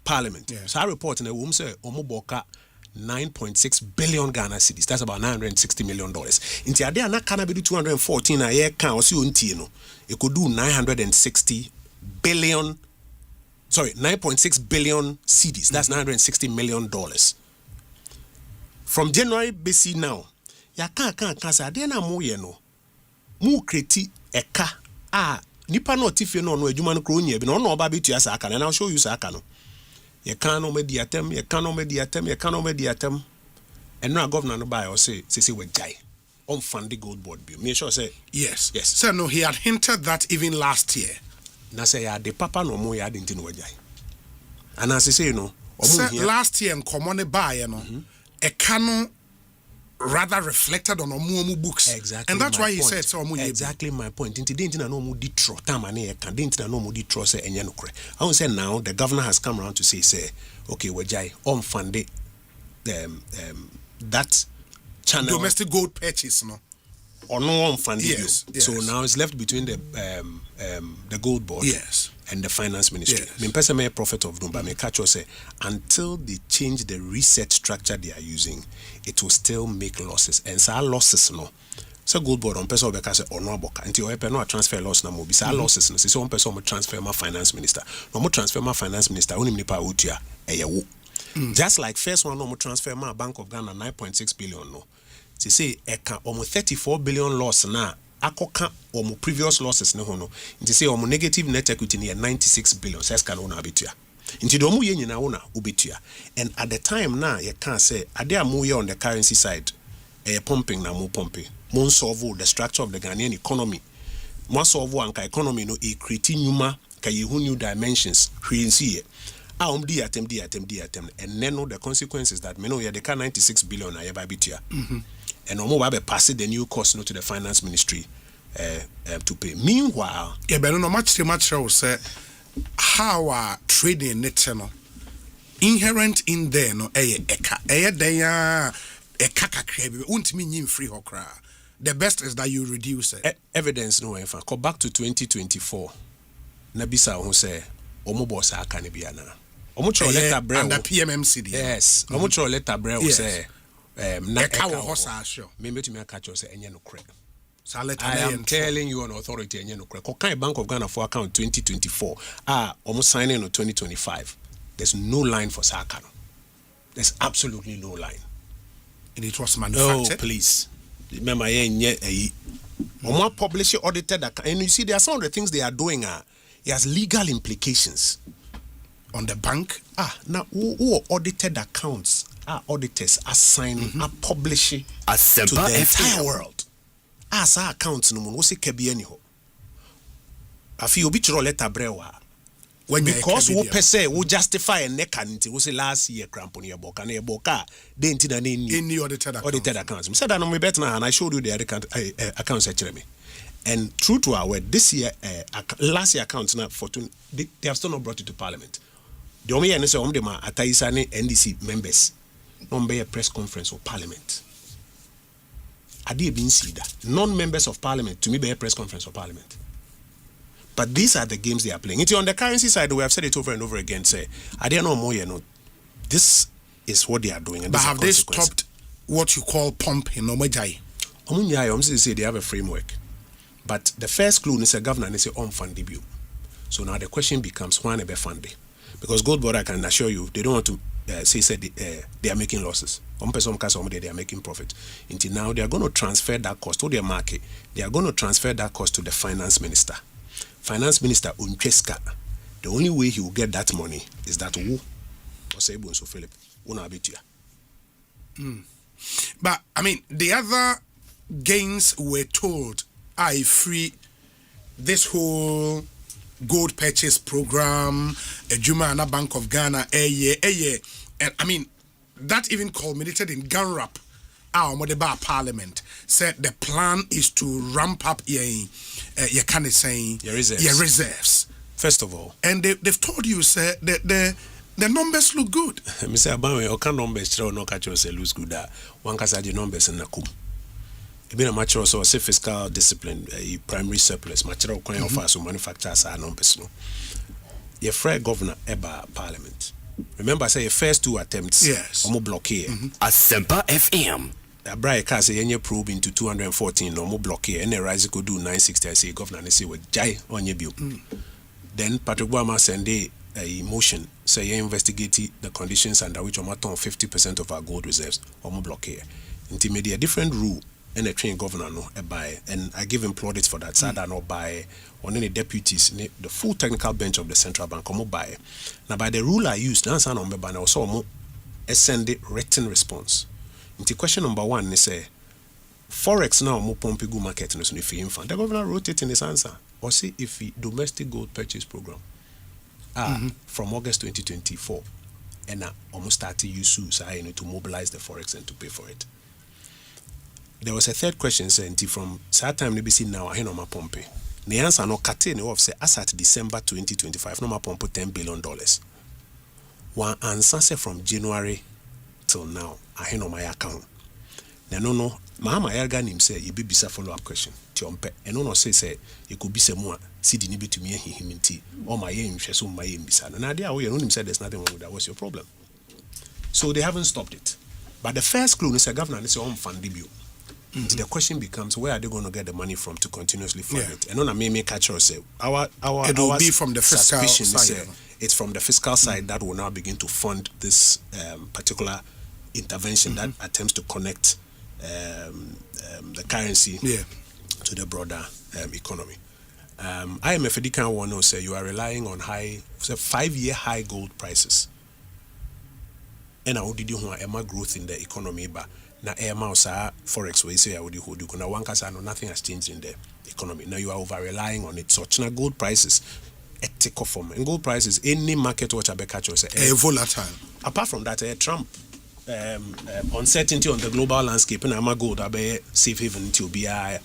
parliament so our report na wo say omoboka 9.6 billion Ghana cedis. That's about $960 million. Inti ade ana kana be do 214 a year kan osi ontie no. It could do 960 billion 9.6 billion cedis. That's $960 million. From January BC now, ya kan sa ade na mo ye no. Mu kreti eka nipa no tifie no adwuma no kro nya bi no no oba betu asa aka na I'll show you sa aka no. You can't omedi atem. And now governor no buy or say we jai on fund the gold board bill. Me sure say yes. So no, he had hinted that even last year. Na say ya the papa no mo ya didn't know jai. And as I say last year in common buy a canon rather reflected on omu books. Exactly. And that's why he point. said so exactly my point. Inti didn't no mu ditro tamane e kan didn't no mu ditro say enye nokre. I won't say now the governor has come around to say okay we jai on fund that channel domestic gold purchase no or no on fund yes. So now it's left between the gold board and the finance ministry. Me person may profit of Dumba me catch say until they change the reset structure they are using, it will still make losses. And so losses no. So gold board on person obeka say ono aboka. Until you no transfer loss na mo bi say losses no. So on person mo transfer my finance minister. No mo transfer my finance minister onim nipa otua eyewo. Just like first one no mo transfer my Bank of Ghana 9.6 billion no. They say eka almost 34 billion loss na akoka omo previous losses ne ho no. They say omo negative net equity near 96 billion. Says can una abetua. Nti do omo ye nyina una obetua. And at the time na you can say ade amu ye on the currency side pumping na mo pumping. Mo solve the structure of the Ghanaian economy. Mo solve anka economy no e create nyuma ka ye hu new dimensions hwinsi ye. Di attempt and then the consequences that me know you the 96 billion na ye ba betua. And omo ba be pass the new cost no to the finance ministry to pay. Meanwhile, but no much say how trading net no inherent in there no eka kakra bi untimi nyim free hokra. The best is that you reduce it. Evidence no efa. Go back to 2024. Na bisa ho say omo boss aka ne bia na. Omo cho letter brew under PMMCD. Yes. Omo cho letter brew say na eka wo hosa sure. Me betumi aka cho say enye no kre. I am telling you on authority enye no kre. Kokan Bank of Ghana for account 2024. Omo signing on 2025. There's no line for Saka. There's absolutely no line. And it was manufactured. Oh, please. Remember omo publish audited account. And you see there are some of the things they are doing it has legal implications on the bank. Now who audited accounts auditors are signing are publishing to the entire world. As our accounts no mo se kebi ani ho. Afi obi chiro letter brewa. Because we per se we justify a neck and we say last year crampon your book and your book they didn't any audited accounts. I said that no bet now and I showed you the accounts actually me. And true to our word, this year, last year accounts now they have still not brought it to Parliament. The only answer on them are Ataisane NDC members, not be a press conference or Parliament. I did been see that non-members of Parliament to me be a press conference or Parliament. But these are the games they are playing. It's on the currency side. We have said it over and over again. Say, I don't know more. This is what they are doing. And but have they stopped what you call pumping? No, say they have a framework. But the first clue is a governor and they say fund debut. So now the question becomes why they fund it? Because Gold Board, I can assure you, they don't want to say they are making losses. They are making profit. Until now, they are going to transfer that cost to their market. They are going to transfer that cost to the finance minister. Finance Minister Uncheska. The only way he will get that money is that Osei Bonsu Philip una abetua. But I mean, the other gains were told free this whole gold purchase program, Juma and Bank of Ghana, and I mean that even culminated in Ganrap. Our Modeba Parliament said the plan is to ramp up your reserves. First of all, and they've told you, sir, that the numbers look good. Mr. Abawe, numbers no catch us lose good. One casa the numbers in Nakum. been a matter also say fiscal discipline, primary surplus, material coin of us manufacturers are non-personal. Your fair governor eba parliament. Remember, I say your first 2 attempts, yes, omo blockade. Asempa FM. A bright case any probe into 214, no more blockade, and a rise could do 960. I say governor and say with jai on your bill. Then Patrick Boama send a motion say you investigate the conditions under which omo turn 50% of our gold reserves omo blockade. Intermediate different rule. And a train governor no by, and I give him plaudits for that. Sada no by on any deputies, the full technical bench of the central bank come by. Now by the rule I used, now son on I also mo send a written response. Into question number 1, they say forex now mo pompigu market no so if you the governor wrote it in his answer. Or see if the domestic gold purchase program from August 2024 and almost started use to mobilize the forex and to pay for it. There was a third question saying from that time we see now I no ma pompe. The answer no kate no of say as at December 2025 no ma pompe $10 billion. One answer say from January till now I no my account. No Mama Yarga nim say you be bisa follow up question. Tiompe and no say you could be some more see the nibi to me him inti or my aim so my aim bisa. Na dia we no nim said there's nothing wrong with that. What's your problem? So they haven't stopped it. But the first clue is a governor is on fund debut. The question becomes where are they going to get the money from to continuously fund it? And on a may catch us say our it will be from the fiscal side. It's from the fiscal side that will now begin to fund this particular intervention that attempts to connect the currency to the broader economy. IMF can want to say you are relying on 5-year high gold prices. And how did you want growth in the economy? But na forex we say I would hold you. Now one case nothing has changed in the economy. Now you are over relying on it. So China gold prices take off from and gold prices any market watch a catch say volatile. Apart from that, Trump uncertainty on the global landscape and I'm gold abe safe haven to be a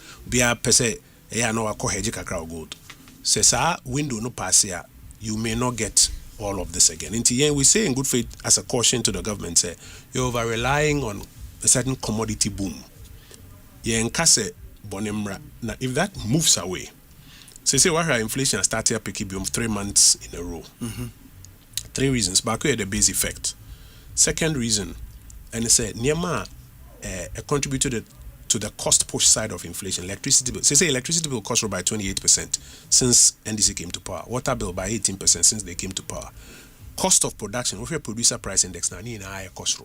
per se no akọ hedge kakra gold. Says window no pass here, you may not get all of this again. Into we say in good faith as a caution to the government, say you're over relying on a certain commodity boom. Yenkase bonemra. Now, if that moves away, say why inflation started picking 3 months in a row. 3 reasons. Back the base effect. Second reason, and it said Niama contributed to the cost push side of inflation. Electricity bill. Say electricity bill cost by 28% since NDC came to power. Water bill by 18% since they came to power. Cost of production, if your producer price index now in a higher cost.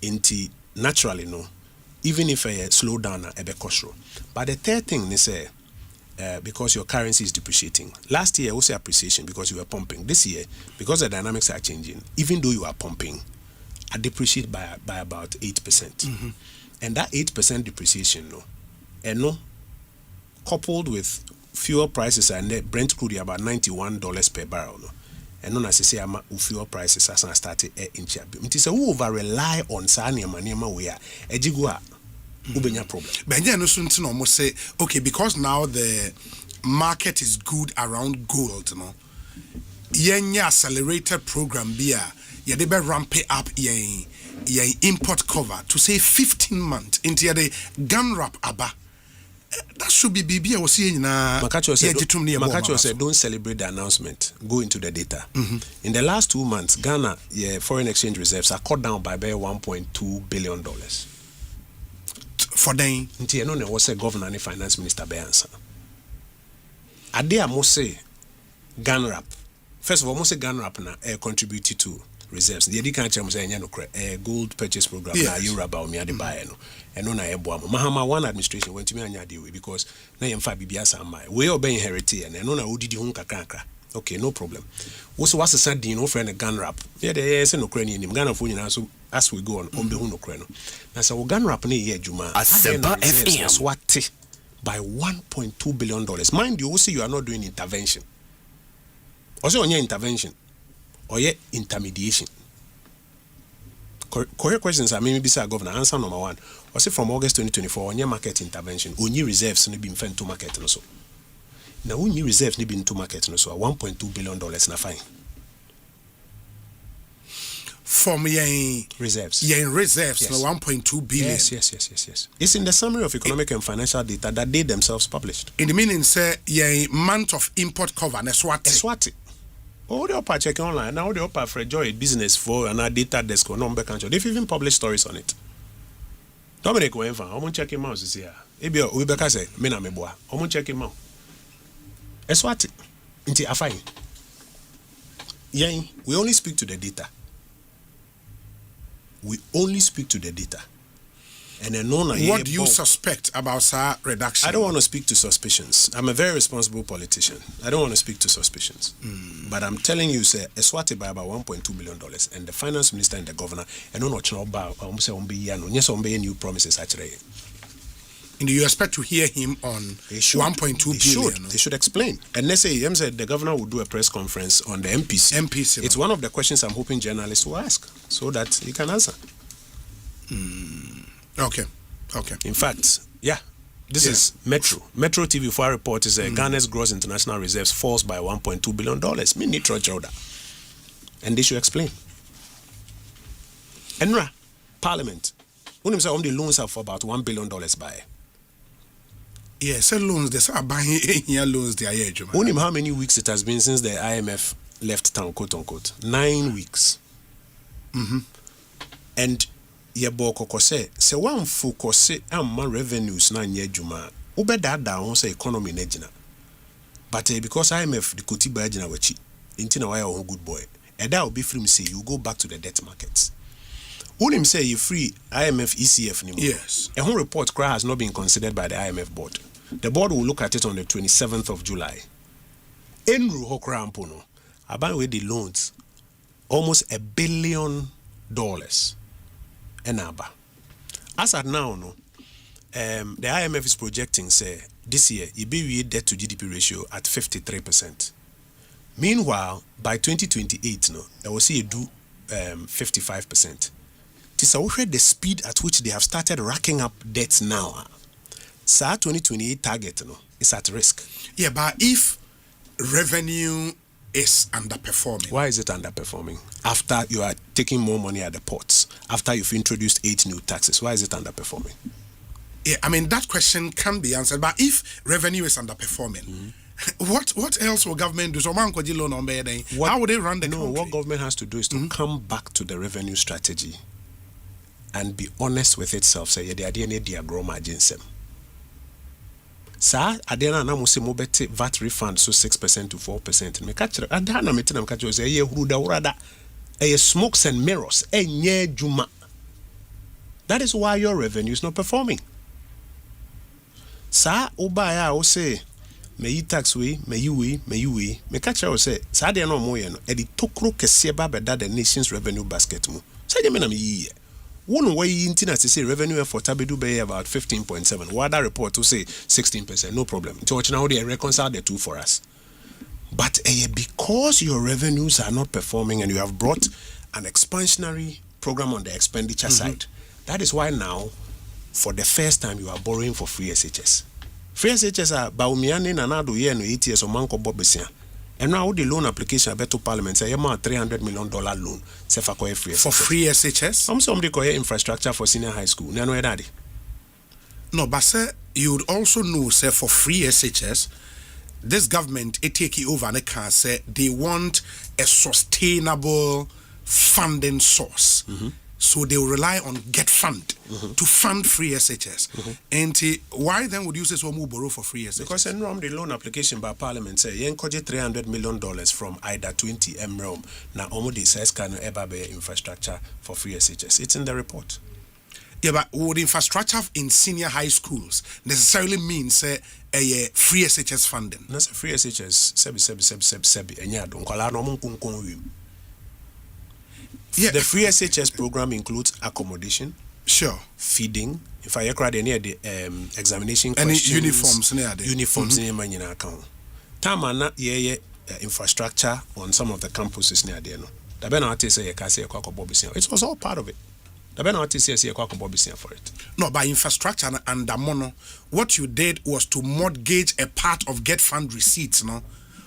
Inti naturally no, even if a slow down a bit cost. But the third thing is because your currency is depreciating. Last year also appreciation because you were pumping. This year, because the dynamics are changing, even though you are pumping, I depreciate by about 8%. And that 8% depreciation, coupled with fuel prices and Brent crude about $91 per barrel, and non as say fuel prices as I started in Chabim. It is a who over rely on Sanya Manema we are Ejigua Ubenya problem. Benja no soon almost say, okay, because now the market is good around gold, Yenya accelerated program beer, Yadebe ramp up yen import cover to say 15 months into the gun wrap abba. That should be BB. I was saying Makacho said don't celebrate the announcement. Go into the data. In the last 2 months, Ghana foreign exchange reserves are cut down by $1.2 billion. For them, Ntieno was a governor and finance minister Beyansa. Ade Mose gun wrap. First of all, Mose gun wrap na contributed to reserves. The Edikan Cham say gold purchase program na you about me at the buy no. And no na eboa. Mahama one administration went to me anya deal because na yemfa bibia sama. We obey inherit and no na odidi hu kakra. Okay, no problem. Also what's the sad no friend a gun wrap. Yeah, they say no Ukrainian him Ghana phone so as we go on be hu no Ukraine. Na so gun wrap na ye adwuma. Asempa FM swat by $1.2 billion. Mind you, also you are not doing intervention. Also on your intervention or your intermediation. Correct questions are maybe say governor answer number 1. Or say from August 2024 on your market intervention, on your reserves need be to market and so. Now on your reserves need be to market and so $1.2 billion na fine. from reserves. Reserves, Yes. no 1.2 billion. Yes. It's in the summary of economic and financial data that they themselves published. In the meaning, say, month of import cover, Eswati. All the upper checking online, now the upper for joy business for and our data desk or number country. They've even published stories on it. Dominic Wenfa, I'm going to check him out this year. Maybe we better say, Mena Meboa, I'm going to check him out. Eswati. Inti afai. We only speak to the data. And then what do you suspect about SAR reduction? I don't want to speak to suspicions. I'm a very responsible politician. I don't want to speak to suspicions. But I'm telling you, sir, Eswati by about $1.2 million, and the finance minister and the governor, and no new promises actually. And you expect to hear him on 1.2 billion? They should explain. And let's say the governor will do a press conference on the MPC. It's one of the questions I'm hoping journalists will ask so that he can answer. Okay. In fact, this is Metro. Metro TV for our report is Ghana's gross international reserves falls by $1.2 billion. And they should explain. Enra, Parliament. When say the loans are for about $1 billion by. Yes, loans. They are buying here loans. They are here. How many weeks it has been since the IMF left town, quote unquote? 9 weeks. And yebo kokose se one focus amma revenues na nye adwuma ubeda down say economy na gina but because IMF the kotiba gina wachi nti na why a good boy eda will be free say you go back to the debt markets. Unim say you free IMF ECF ni. Yes. A whole report cry has not been considered by the IMF board. The board will look at it on the 27th of July. Enru hokra ampono aban with the loans almost $1 billion. Enaba. As at now, the IMF is projecting, say, this year, EBW debt to GDP ratio at 53%. Meanwhile, by 2028, they will see it do 55%. This is the speed at which they have started racking up debts now. Sa 2028 target is at risk. Yeah, but if revenue is underperforming. Why is it underperforming? After you are taking more money at the ports, after you've introduced 8 new taxes, why is it underperforming? Yeah, I mean, that question can be answered. But if revenue is underperforming, what else will government do? So, how would they run the country? No, what government has to do is to come back to the revenue strategy and be honest with itself. Say, the idea need to grow margins. Sa adena na musi mobete VAT refund so 6% to 4%. Me catch adana metina me catch say ye huruda urada smokes and mirrors enye juma. That is why your revenue is not performing. Sa ubaya o say me yi tax we me catch o say sa de no mo ye no e di tokro kese ba beda the nation's revenue basket mu. Say de me na me yi one way intina to say revenue for Tabedu Bay about 15.7. What that report to say 16%, no problem. So now they reconcile the two for us. But because your revenues are not performing and you have brought an expansionary program on the expenditure side, that is why now, for the first time, you are borrowing for free SHS. Free SHS are Baumiani Nanado Yen 8 years or Manko Bobesia. And now the loan application to Parliament say $300 million loan for free SHS. Somebody call infrastructure for senior high school. No, but sir, you would also know, sir, for free SHS, this government take over and can say they want a sustainable funding source. So they will rely on Get Fund to fund free SHS. And why then would you say so move borrow for free SHS? Because in the loan application by Parliament say you encourage $300 million from IDA 20 MROM. Now Omodi says can ever be infrastructure for free SHS. It's in the report. Yeah, but would infrastructure in senior high schools necessarily mean a free SHS funding? That's a free SHS. Sebi. Yeah. The free SHS program includes accommodation, feeding. If I cry near the examination questions, and uniforms near my account. Tamana infrastructure on some of the campuses near there. It was all part of it. For it. No, by infrastructure and the mono, what you did was to mortgage a part of Get Fund receipts,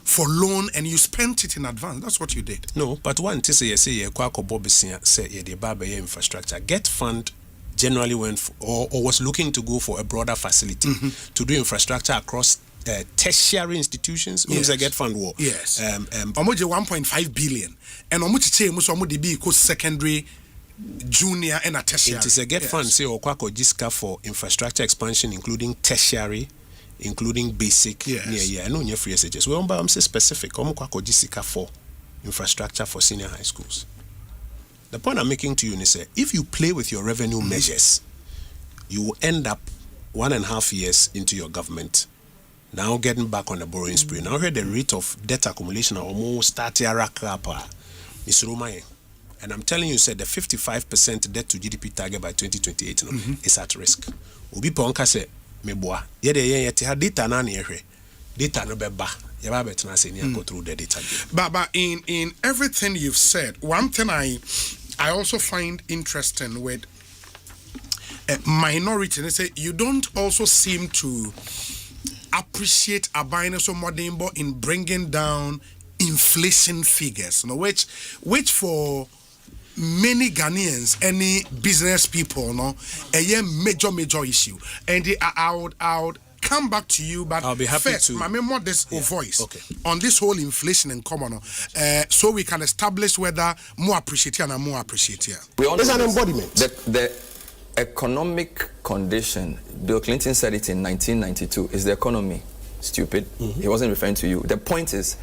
for loan and you spent it in advance. That's what you did. No, but one to say Kwako Bobisia say the Baba infrastructure. Get Fund generally went for, or was looking to go for a broader facility to do infrastructure across tertiary institutions. Yes. Get Fund war. Yes. 1.5 billion. And omuchi secondary, junior and a tertiary. It is a Get Fund say Okwako Jiska for infrastructure expansion, including tertiary, including basic. I know your free SHS. We am say specific. Okwako Jisika for infrastructure for senior high schools. The point I'm making to you is if you play with your revenue measures, you will end up 1.5 years into your government now getting back on the borrowing spree. Now here the rate of debt accumulation are almost starting to rack up. And I'm telling you, the 55% debt to GDP target by 2028 is at risk. Obi Ponka say, "Meboa, data na data no beba." Go through the data. But in everything you've said, one thing I also find interesting with minority, they say you don't also seem to appreciate Abine so Modimbo in bringing down inflation figures, which for many Ghanaians, any business people, a major issue. And I would come back to you, but I'll be happy first, to. my modest voice on this whole inflation in common, so we can establish whether more appreciate and more appreciate here. It's an embodiment. The economic condition, Bill Clinton said it in 1992, is the economy. Stupid. He wasn't referring to you. The point is,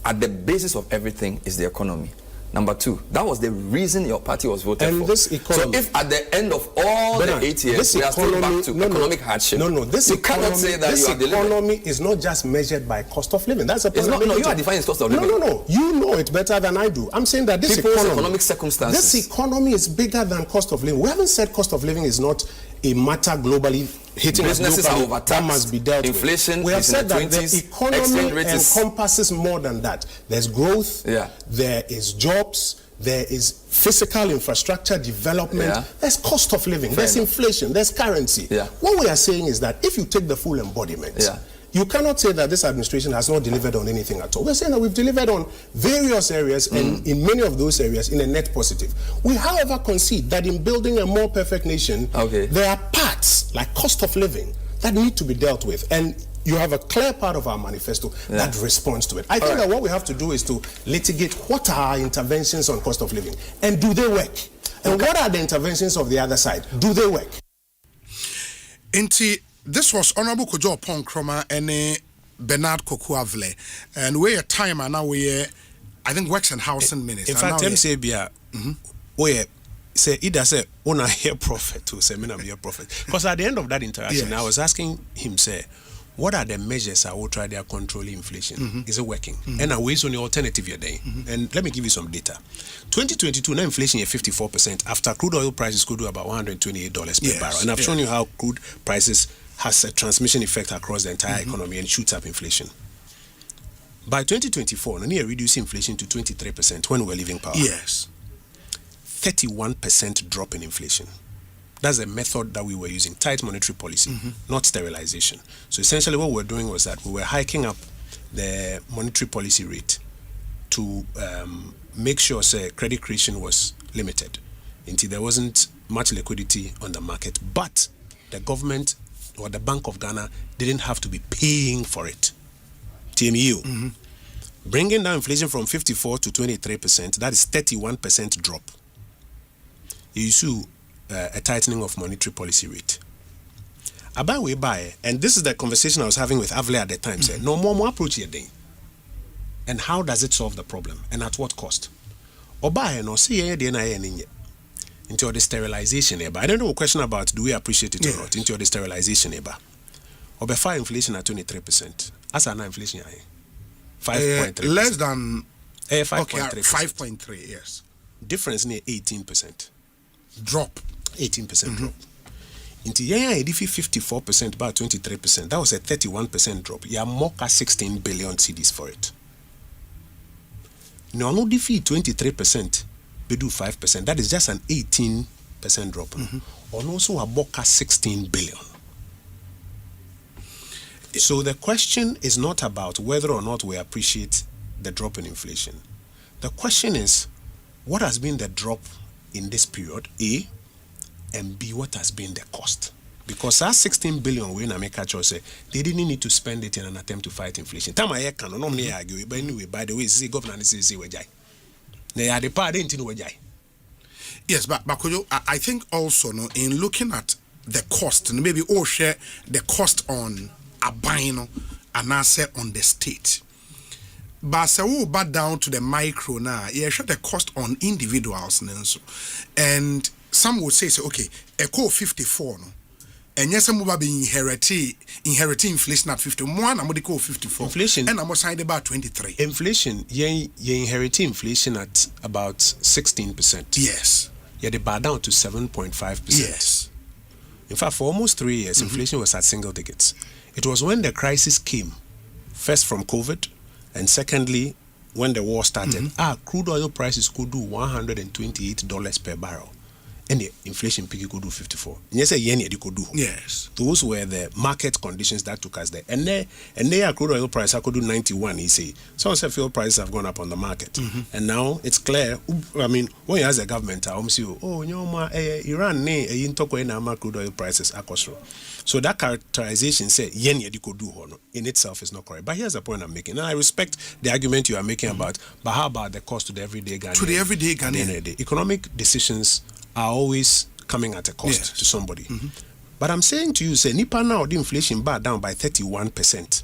at the basis of everything is the economy. Number two, that was the reason your party was voted and for. This economy, so if at the end of all the 8 years, we are still back to economic hardship. This cannot say that this you are delivering. economy is not just measured by cost of living. That's a it's not, no, you are defining cost of living. No. You know it better than I do. I'm saying that this economic circumstances. This economy is bigger than cost of living. We haven't said cost of living is not a matter globally hitting businesses us globally. Are overtaxed. That must be dealt Inflation with. We have said that 20s, the economy encompasses more than that. There's growth, there is jobs, there is physical infrastructure development, there's cost of living, there's inflation, there's currency. What we are saying is that if you take the full embodiment, you cannot say that this administration has not delivered on anything at all. We're saying that we've delivered on various areas and in many of those areas in a net positive. We, however, concede that in building a more perfect nation, there are parts like cost of living that need to be dealt with. And you have a clear part of our manifesto that responds to it. I think that what we have to do is to litigate what are our interventions on cost of living and do they work? And what are the interventions of the other side? Do they work? This was Honorable Kojo Ponkroma and Bernard Kokuavle. And we're a time and now we're, I think, Works and Housing Minister. In fact, I'm saying, say either say una hear prophet to say me not be a prophet. Because at the end of that interaction, I was asking him, say, what are the measures I will try to control inflation? Is it working? And always on the alternative you're doing. And let me give you some data. 2022, now inflation is 54%. After crude oil prices could do about $128 per barrel. And I've shown you how crude prices has a transmission effect across the entire economy and shoots up inflation. By 2024, we are reducing inflation to 23% when we're leaving power. 31% drop in inflation. That's the method that we were using, tight monetary policy, not sterilization. So essentially what we were doing was that we were hiking up the monetary policy rate to make sure credit creation was limited until there wasn't much liquidity on the market. But the government or the Bank of Ghana didn't have to be paying for it. TMU. Bringing down inflation from 54 to 23%, that is 31% drop. You issue a tightening of monetary policy rate. About we buy, and this is the conversation I was having with Avle at the time, said, no more approach your day. And how does it solve the problem? And at what cost? Or buy and or see into the sterilization. But I don't know a question about do we appreciate it or not, into the sterilization. Or before inflation at 23%. As an inflation, 5.3%. Less than 5.3%. 5.3, yes. Difference near 18%. Drop. 18% drop. Into 54%, about 23%. That was a 31% drop. You mock 16 billion cedis for it. No, no defeat 23%, we do 5%. That is just an 18% drop. And also a mock 16 billion. So the question is not about whether or not we appreciate the drop in inflation. The question is, what has been the drop in this period, A, and B, what has been the cost? Because our 16 billion we in America say they didn't need to spend it in an attempt to fight inflation. Time I can normally argue, but anyway, by the way, see government say wejai. They are the part into wejai. Yes, but I think also in looking at the cost, and maybe all share the cost on a buying and answer on the state. But so we back down to the micro now. Yeah, sure the cost on individuals, and some would say, okay, Eco 54 and yes, some will be inheriting inflation at 51, I'm going to go 54. Inflation, and I'm signed about 23. Inflation, you inheriting inflation at about 16%. Yes. Yeah, they bar down to 7.5%. Yes. In fact, for almost 3 years, inflation was at single digits. It was when the crisis came, first from COVID, and secondly, when the war started, crude oil prices could do $128 per barrel. And the inflation peak could do 54. Yes, could do. Yes. Those were the market conditions that took us there. And there crude oil price I could do 91, he say. Some say fuel prices have gone up on the market. And now it's clear. I mean, when you ask the government, Iran crude oil prices are cost. So that characterization say could do in itself is not correct. But here's the point I'm making. And I respect the argument you are making about, but how about the cost to the everyday Ghanaian? To the everyday Ghanaian. The economic decisions are always coming at a cost to somebody. But I'm saying to you, say, Nipa now, the inflation bar down by 31%.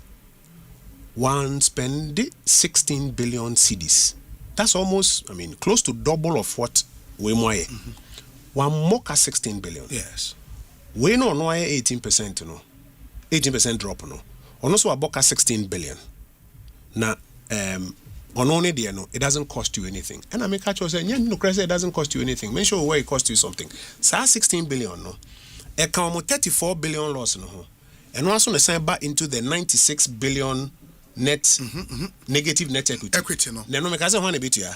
One spend 16 billion cedis. That's almost, close to double of what we moye. One mocha 16 billion. Yes. We no 18%, 18% drop, no. Also, a boca 16 billion. Now, on only there, it doesn't cost you anything. And I make a choice saying, it doesn't cost you anything. Mention where it costs you something. So 16 billion, no. A come 34 billion loss, no. And also the same back into the 96 billion net negative net equity. No. Then no make us one a bit here.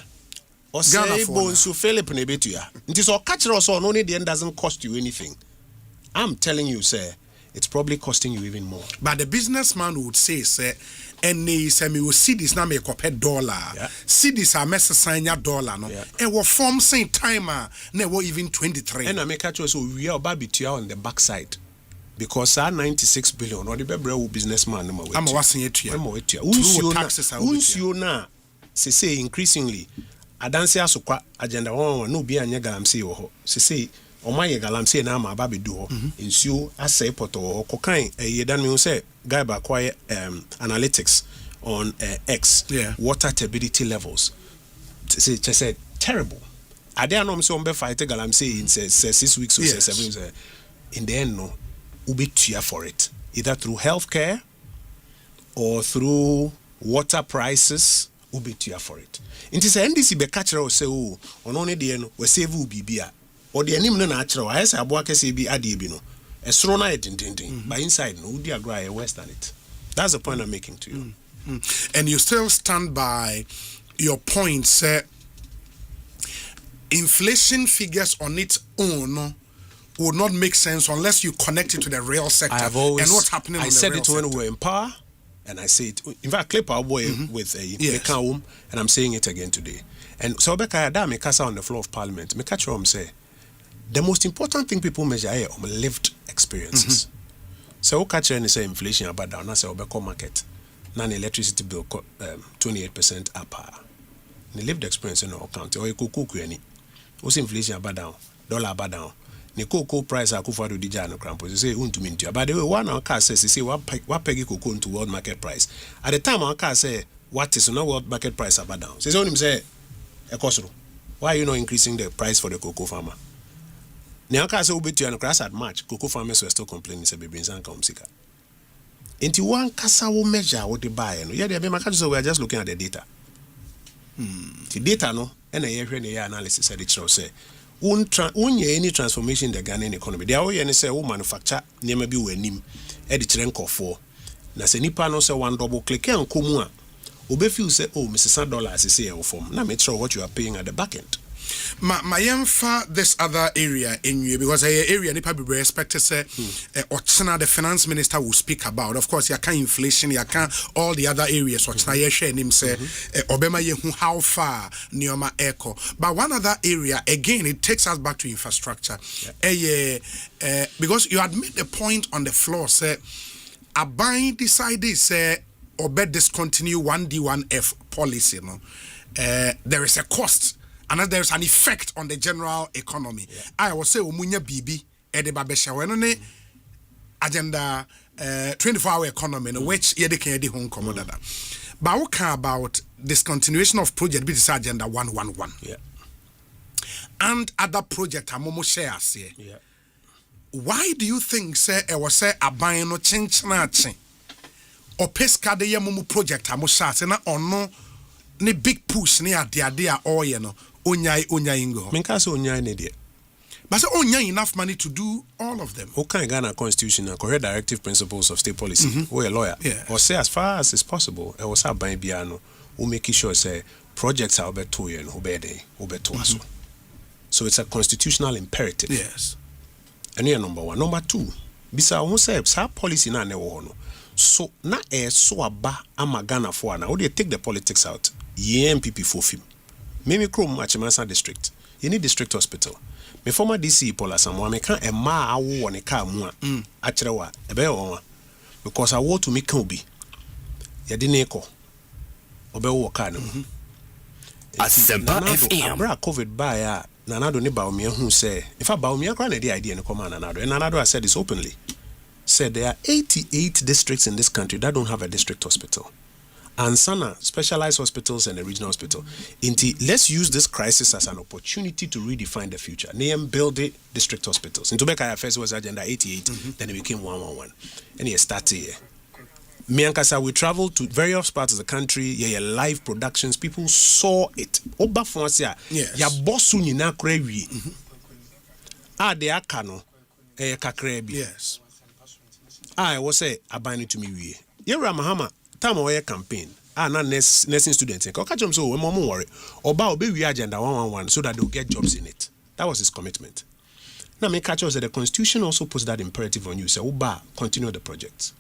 Osei Bonsu Philip ne bit here. It is all catch us on only the end doesn't cost you anything. I'm telling you, sir, it's probably costing you even more. But the businessman would say, sir, and they say me will see this now make up $1. See this a mess sign $1 no. And what form same timer never even 23. And I make a choice so we are babitia on the backside. Because our 96 billion or the bebre businessman I'm watching it here. You na say increasingly adanse asokwa agenda one no be anya galamse wo ho say omaye galamse na ma babe do ho nsuo asai poto kokan yedan me say guy ba quiet analytics on X water turbidity levels say terrible ade anom say on be fight galamse in say 6 weeks or 7 weeks in the end no ubetua for it either through healthcare or through water prices ubetua for it. It is NDC be catcher or say oh on only the end we save bibia or the anim na actual I say aboa say bi ade bi no esro na edindindin by inside no udi agro western it. That's the point I'm making to you. And you still stand by your point, sir. Inflation figures on its own would not make sense unless you connect it to the real sector. I have always, and what's happening I on the said real it when sector. we were in power, and I say it. In fact, clip our boy with a home, and I'm saying it again today. And so, Becca, I me casa on the floor of Parliament. Me catch say the most important thing people measure are lived experiences. So, catch and say inflation about down. I say Obeko market. Now, the electricity bill 28% up. The lived experience in our county or you cook any. What's inflation about down? Dollar about down. The cocoa price akufa do dija no crampo say untumi ntua. By the way, one our car says say what pegi cocoa into world market price. At the time our car say what is no world market price about down. Says on him say Ekosiro, why are you not increasing the price for the cocoa farmer? Now car say ubetu no crash at March cocoa farmers were still complaining say baby nsan come sika. Into one kasa wo measure what they buy no. Yeah, they be maka so we are just looking at the data. The data no and a analysis at it show say any transformation in the Ghanaian economy. They are say manufacture near be wenim edit for. Na se nipa no say one double click and come on. Obe feel say oh Mrs. $1 say form. Now make sure what you are paying at the back end. My yemfa this other area in you because area nipa be expect to say Ochina the finance minister will speak about. Of course, you can inflation, you can all the other areas. Ochina ye share him say Obema ye how far Nioma Echo. But one other area again, it takes us back to infrastructure. Because you admit the point on the floor say Abai decided say Obe discontinue 1D1F policy. No, there is a cost. And there's an effect on the general economy. I will say, Umunya Bibi, Edebabesha, when agenda 24-hour economy, which Yedeke home commodada. But we care about discontinuation of project, this agenda 111. Yeah. And other project, Amomo shares here. Yeah. Why do you think, say, I was say, a buying no change nachi? Or pesca de Yamumu project, Amosha, and no, ne big push near the idea, or you know. Onyai ingo. Menkasa onyai ne de. But so onyai enough money to do all of them. Okay, Ghana Constitution and correct directive principles of state policy. We a lawyer. Yeah. Or say as far as is possible, I was buying biano. We make sure say projects are over 2 years, over 2 aso. So it's a constitutional imperative. Yes. And here number 1. Number 2. Bisa who say sa policy na ne wo no. So na so aba ama Ghana for na. How do you take the politics out? Ye MPP for film. Mimi Krom Achimasa district. You need district hospital. Me former DC Paul Asamoah me kan ema awo ne ka mu a acherewa ebe yo because I want to make obi. Ya di ne ko. Obe wo ka no. Asempa FM. Abra COVID ba ya Nanado ne ba omi hu say if ba omi akra na the idea ne come Nanado. And Nanado has said this openly. Said there are 88 districts in this country that don't have a district hospital. And Sana, specialized hospitals and a regional hospital. Let's use this crisis as an opportunity to redefine the future. Name build the district hospitals. In Tobeka first was Agenda 88, then it became 111. And it started here. Miankasa, we traveled to various parts of the country, live productions, people saw it. Oba Fonsia, ya Bonsu ni na krewi. De akano, kakrebi. Yes. I was say, abandon to me we. Yera Mahama. Time away campaign. Na nursing students. Catch them so we more worry. Oba we agenda 111 so that they'll get jobs in it. That was his commitment. Now me catch us that the constitution also puts that imperative on you. Say Oba continue the projects.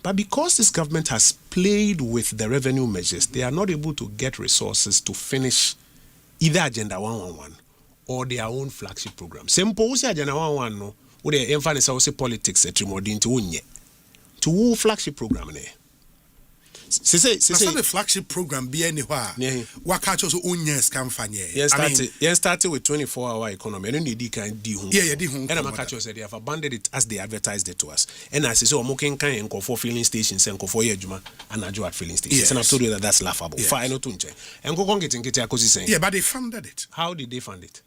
But because this government has played with the revenue measures, they are not able to get resources to finish either agenda 111 or their own flagship program. Simple say agenda 111 no. Wo the emphasis say politics etrimodin to unye. To flagship program ne. Say the flagship program be anywhere. What catch us onyes can fanye. Yes, started with 24-hour economy. And then can do. And I'm catch us they have abandoned it as they advertised it to us. And I say so moking kan enko for filling stations and for yejuma and ajo at filling stations. And I've told you that that's laughable. Fine no tunche. And go get Ekosiisen. Yeah, but they funded it. How did they fund it?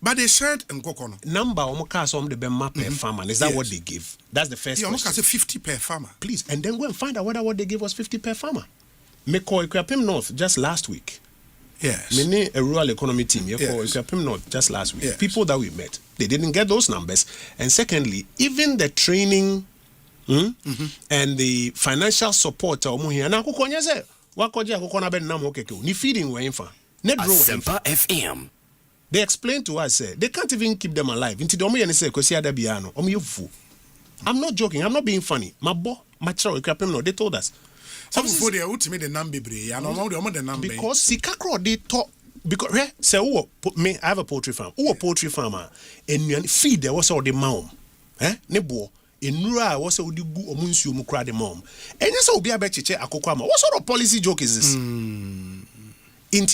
But they said Nkokono. Number omoka the bema per farmer. Is that what they give? That's the first question. Say 50 per farmer. Please. And then go and find out whether what they gave was 50 per farmer. Meko Ekwapim North just last week. Yes. Many a rural economy team. Ekwapim North just last week. Yes. People that we met, they didn't get those numbers. And secondly, even the training and the financial support ni feeding we infa. Asempa FM. They explained to us, they can't even keep them alive. I'm not joking. I'm not being funny. They told us. Because Sikakro they talk because say me I have a poultry farm. Who a poultry farmer and feed there was all the mom. Nebo enura was all the gu omunsu mu kra the mom. And yes will be a bechiche akokwama. What sort of policy joke is this?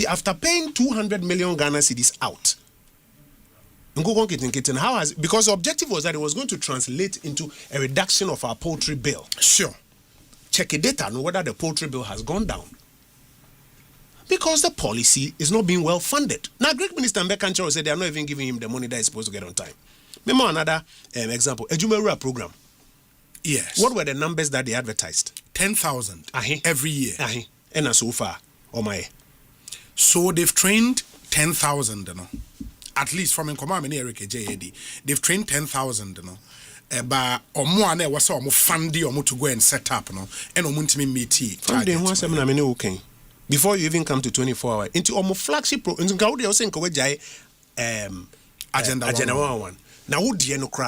After paying 200 million Ghana cedis out, how has because the objective was that it was going to translate into a reduction of our poultry bill. Sure. Check the data on whether the poultry bill has gone down. Because the policy is not being well funded. Now, Greek Minister Mbekancho said they are not even giving him the money that he's supposed to get on time. Remember another example, a Jumerua program. Yes. What were the numbers that they advertised? 10,000 every year. And so far, So they've trained 10,000, at least from Nkomameni Eric JAD. They've trained 10,000, but omo was so funding to go and set up, and omuntimi meet. Funding was okay. before you even come to 24 hours. Into almost flagship pro. Into Gaudi also in Kawajai agenda 101. Now,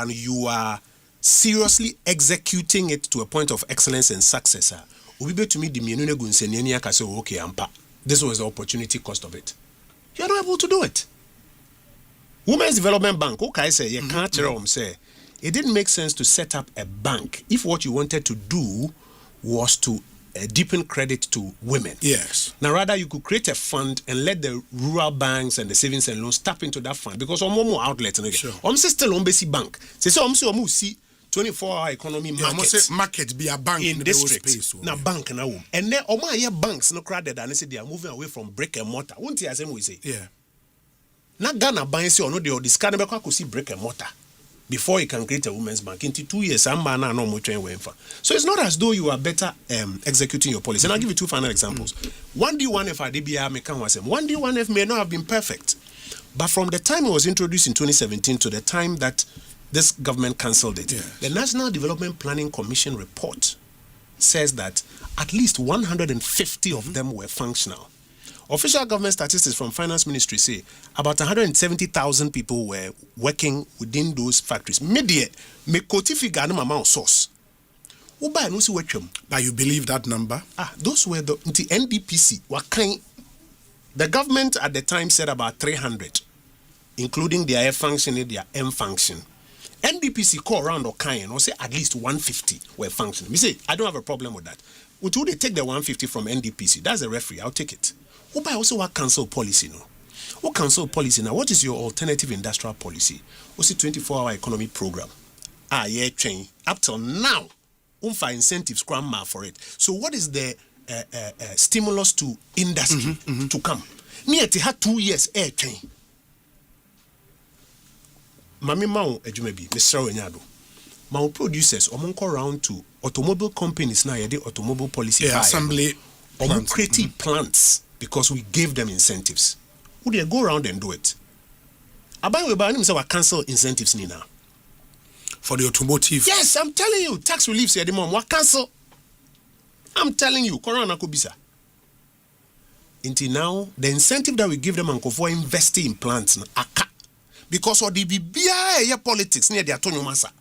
you are seriously executing it to a point of excellence and success. Okay, ampa. This was the opportunity cost of it. You're not able to do it. Women's Development Bank, okay, say you can't say it didn't make sense to set up a bank if what you wanted to do was to deepen credit to women. Yes. Now, rather, you could create a fund and let the rural banks and the savings and loans tap into that fund because more outlets. Sure. Still on basic bank. So, see 24-hour economy market. Market be a bank in district. Space, now, bank now. And then, banks no crowded and they are moving away from brick and mortar. Won't you say? Yeah. Now, Ghana banks or no, they this kind of could see brick and mortar before you can create a women's bank. Into 2 years, I'm no more train way for. So it's not as though you are better executing your policy. And I'll give you two final examples. 1D1F IDBI mechanism. 1D1F may not have been perfect, but from the time it was introduced in 2017 to the time that this government cancelled it, the National Development Planning Commission report says that at least 150 of them were functional. Official government statistics from Finance Ministry say about 170,000 people were working within those factories. Media, me quote figure amount source. But you believe that number? Those were the NDPC. The government at the time said about 300, including their F function and their M function. NDPC call around or say at least 150 were functioning. Me say I don't have a problem with that. Would they take the 150 from NDPC? That's a referee. I'll take it. But also what council policy no? What council policy now? What is your alternative industrial policy? What's the 24-hour economy program? Train. Up till now, for incentives grandma for it. So what is the stimulus to industry to come? Near to have 2 years train. Mami Mao Ejumebi, Mr. Wenyado. Mao producers omonko round to automobile companies now the automobile policy assembly creative plants because we gave them incentives. Would they go around and do it? Abai we ban say we cancel incentives ni now for the automotive. Yes, I'm telling you, tax relief say the mom we cancel. I'm telling you, corona kubisa. Until now, the incentive that we give them for investing in plants aka because of the BBI politics near the Antonio Massa.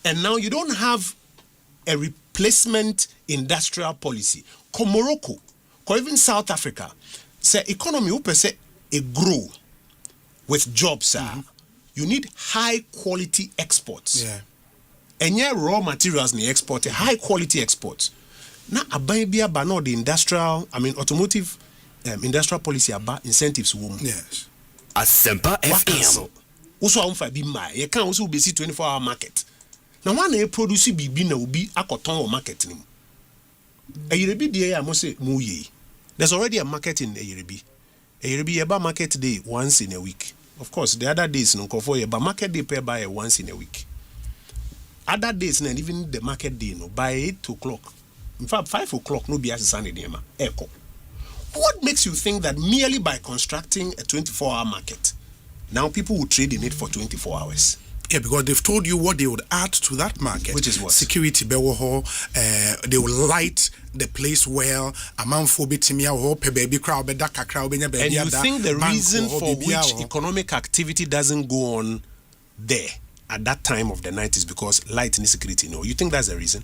And now you don't have a replacement industrial policy. Morocco, or even South Africa, say economy per se a grow with jobs. You need high quality exports. Yeah. And yeah, raw materials ni export, high quality exports. Now abaya bano the industrial, automotive industrial policy about incentives. Yes. Asempa FM. Also on be my you can also be 24-hour market. Now one a produce bibi na ubi akoton market nim. Eyerebi dey I must say muye. There's already a market in Eyerebi. Eyerebi eba market day once in a week. Of course, the other days no for but market day pay by once in a week. Other days and even the market day no by 8 o'clock. In fact, 5 o'clock no be as Sunday day ma. Echo. What makes you think that merely by constructing a 24-hour market, now people will trade in it for 24 hours? Yeah, because they've told you what they would add to that market. Which is what? Security, they will light the place well. And you think the reason for which economic activity doesn't go on there at that time of the night is because light and security? No, you think that's the reason?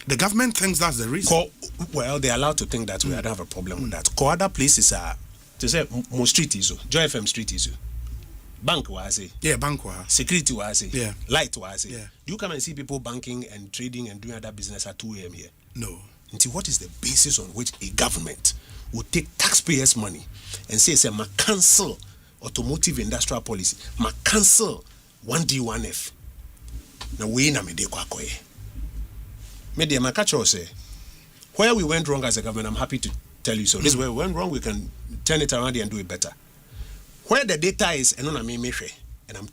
The government thinks that's the reason. Well, they're allowed to think that way. I don't have a problem with that. Other places are, to say, more street is Joy FM street is bank was it? Yeah, bank was. Security was it? Yeah. Light was it? Yeah. Do you come and see people banking and trading and doing other business at 2 a.m. here? No. Until what is the basis on which a government would take taxpayers' money and say, ma cancel automotive industrial policy, ma cancel 1D1F. Now we na me de kwa koye. Media my catch say where we went wrong as a government, I'm happy to tell you so. This is where we went wrong, we can turn it around and do it better. Where the data is, and I'm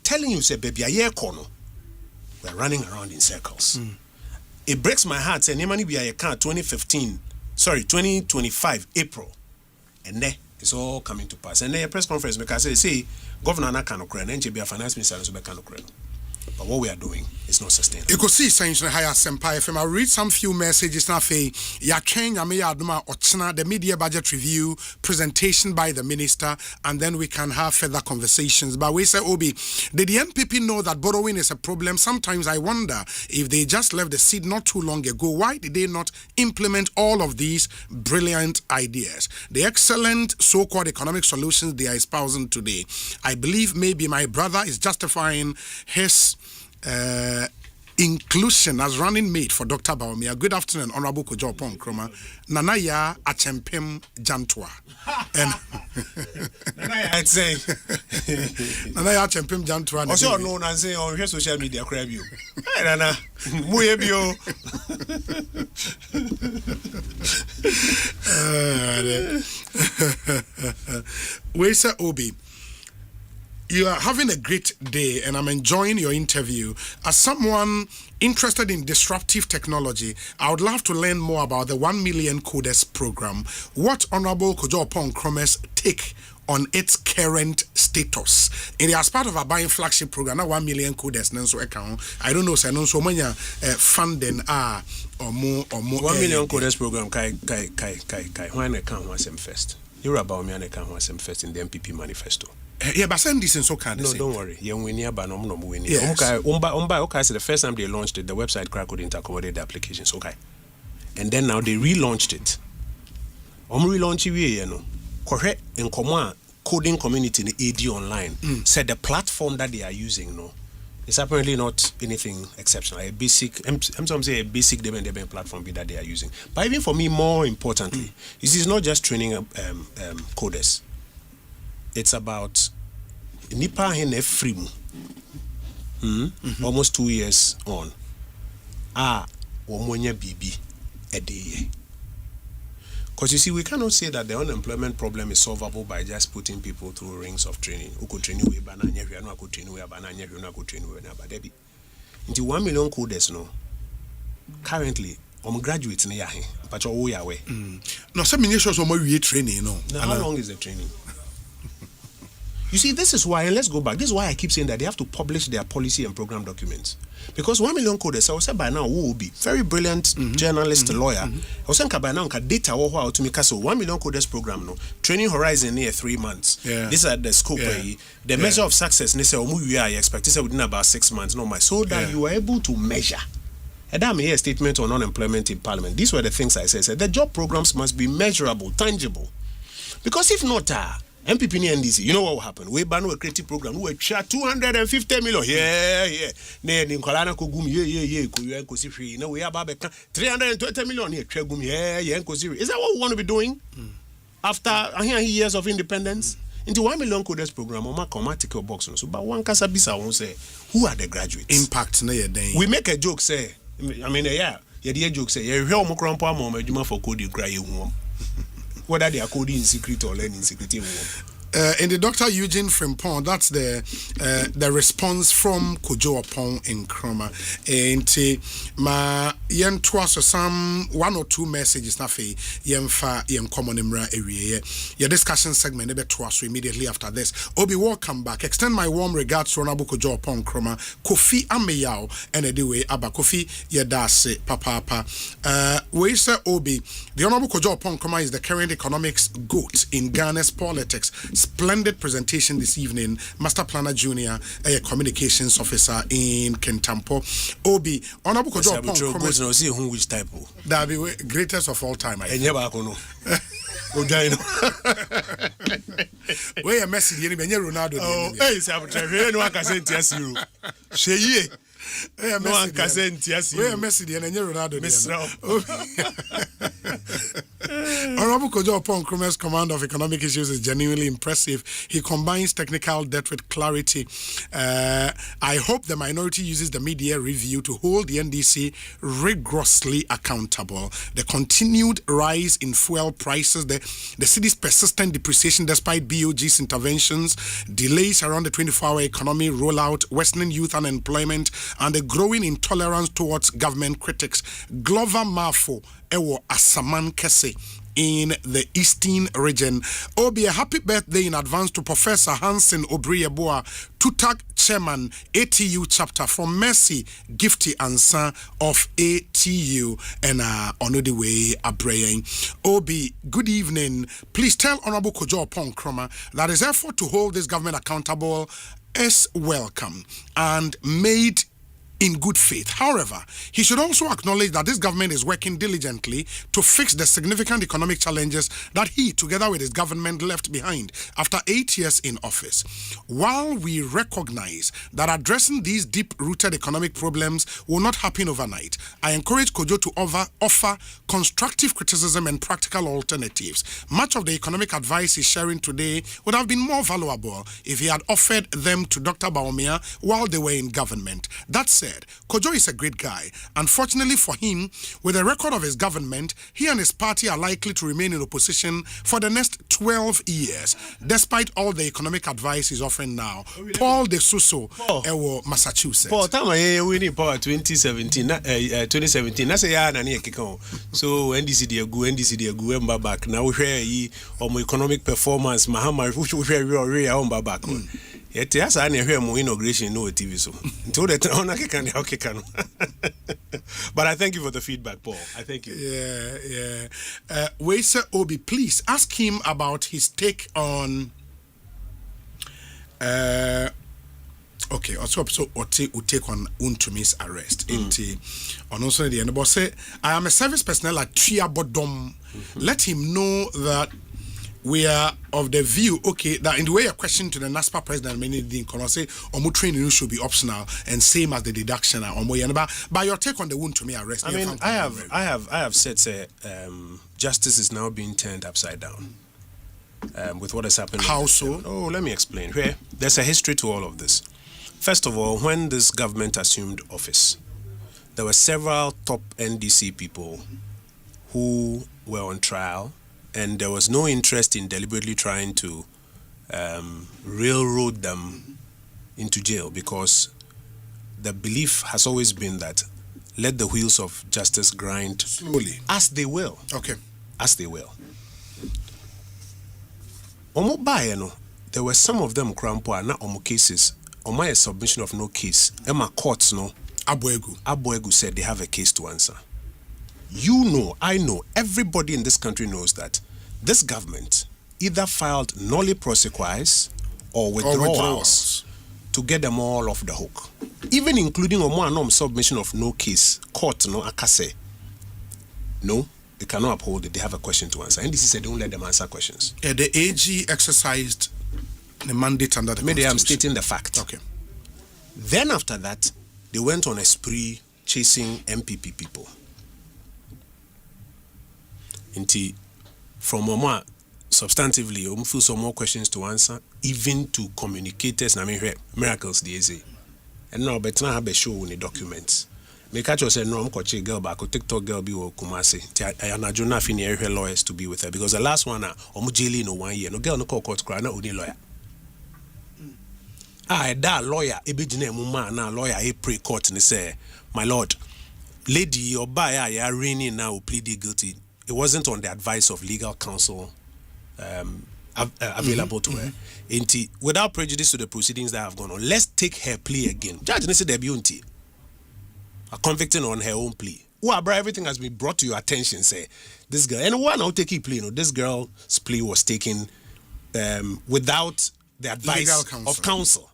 telling you, say, baby, a year corner, we're running around in circles. It breaks my heart. Say, Nemani be a car 2025 April, and then it's all coming to pass. And then a press conference because say, Governor Nakano Kren, and be a finance minister, and so Bekano Kren. But what we are doing is not sustainable. Ekosiisen On Asempa FM. I'll read some few messages now. The media budget review presentation by the minister, and then we can have further conversations. But we say, Obi, did the NPP know that borrowing is a problem? Sometimes I wonder if they just left the seat not too long ago. Why did they not implement all of these brilliant ideas? The excellent so-called economic solutions they are espousing today. I believe maybe my brother is justifying his inclusion as running mate for Dr. Baumia. Good afternoon, Honorable Kojo Pon Kroma. Nanaya Achempem Jantua. And I'd say Nanaya Achempem Jantua. Also known as on your social media crab you. Nana Muyebio. Where's Obi? You are having a great day, and I'm enjoying your interview. As someone interested in disruptive technology, I would love to learn more about the 1 million coders program. What Honorable Kojo Pon Kroma's take on its current status? And as part of a buying flagship program, now 1 million coders nanso account. I don't know, so no so many funding or more 1 million coders program kai. When I come was first. You're about me and I come was first in the MPP manifesto. Yeah, but send this in so kind of. No, don't worry. Yeah, we near but no we near. Okay, so the first time they launched it, the website crack couldn't accommodate the applications. Okay, and then now they relaunched it. Relaunch you know, correct in command coding community in the AD online said the platform that they are using it's apparently not anything exceptional. A basic, I'm saying a basic development platform that they are using. But even for me, more importantly, this is not just training coders. It's about Nipa Hene Frimu. Almost 2 years on. Womonya BB a day. Because you see, we cannot say that the unemployment problem is solvable by just putting people through rings of training. Who could train you banana, no could train you banana, no could train you banana. Into 1 million coders currently, graduates in Yahi, but you're away. No, some ministers are more training, How long is the training? You see, this is why, and let's go back, this is why I keep saying that they have to publish their policy and program documents. Because 1 million coders, I was saying by now, who will be very brilliant journalist, lawyer. I was saying by now, data or to make us 1 million coders program, training horizon near 3 months. Yeah. This is the scope. The measure of success, I expect this within about 6 months, so that you are able to measure. And I'm here a statement on unemployment in Parliament. These were the things I said. The job programs must be measurable, tangible. Because if not, MPP and NDC, you know what will happen? We ban a creative program. We chat 250 million. Yeah. Then in Kolana Kogum, yeah. No, we have 320 million here. Yeah. Is that what we want to be doing? After years of independence? Into 1 million coders program, or mathematical box. So, but one Kasabisa won't say, who are the graduates? Impact, we make a joke, say, the joke say, you're here, Mokrampa, for coding, cry you home. Whether they are coding in secret or learning in secret. In the Dr. Eugene Frimpong, that's the response from Kojo Pon in Kroma. And ma yen twas some 1 or 2 messages na fe yen common imra area. Your discussion segment ebe twas immediately after this. Obi, welcome back. Extend my warm regards to Honorable Kojo Pon Kroma. Kofi Ameyao and anyway Aba Kofi Yedase Papa. We say Obi, the Honorable Kojo Pon Kroma is the current economics goat in Ghana's politics. Splendid presentation this evening. Master Planner Junior, a communications officer in Kentampo. Obi, Honorable Kojo Pon, which type? That be greatest of all time. I Where a message, you Ronaldo. Oh, hey, Saboteur, no one can say yes, you. Sheye. No one can say yes, you. Where a message, and Ronaldo. Honorable Kojo Pon Kroma's command of economic issues is genuinely impressive. He combines technical depth with clarity. I hope the minority uses the media review to hold the NDC rigorously accountable. The continued rise in fuel prices, the city's persistent depreciation despite BOG's interventions, delays around the 24-hour economy rollout, worsening youth unemployment, and the growing intolerance towards government critics. Glover Mafo Ewo Asaman Kese in the Eastern region. Obi, a happy birthday in advance to Professor Hansen Obrieboa, Tutak Chairman, ATU chapter from Mercy, Gifty and Son of ATU, and on the way, Abraying. Obi, good evening. Please tell Honorable Kojo Ponkroma that his effort to hold this government accountable is welcome and made in good faith. However, he should also acknowledge that this government is working diligently to fix the significant economic challenges that he, together with his government, left behind after 8 years in office. While we recognize that addressing these deep-rooted economic problems will not happen overnight, I encourage Kojo to offer constructive criticism and practical alternatives. Much of the economic advice he's sharing today would have been more valuable if he had offered them to Dr. Bawumia while they were in government. That said, Kojo is a great guy. Unfortunately for him, with the record of his government, he and his party are likely to remain in opposition for the next 12 years, despite all the economic advice he's offering now. Paul De Suso, Massachusetts. Paul, time I winning power 2017. 2017. That's a year and a kiko. So NDC they go back. Now we hear on economic performance. Mahama, we share real on back. It has an inauguration no TV so. But I thank you for the feedback, Paul. I thank you. Yeah. Waisa Obi, please ask him about his take on. Okay, also Ote will take on Untumi's arrest. On also the end, but say I am a service personnel at Tria Bodom. Let him know that we are of the view, okay, that in the way a question to the NASPA president, many didn't say, Omu training should be optional and same as the deduction. By your take on the Wontumi arrest. I mean, I have said, say, justice is now being turned upside down with what has happened. How so? Oh, let me explain. There's a history to all of this. First of all, when this government assumed office, there were several top NDC people who were on trial, and there was no interest in deliberately trying to railroad them into jail, because the belief has always been that let the wheels of justice grind slowly, as they will. Okay. As they will. There were some of them crampo na omo cases. Oma a submission of no case. Emma courts no. Abuegu said they have a case to answer. You know, I know, everybody in this country knows that this government either filed nolli prosequis or withdrawals to get them all off the hook. Even including Omo submission of no case, court no akase. No, they cannot uphold it. They have a question to answer. And this said, don't let them answer questions. The AG exercised the mandate under the Constitution. I'm stating the fact. Okay. Then after that, they went on a spree chasing MPP people. From Oma, substantively, feel some more questions to answer, even to communicators. I mean, miracles, they say. And now, but now have a show in the documents. Me catch us say no, I'm coaching girl back. TikTok girl be with Kumasi. I am not Jonah Fini lawyers to be with her, because the last one, jailing no 1 year. No girl no call court cry. No only lawyer. That lawyer, ebijine muma na lawyer pray court and say, my lord, lady or buyer, you are reigning now pleaded guilty. It wasn't on the advice of legal counsel available to her. Without prejudice to the proceedings that have gone on, let's take her plea again. Judge didn't say there be a convicting on her own plea. Everything has been brought to your attention. Say this girl, and one I'll take a plea. This girl's plea was taken without the advice of counsel.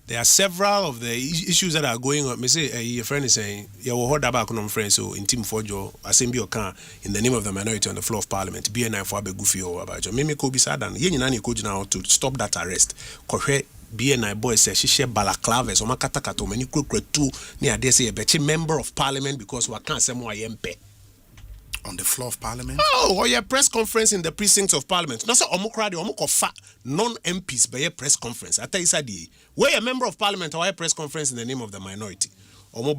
There are several of the issues that are going on. Me say, your friend is saying, you will hold back on friends. So in Team Fojo, Asempa can in the name of the minority on the floor of Parliament, BNI for Abe Goofy or about Mimi Kobi Sadan. Yen nani coach now to stop that arrest. Correct. BNI boy says she share balaclaves or makatakato many quick two near they say a betchy member of Parliament because we can't say more MP. On the floor of Parliament? Oh, or your press conference in the precincts of Parliament. No, so omokradi omokofa non-MPs by a press conference. I tell you, Sadi, we're a member of Parliament or a press conference in the name of the minority. We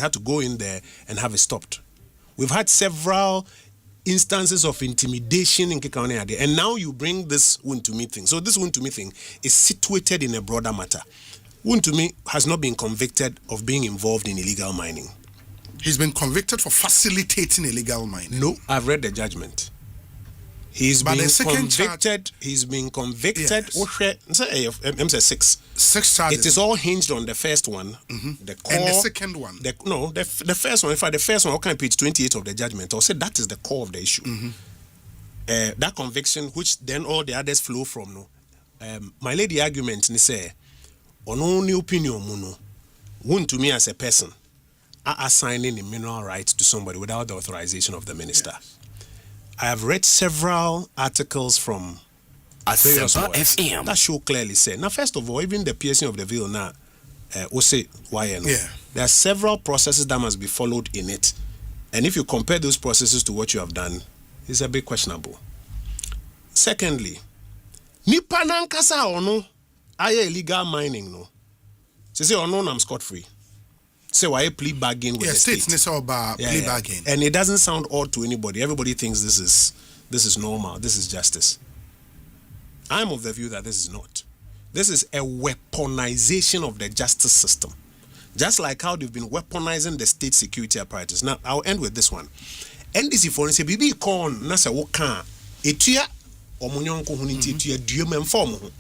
had to go in there and have it stopped. We've had several instances of intimidation in Kekaone, and now you bring this Wontumi thing. So this Wontumi thing is situated in a broader matter. Wontumi has not been convicted of being involved in illegal mining. He's been convicted for facilitating illegal mining. No, I've read the judgment. He's been convicted. He's been convicted. Yes. Six charges. It is all hinged on the first one. The core, and the second one. The first one. In fact, the first one, page 28 of the judgment, I'll say that is the core of the issue. That conviction, which then all the others flow from. My lady argument, ni say, on only opinion, to me as a person, assigning a mineral right to somebody without the authorization of the minister. Yes. I have read several articles from Asempa FM that show clearly say. Now, first of all, even the piercing of the veil now, Osei, there are several processes that must be followed in it. And if you compare those processes to what you have done, it's a bit questionable. Secondly, nipa nankasa ono aye illegal mining no. Say ono I'm scot-free. Say why plea bargain with the state. Plea bargain. And it doesn't sound odd to anybody. Everybody thinks this is normal. This is justice. I'm of the view that this is not. This is a weaponization of the justice system. Just like how they've been weaponizing the state security apparatus. Now, I'll end with this one. NDC for instance, bibi kon na se wo kan etua omunyonko huniti etua duomem form ho.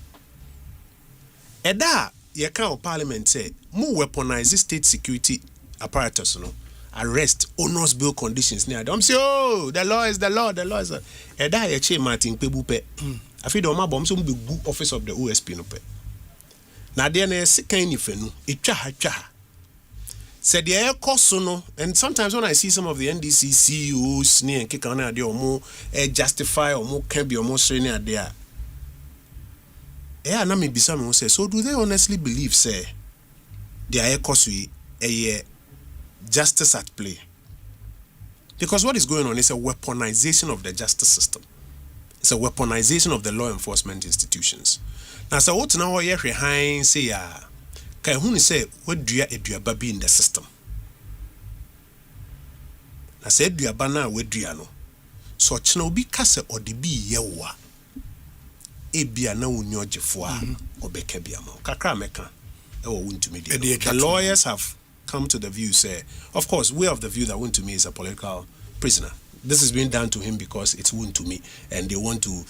Eda ye kan parliament say mu weaponize state security apparatus no. Arrest, onerous bill conditions near them. Say, oh, the law is the law, the law is the... Eda ye che Martin Pebupe. I feel the Oma Bomb some big office of the OSP no pe. Na there na sikan ifenu, etwa. Said the air cost no, and sometimes when I see some of the NDC CEOs near and kick on there or more justify or more can be or more training there. Na me be some say, so do they honestly believe, say, the air cost we a justice at play? Because what is going on is a weaponization of the justice system. It's a weaponization of the law enforcement institutions. Now, so what now you behind say Kai who say what do you baby in the system? I said do you bana we do no. So chino bi kase or the bi yewa. Ebia na unyo jefua obeke bia mo. Kakra meka e wo wuntumi di. The lawyers have come to the view say, of course, we have the view that Wuntumi is a political prisoner. This is being done to him because it's Wuntumi, and they want to,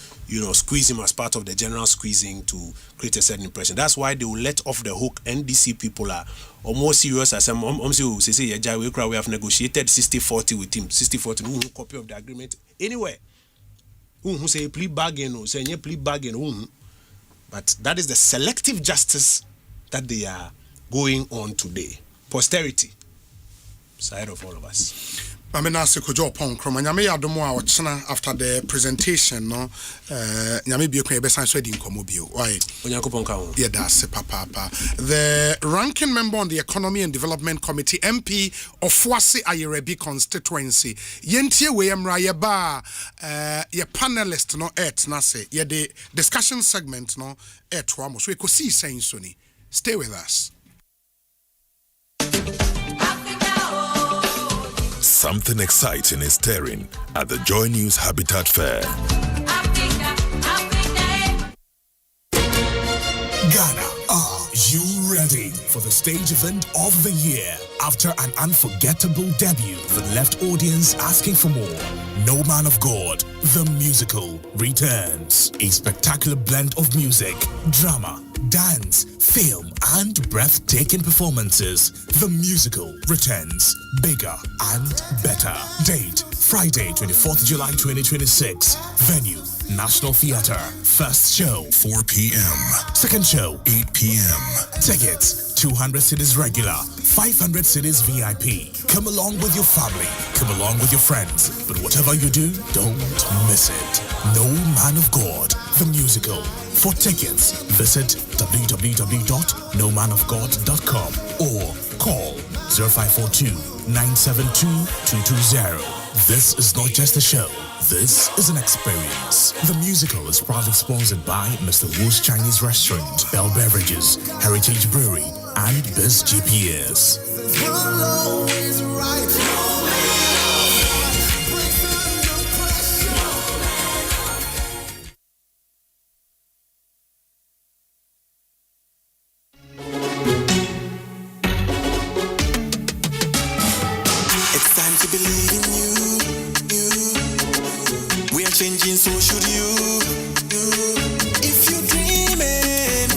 squeeze him as part of the general squeezing to create a certain impression. That's why they will let off the hook. NDC people are more serious as some. We have negotiated 60-40 with him. 60-40. Who copy of the agreement anywhere? Who say plea bargain or say plea bargain? But that is the selective justice that they are going on today. Posterity side of all of us. I mean, as a kojo pon kroma nyame yadomo a ochena after the presentation no nyame bi ekwan besan so di nkomo bio why onyankopon ka ho yeah that's papa the ranking member on the Economy and Development Committee MP of Fuasi Ayerebi constituency yentie we emra ye ba ye panelist no na say ye the discussion segment no to amo so Ekosiisen so ni stay with us. Something exciting is stirring at the Joy News Habitat Fair. Ghana, are you ready for the stage event of the year? After an unforgettable debut that left audience asking for more, No Man of God, the musical, returns. A spectacular blend of music, drama, dance, film, and breathtaking performances. The musical returns bigger and better. Date, Friday, 24th July 2026. Venue, National Theatre. First show, 4 p.m. Second show, 8 p.m. Tickets, 200 cedis regular, 500 cedis VIP. Come along with your family, come along with your friends. But whatever you do, don't miss it. No Man of God, the musical. For tickets, visit www.nomanofgod.com or call 0542-972-220. This is not just a show. This is an experience. The musical is proudly sponsored by Mr. Wu's Chinese Restaurant, Bell Beverages, Heritage Brewery, and Biz GPS. time to believe in you. We are changing, so should you. If you're dreaming,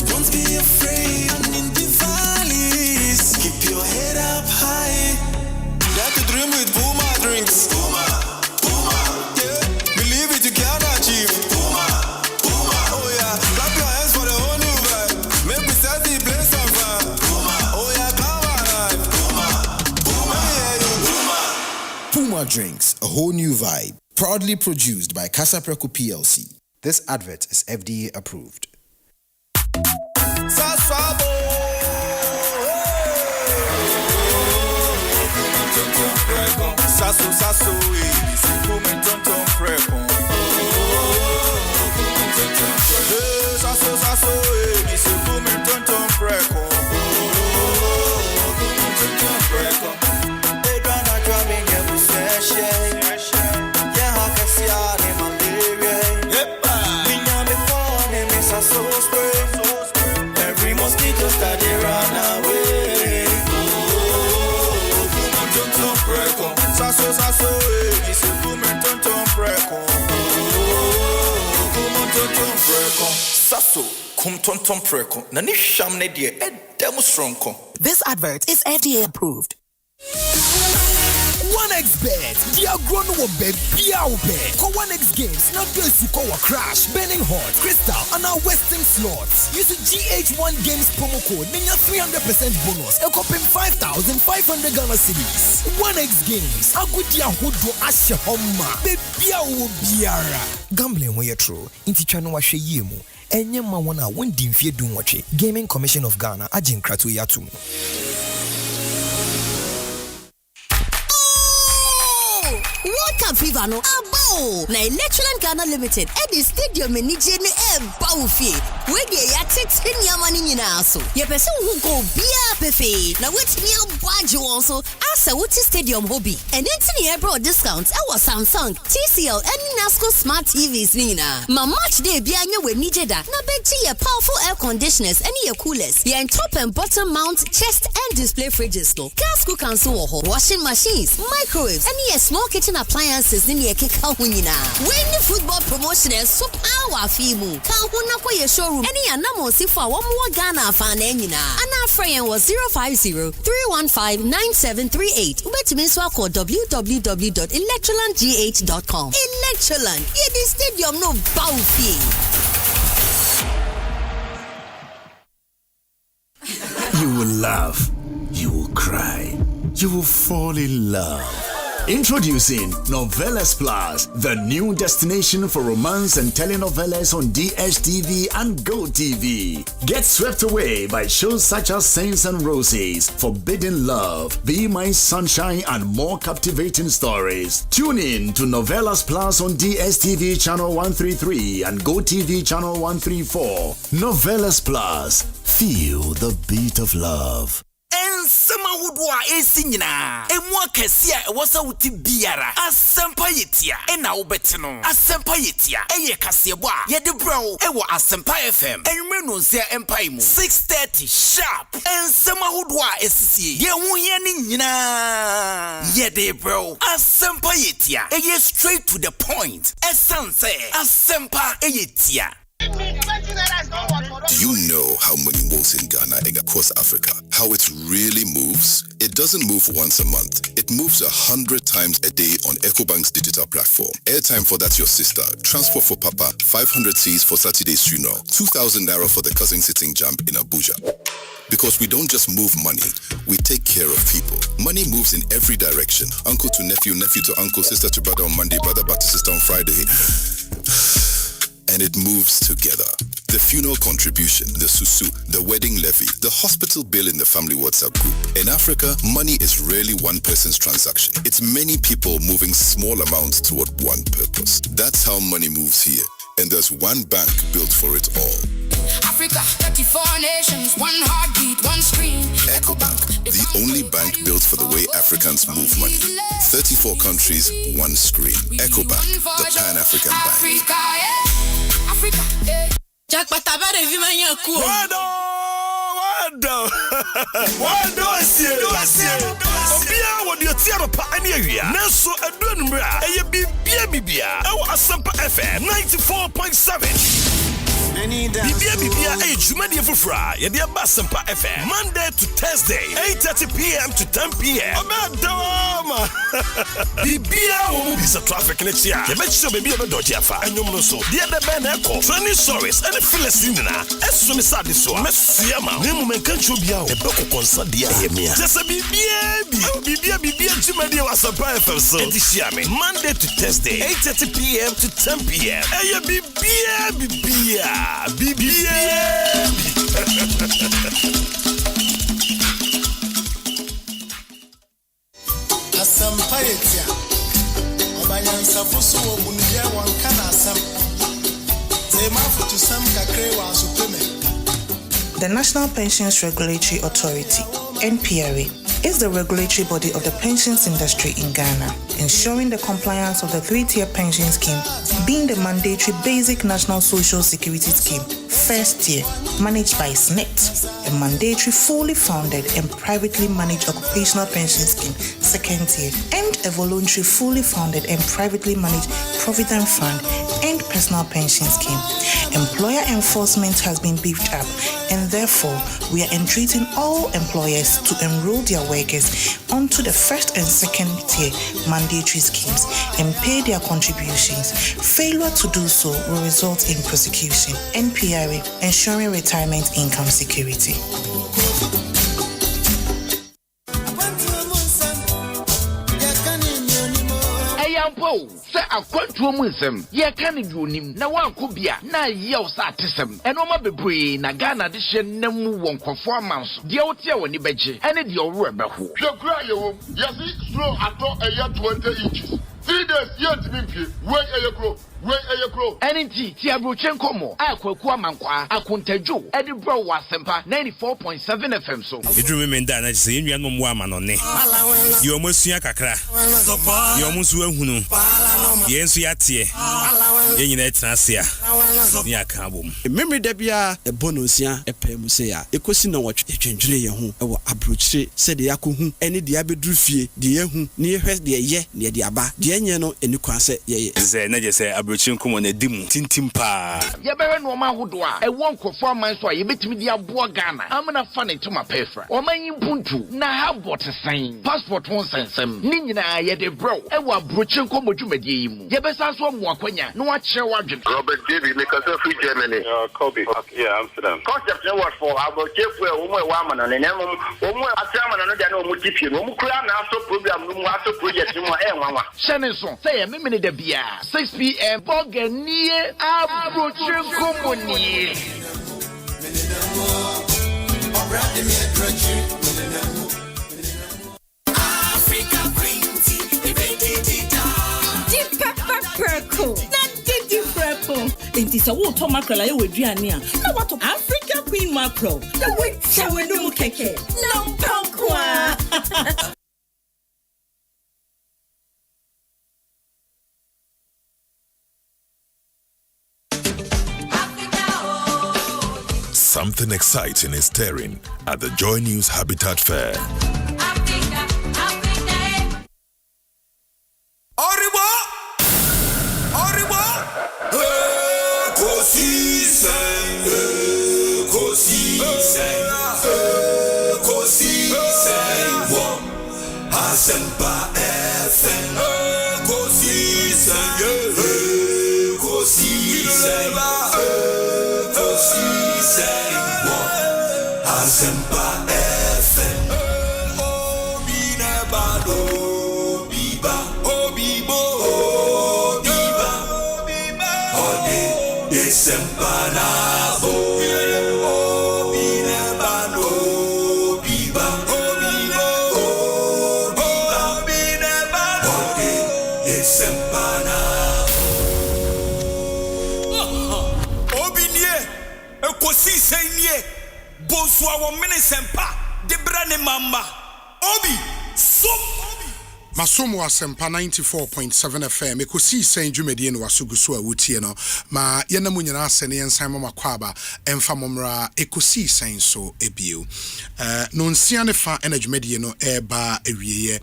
don't be afraid. And in the valleys, keep your head up high. Dare to dream with Puma drinks. Puma. Yeah, believe it, you can achieve. Puma. Oh yeah, clap your hands for the whole new vibe. Make me start the place on fire. Oh yeah, come alive. Puma Drinks, a whole new vibe. Proudly produced by Casa Preco PLC. This advert is FDA approved. Sasso, every mosquito start to run away. Sasso, it's a woman tonton preko. Sasso, come tonton preko. Nani sham ne die demo stronko. This advert is FDA approved. 1xBet, dia grown wo be bia wo be. Ko 1x games na do su ko crash, burning hot, crystal and our western slots. Use the GH1 games promo code ninya 300% bonus. E kopim 5,500 Ghana cedis. 1x games, agudia hodo ahye homma. Be bia wo biara. Gambling wo ye true, inti twa no wahwe yie mu. Enye ma wona wondi mfie dun watwe. Gaming Commission of Ghana agin krato yatum. World Cup fever no abo na Electroland Ghana Limited at the stadium ni je ne bawfie we dey ya tete nyama ni nyina so ye pese hu go bia pefe na wetimi abwaje won so asa wuti stadium hobby and entini e bro discounts e was Samsung, TCL and Nasco smart TVs ni na ma match day bia nya we ni jeda na beji ye powerful air conditioners and ye coolers ye top and bottom mount chest and display fridges no gas cooker so wo washing machines, microwaves and ye small kitchen appliances in your keka hunina. When the football promotion is so power fimu. Kan huna kwa ye showroom. Any anamo sifa wa mwa Ghana fan enina. Ana Freyan was 050-315-9738. Ubetimiswa kwa www.electrolandgh.com. Electroland. Ye di stadium no bawfi. You will laugh. You will cry. You will fall in love. Introducing Novelas Plus, the new destination for romance and telenovelas on DSTV and GoTV. Get swept away by shows such as Saints and Roses, Forbidden Love, Be My Sunshine, and more captivating stories. Tune in to Novelas Plus on DSTV channel 133 and GoTV channel 134. Novelas Plus, feel the beat of love. Ensema wudwa esinyina emwa kesia ewasa wuti biara Asempa yetia ena wobetino Asempa yetia eye kasebo a ye de bro ewo Asempa FM enwe no nsia empire mu 6:30 sharp ensema wudwa esisie ye hu ye ni nyina ye de bro Asempa yetia eye straight to the point essence Asempa yetia. Do you know how money moves in Ghana and across Africa? How it really moves? It doesn't move once a month. It moves 100 times a day on Ecobank's digital platform. Airtime for that's your sister. Transport for Papa. 500 Cs for Saturday's funeral. 2,000 Naira for the cousin sitting jump in Abuja. Because we don't just move money, we take care of people. Money moves in every direction. Uncle to nephew, nephew to uncle, sister to brother on Monday, brother back to sister on Friday. And it moves together. The funeral contribution, the susu, the wedding levy, the hospital bill in the family WhatsApp group. In Africa, money is rarely one person's transaction. It's many people moving small amounts toward one purpose. That's how money moves here. And there's one bank built for it all. Africa, 34 nations, one heartbeat, one screen. Ecobank, the only bank built for the way Africans move money. 34 countries, one screen. Ecobank, the Pan-African Bank. Africa, yeah. Africa, yeah. Jack Batabare vimanya kuo. Wado, Osei. Obia what your theater pa any area. Nanso adunumra eye bibia. Asempa FM 94.7. Bibia ejumadi efufra ye de Asempa FM Monday to Thursday 8:30 p.m. to 10 p.m. Obadoma Bibia wo bisa traffic na chia ye mechi be bia be doji afa anyom no so de be na eko training stories and Philistine na eso me sade so mesua ma nemu menkancho bia o be ko konsa dia ye mia just bibia jumadi Asempa FM so edishia me Monday to Thursday 8:30 p.m. to 10 p.m. Eye bibia Asempa etia obanyansa fuso wo munye wanka na asem tema futu sam kakre wa supreme. The National Pensions Regulatory Authority, NPRA, is the regulatory body of the pensions industry in Ghana, ensuring the compliance of the three-tier pension scheme, being the mandatory basic national social security scheme, first tier, managed by SNET, a mandatory fully funded and privately managed occupational pension scheme, second tier, and a voluntary fully funded and privately managed provident fund and personal pension scheme. Employer enforcement has been beefed up, and therefore we are entreating all employers to enroll their workers onto the first and second tier mandatory schemes and pay their contributions. Failure to do so will result in prosecution. NPRA, ensuring retirement income security. Say a quantum musem, ye can do him, na one could be na yell satism, and Oma Bebri, Nagana Dishan, Nemu won't performance, the Otia when you beji, and it your rubber. Your cry, yes, slow at all a year 20 inches. 3 days yet to be where a crow. Where are you crow? NT, Tiabuchen Como, Aqua Mankwa, Akuntejo, Eddie Bro Asempa 94.7 FM. So, it remain that I say, you are no woman on it. You almost see a cacra. You almost went who know. Yes, we are here. In that Nasia, near Kabum. Memory Debia, a bonusia, a pemusea, Ekosiisen On Asempa, a change who approach said the Yaku, any diabedrufi, the Yahu, near her, the ye, near the Abba, the Yano, and you can say, say, Abrochim come on a dim tintimpa. Yabere no ma hodoa e won performance so ye betimi dia boa Ghana amna fa ne to ma pefra o man yimpuntu na ha bot sign passport won sensem ni nyina ye de bro e wa abrochim come dwumadie yi mu ye besa so mo akwanya no a kire wadwen Robert David because of free Germany Kobe yeah Amsterdam concept no what for abrochim for o mo e wa mana ne nemo o mo atra mana no dia na o mo tipie no mo kura na so program no mo aso project mo e nwanwa shene so say me me de bia 6 p.m. Boganie Abrochim Company. Africa Green Tea, Deep pepper purple. Not deep purple. It is a water mackerel I would Diania. Now what Africa Queen mackerel. The witch shower no keke. No punkwa. Something exciting is stirring at the Joy News Habitat Fair. Asempa FM, Asempa FM. Ekosiisen Bonsu our Asempa de brane mamba obi so Masomo Asempa 94.7 FM Ekosiisen dwumedie no wasuguso a wutie no ma yena mu nyina asene yensan mama kwaba emfa momra Ekosiisen so ebio no nsia ne fa dwumedie no eba ewieye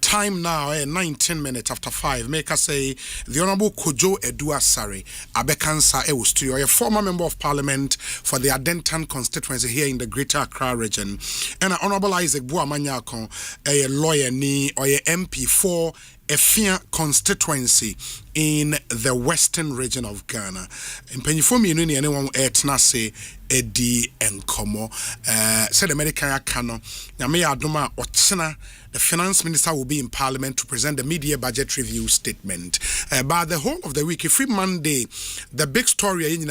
time now 19 minutes after 5 make us say the honorable Kojo Eduasare abekansa e studio a former member of parliament for the Adentan constituency here in the Greater Accra region and honorable Isaac Buamanyako a lawyer ni or a MP for Efia constituency in the western region of Ghana. In Penifumi, anyone etna say Edi Enkomo said American Kano Yame Adoma Otsina. The finance minister will be in parliament to present the mid-year budget review statement. By the whole of the week, every Monday, the big story in the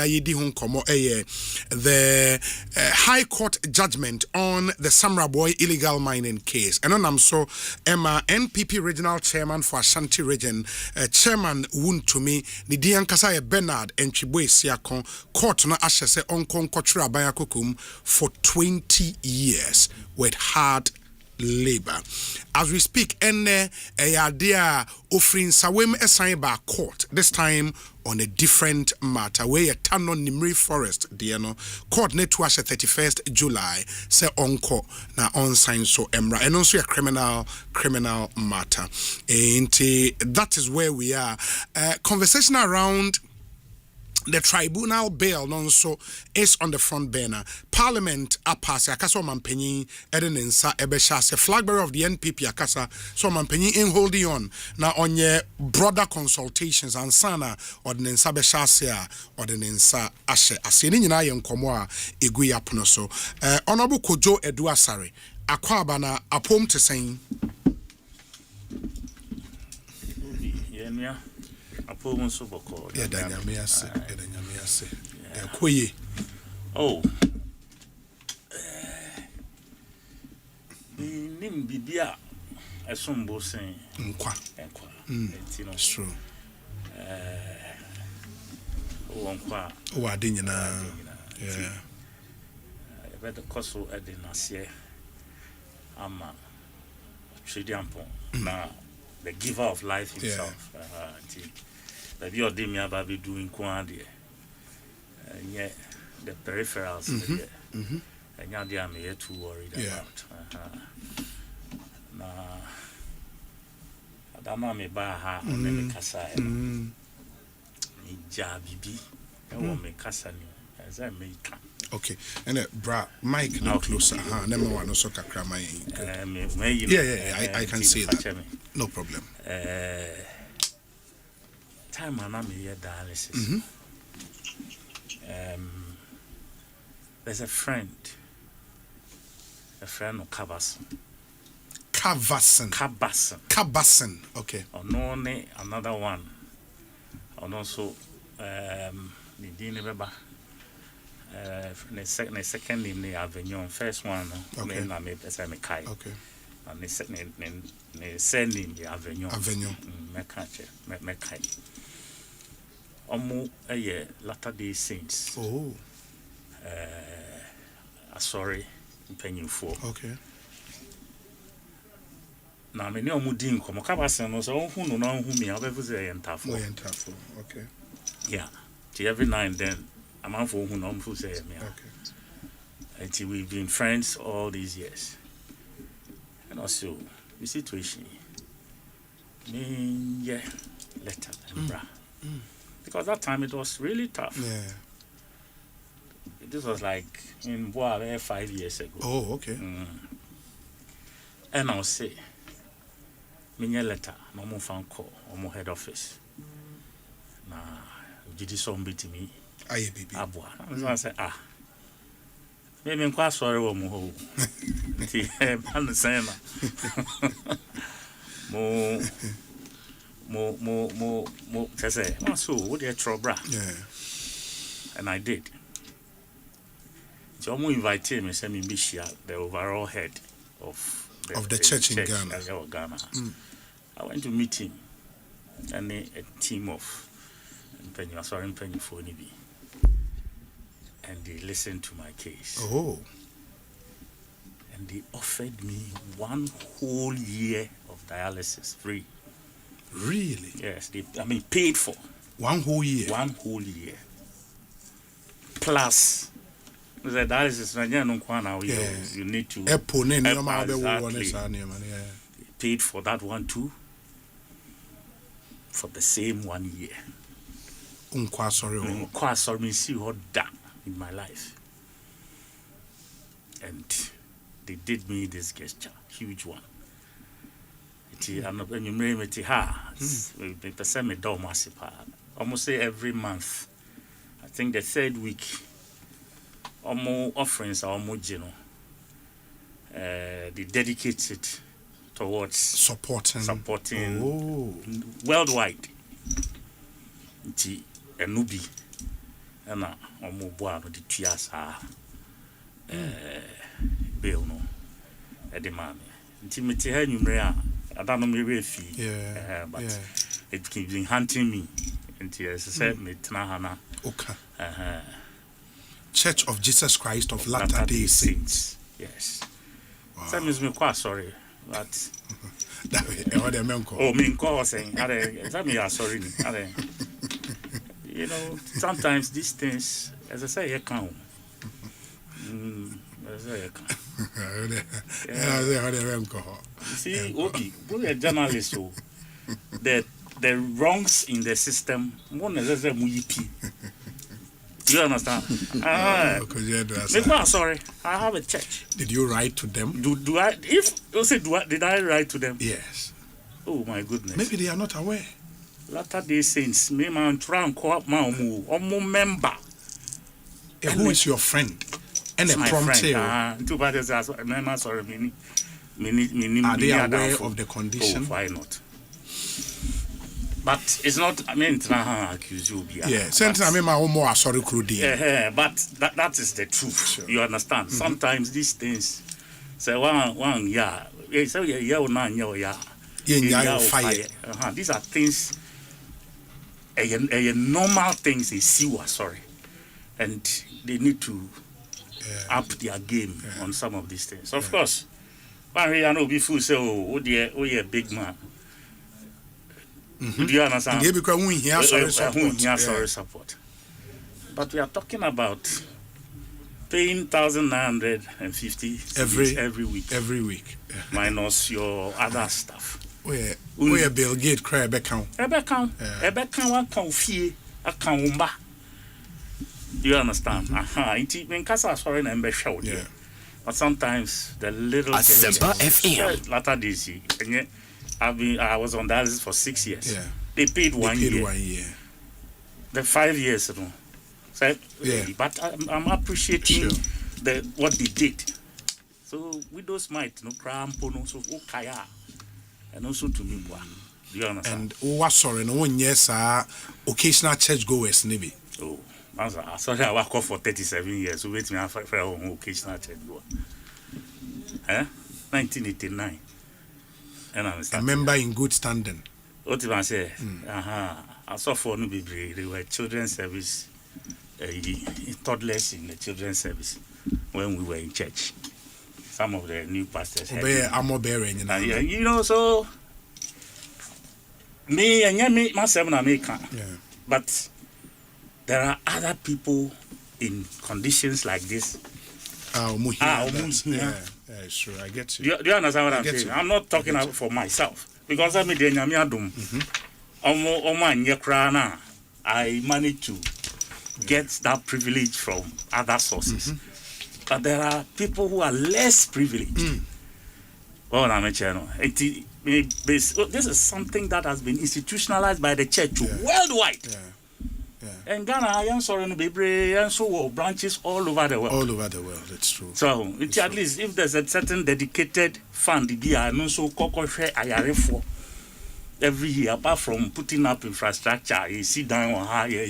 High Court judgment on the Samra Boy illegal mining case. And I'm so Emma NPP regional chairman for Ashanti region, Chairman Wuntumi, Nidian Kasaya Bernard and Chibwe Siakon, court na ashese onkon kochura bayakukum for 20 years with hard labor. As we speak, a idea offering Sawem Esai by court, this time on a different matter. Where a town on Nimri Forest, Diano, court net to 31st July, say onko na on sign so emra, and also a criminal matter. And that is where we are. Conversation around the tribunal bail also is on the front burner. Parliament apasa akasa mampenyi edenensa ebeshase flag bearer of the NPP akasa so mampenyi in holding on na onye broader consultations and sana ordinansa beshase a ordinansa ashe aseni nyina ye nkomo a egu yapono so honorable Kojo Eduasare akwaba na apom tesen yenya apom so boko ya danyame ase koye oh nim bibia esombo sen nkwa it's true nkwa o ade nyina yeah better koso edinase ama tridiampo na the giver of life himself the biodemia baby doing kwande and the peripherals and yadia me too worried about na adama me ba ha on me kasa ni jabibi e wo me kasa ni as I make okay and bra Mike now closer never want no so kakra my I can see that no problem time ana me dialysis there's a friend of Kabasan okay no another one and also Nidine Beba the second name the Avenue first one okay na me pesa me kai okay and the second name the Avenue me kai omo Latter-day Saints sorry mpanyimfo okay na me ne omo din komo Kabasen no so hu no na hu mi abefu say entafo okay yeah every now and then I'm out for who no fu say me okay until we've been friends all these years and also the situation me letter bra because that time it was really tough. Yeah. This was like in 5 years ago. Oh, okay. And I'll say, me letter, no more phone call, or more head office. Nah, did this somebody to me? Aye, baby. Abwa. I say, maybe I'm quite sorry, or more. I'm saying, more. Say, so what do you trouble? Yeah. And I did. So I'm invited me, send me Bishia, the overall head of the church in Ghana. I went to meet him and a team of Penny for Nibi. And they listened to my case. Oh. And they offered me 1 whole year of dialysis free. Really? Yes, paid for. 1 whole year. 1 whole year. Plus, the dialysis you need to. Paid for that one too. For the same 1 year. Sorry, see what done in my life. And they did me this gesture, huge one. Almost say every month. I think the 3rd week, almost offerings are almost they dedicated towards supporting worldwide. Enubi and almost boa the tiasa bill no edemame. Intimate her numera. I don't know maybe but it keeps been hunting me. And yes, said me Tanahana. Okay. Church of Jesus Christ of Latter-day Saints. Yes. That means me quite sorry, but me was saying, that me are sorry. You know, sometimes these things, as I say, you can't. You see, Obi, we are journalists, so the wrongs in the system, one is a you understand? Sorry, I have a church. Did you write to them? Did I write to them? Yes. Oh my goodness. Maybe they are not aware. Latter-day Saints, me man try and call up my member. Who is your friend? And a prompt. Too bad as sorry, are they aware of the condition? Oh, why not? But it's not. I mean, accuse you. Yeah, sometimes I am more sorry, but that is the truth. Sure. You understand? Mm-hmm. Sometimes these things say one yeah. So yeah, fire. These are things. A normal things they see sorry, and they need to up their game on some of these things. Of course, when we are no before say oh dear, a big man. Do you understand? Sorry support. But we are talking about paying 1,950 every week. Every week. Minus your other stuff. We Bill Gates cry account. Account fee account. Do you understand? Sorry, yeah. But sometimes the little Asempa FM. Latter days, I was on dialysis for 6 years. Yeah. They paid 1 year. 1 year. The 5 years, you know. So, yeah. But I'm appreciating what they did. So widows might cramp so okaya, and also to me, do you understand? And what sorry, no one yes occasional church goers, maybe. Oh, sorry, I work for 37 years. So wait me for occasional church goer. 1989. And a member in good standing. What did I say? I saw for no baby. They were children's service, toddlers in the children's service when we were in church. Some of the new pastors. You know, so me myself na me can. But there are other people in conditions like this. Yeah, sure, I get you. Do you understand what I'm saying? I'm not talking for myself because I managed to get that privilege from other sources. But there are people who are less privileged. Well, this is something that has been institutionalized by the church worldwide. And Ghana, I am sorry, and so branches all over the world. All over the world, it's true. So, at least if there's a certain dedicated fund, every year, apart from putting up infrastructure, you sit down on higher,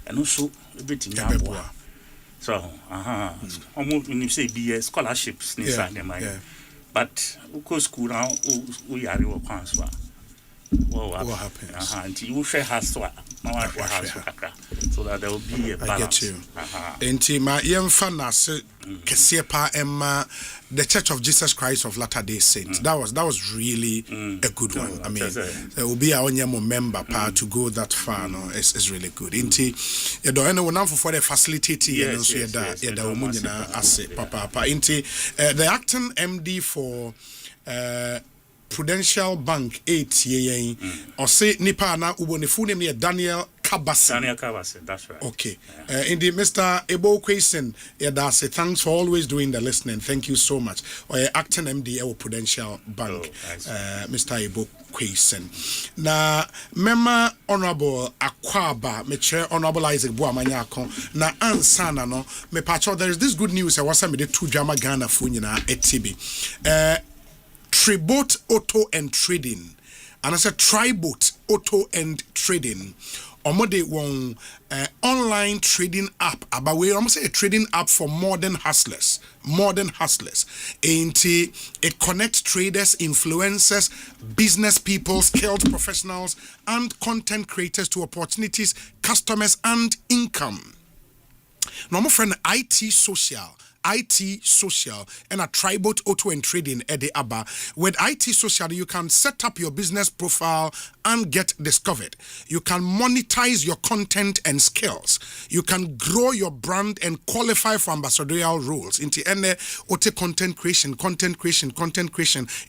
and also everything. So, almost when you say BS scholarships, but go school now, we are what happened? And you share has so that there will be a balance. I get you. Enti ma yemfa na se kese pa emma the Church of Jesus Christ of Latter-day Saints. That was really a good one. I mean, there will be a onyemo member to go that far. No, it's really good. Enti you don't know for the facilitating and so papa. Enti the acting MD for Prudential Bank 8 Osei nipa na ubonifu name Daniel Kabase, that's right. Okay. Indeed, Mr. Ekosiisen, that's it. Thanks for always doing the listening. Thank you so much. Acting MD of Prudential Bank, Mr. Ekosiisen. Now, Mema Honorable Akwaba, me chair Honorable Isaac Buamanyako, na ansana no, me pacho, there is this good news. I was saying the 2 Jama Ghana Funyina etibi. Tribute Auto and Trading. And I said Tribute Auto and Trading. Omode won online trading app. About we almost say a trading app for modern hustlers. It connects traders, influencers, business people, skilled professionals, and content creators to opportunities, customers, and income. Now, my friend, IT Social, and a Tribute Auto and Trading at the ABBA. With IT Social, you can set up your business profile and get discovered. You can monetize your content and skills. You can grow your brand and qualify for ambassadorial roles. Into any auto content creation.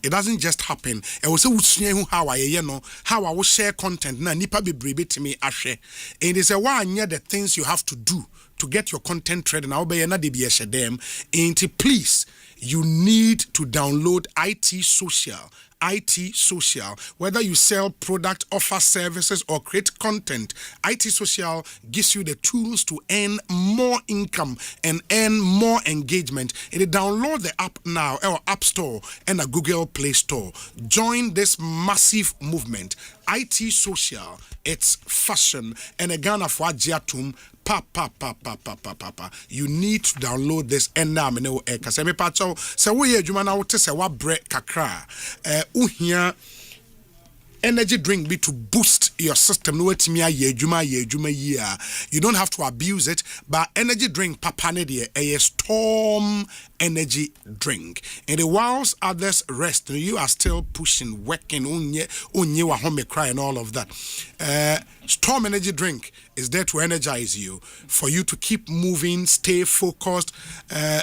It doesn't just happen. I will say how I will share content. Na nipa be to me ashe. And it's a one the things you have to do to get your content trade. Now be na DBS them. And please, you need to download IT Social. Whether you sell product, offer services, or create content, IT Social gives you the tools to earn more income and earn more engagement. And download the app now, our App Store and a Google Play Store. Join this massive movement. IT Social, it's fashion and a Ghana for Jiatum. You need to download this and now me know cause me pacho say we adwuma na wote say wa bre kakra uhia energy drink be to boost your system no wetimi aye adwuma yi you don't have to abuse it, but energy drink papa ne de a storm energy drink. And whilst others rest, you are still pushing, working unye wa home cry and all of that. Storm energy drink is there to energize you, for you to keep moving, stay focused,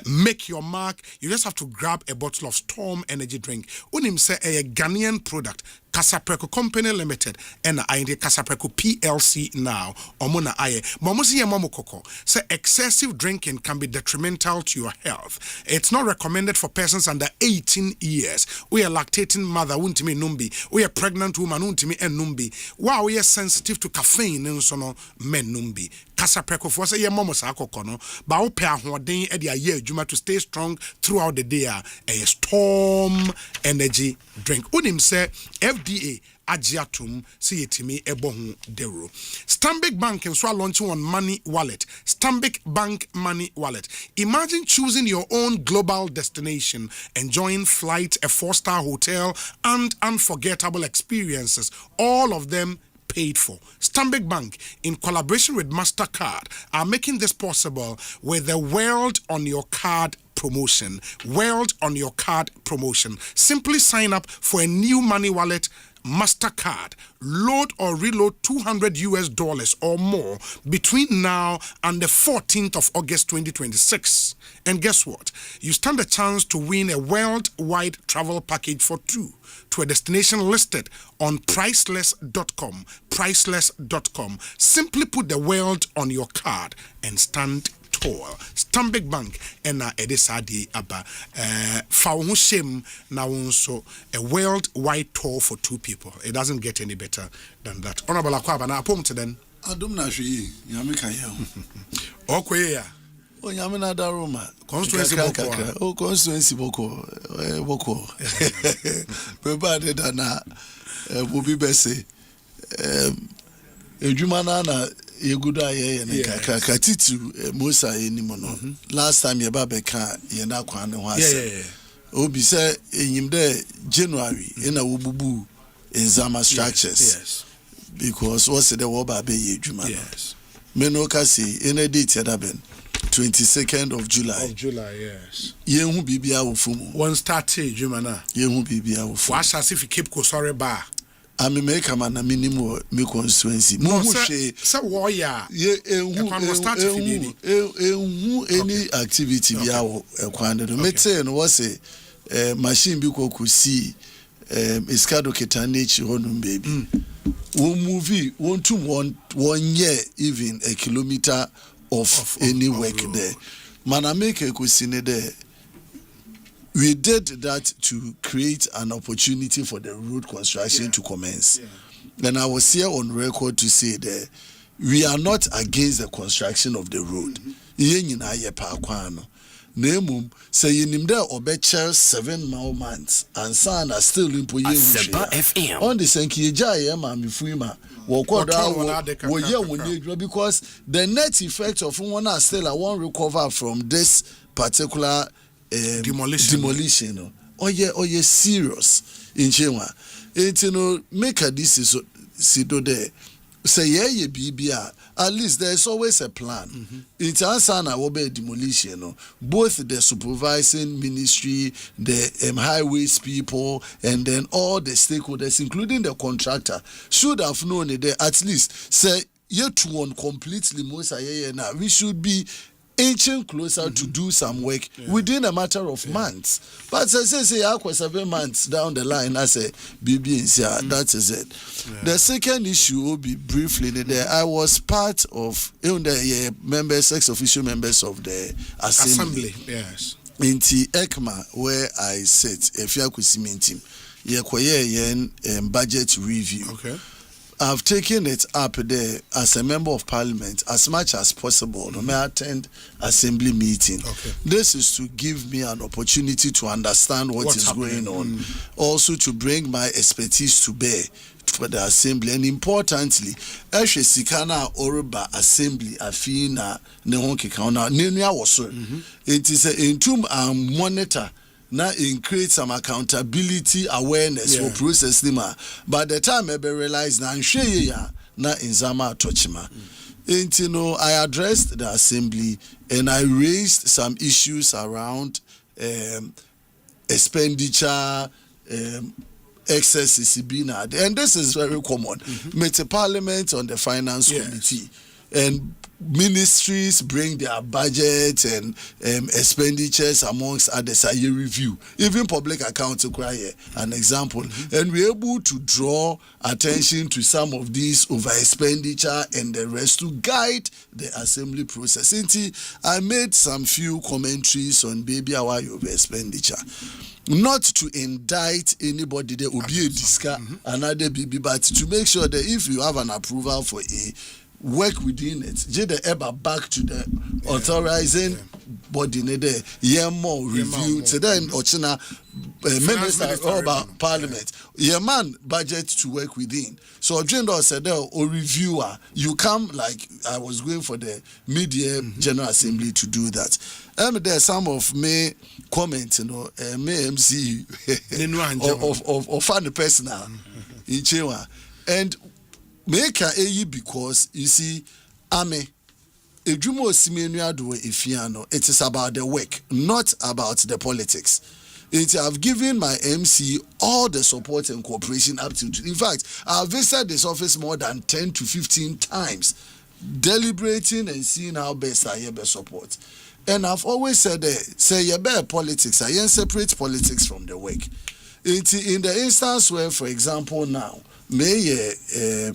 make your mark. You just have to grab a bottle of Storm energy drink. Unim say a Ghanaian product, Kasapreko Company Limited, and I the Kasapreko PLC now. Omona aye. Momosi ya momo koko. Say excessive drinking can be detrimental to your health. It's not recommended for persons under 18 years. We are lactating mother untimi numbi. We are pregnant woman untimi en numbi. Wow, we are sensitive to caffeine and so no men numbi. Kasapreko for say ye momo sa kono. Ba o pe ahoden e dia ye adwuma to stay strong throughout the day. A Storm energy drink. Unim say FDA Ajiatum Sietimi Ebohu Dero. Stanbic Bank and so launching on Money Wallet. Stanbic Bank Money Wallet. Imagine choosing your own global destination, enjoying flight, a 4-star hotel, and unforgettable experiences. All of them paid for. Stanbic Bank, in collaboration with MasterCard, are making this possible with the World on Your Card promotion. World on Your Card promotion. Simply sign up for a new money wallet, MasterCard. Load or reload $200 or more between now and the 14th of August 2026. And guess what? You stand a chance to win a worldwide travel package for 2 to a destination listed on priceless.com. Priceless.com. Simply put the world on your card and stand tall. Stanbic Bank and edesadi aba fawo shame na wonso a worldwide tour for 2 people. It doesn't get any better than that. Honorable Akwaba na apom to then. Adum na hwi nyame kan ye. Okwe ya. O nyame na daroma. Constituency boko. O constituency boko. Boko. Beba de da na bobi bese. Ejuma na yeguda ye ne kaka titu Musa enimo no. Last time ye ba beka ye na kwan ne ho ase. Obi say enyim de January na wobubu Nzama structures. Yes. because what's the word be Juma? Yes. Menoka say in a date yadaben 22nd of July. Of July, yes. Yehu bibia ufumu. One started Jumana. Yehu bibia ufumu. Was as if you keep Kosore bar. I mean, make a man a minimum me constituency. No, sir, warrior. Any activity be our quantity. Mete no was a machine because could see Escado Ketanich honum baby. One movie, 1 year, even a kilometer of any work there. Man, I make a question there. We did that to create an opportunity for the road construction to commence. Yeah. And I was here on record to say that we are not against the construction of the road. Nemum say inimda obecher 7 more months and son are still in Asempa FM. On the Senkija yema mifuma because the net effect of one are still I won't recover from this particular demolition. Oh yeah, serious in Chema. It make a decision sido there. Say yeah BBR. At least there's always a plan. It's answer will be demolition. Both the supervising ministry, the highways people, and then all the stakeholders, including the contractor, should have known it. At least say yet to one completely most now. We should be inching closer to do some work within a matter of months. But say I 7 months down the line, I say BB that is it. The second issue will be briefly there. I was part of the members, ex-official members of the assembly. Yes. In ECMA, where I sit, if you could see me team, budget review. Okay. I've taken it up there as a member of parliament as much as possible. May I attend assembly meeting. Okay. This is to give me an opportunity to understand what is going on. Also to bring my expertise to bear for the assembly. And importantly, Eshe Sikana Oruba Assembly Afina Nehonke Kauna Nenia Waso. It is a intum and monitor. Now create some accountability awareness for process lima. By the time I realize na in Zama Tochima. And I addressed the assembly and I raised some issues around expenditure, excess and this is very common. Mete Parliament on the Finance Committee and ministries bring their budget and expenditures amongst others. A review, even public accounts require an example, and we're able to draw attention to some of these over expenditure and the rest to guide the assembly process. I made some few commentaries on baby hour over expenditure. Not to indict anybody, there will be a discuss another baby, but to make sure that if you have an approval for a work within it, the ever back to the authorizing body there, more review to then Ochina minister about parliament, man budget to work within. So Jendo said or reviewer, you come like I was going for the mid-year General Assembly to do that. There's some of me comments, me MC of fun personal in Chewa and make a because you see, Ame, Ejumo Simenuado Ifiano, it is about the work, not about the politics. I've given my MC all the support and cooperation up to. In fact, I've visited this office more than 10 to 15 times, deliberating and seeing how best I have support. And I've always said, say you bear politics, I separate politics from the work. In the instance where, for example, now, me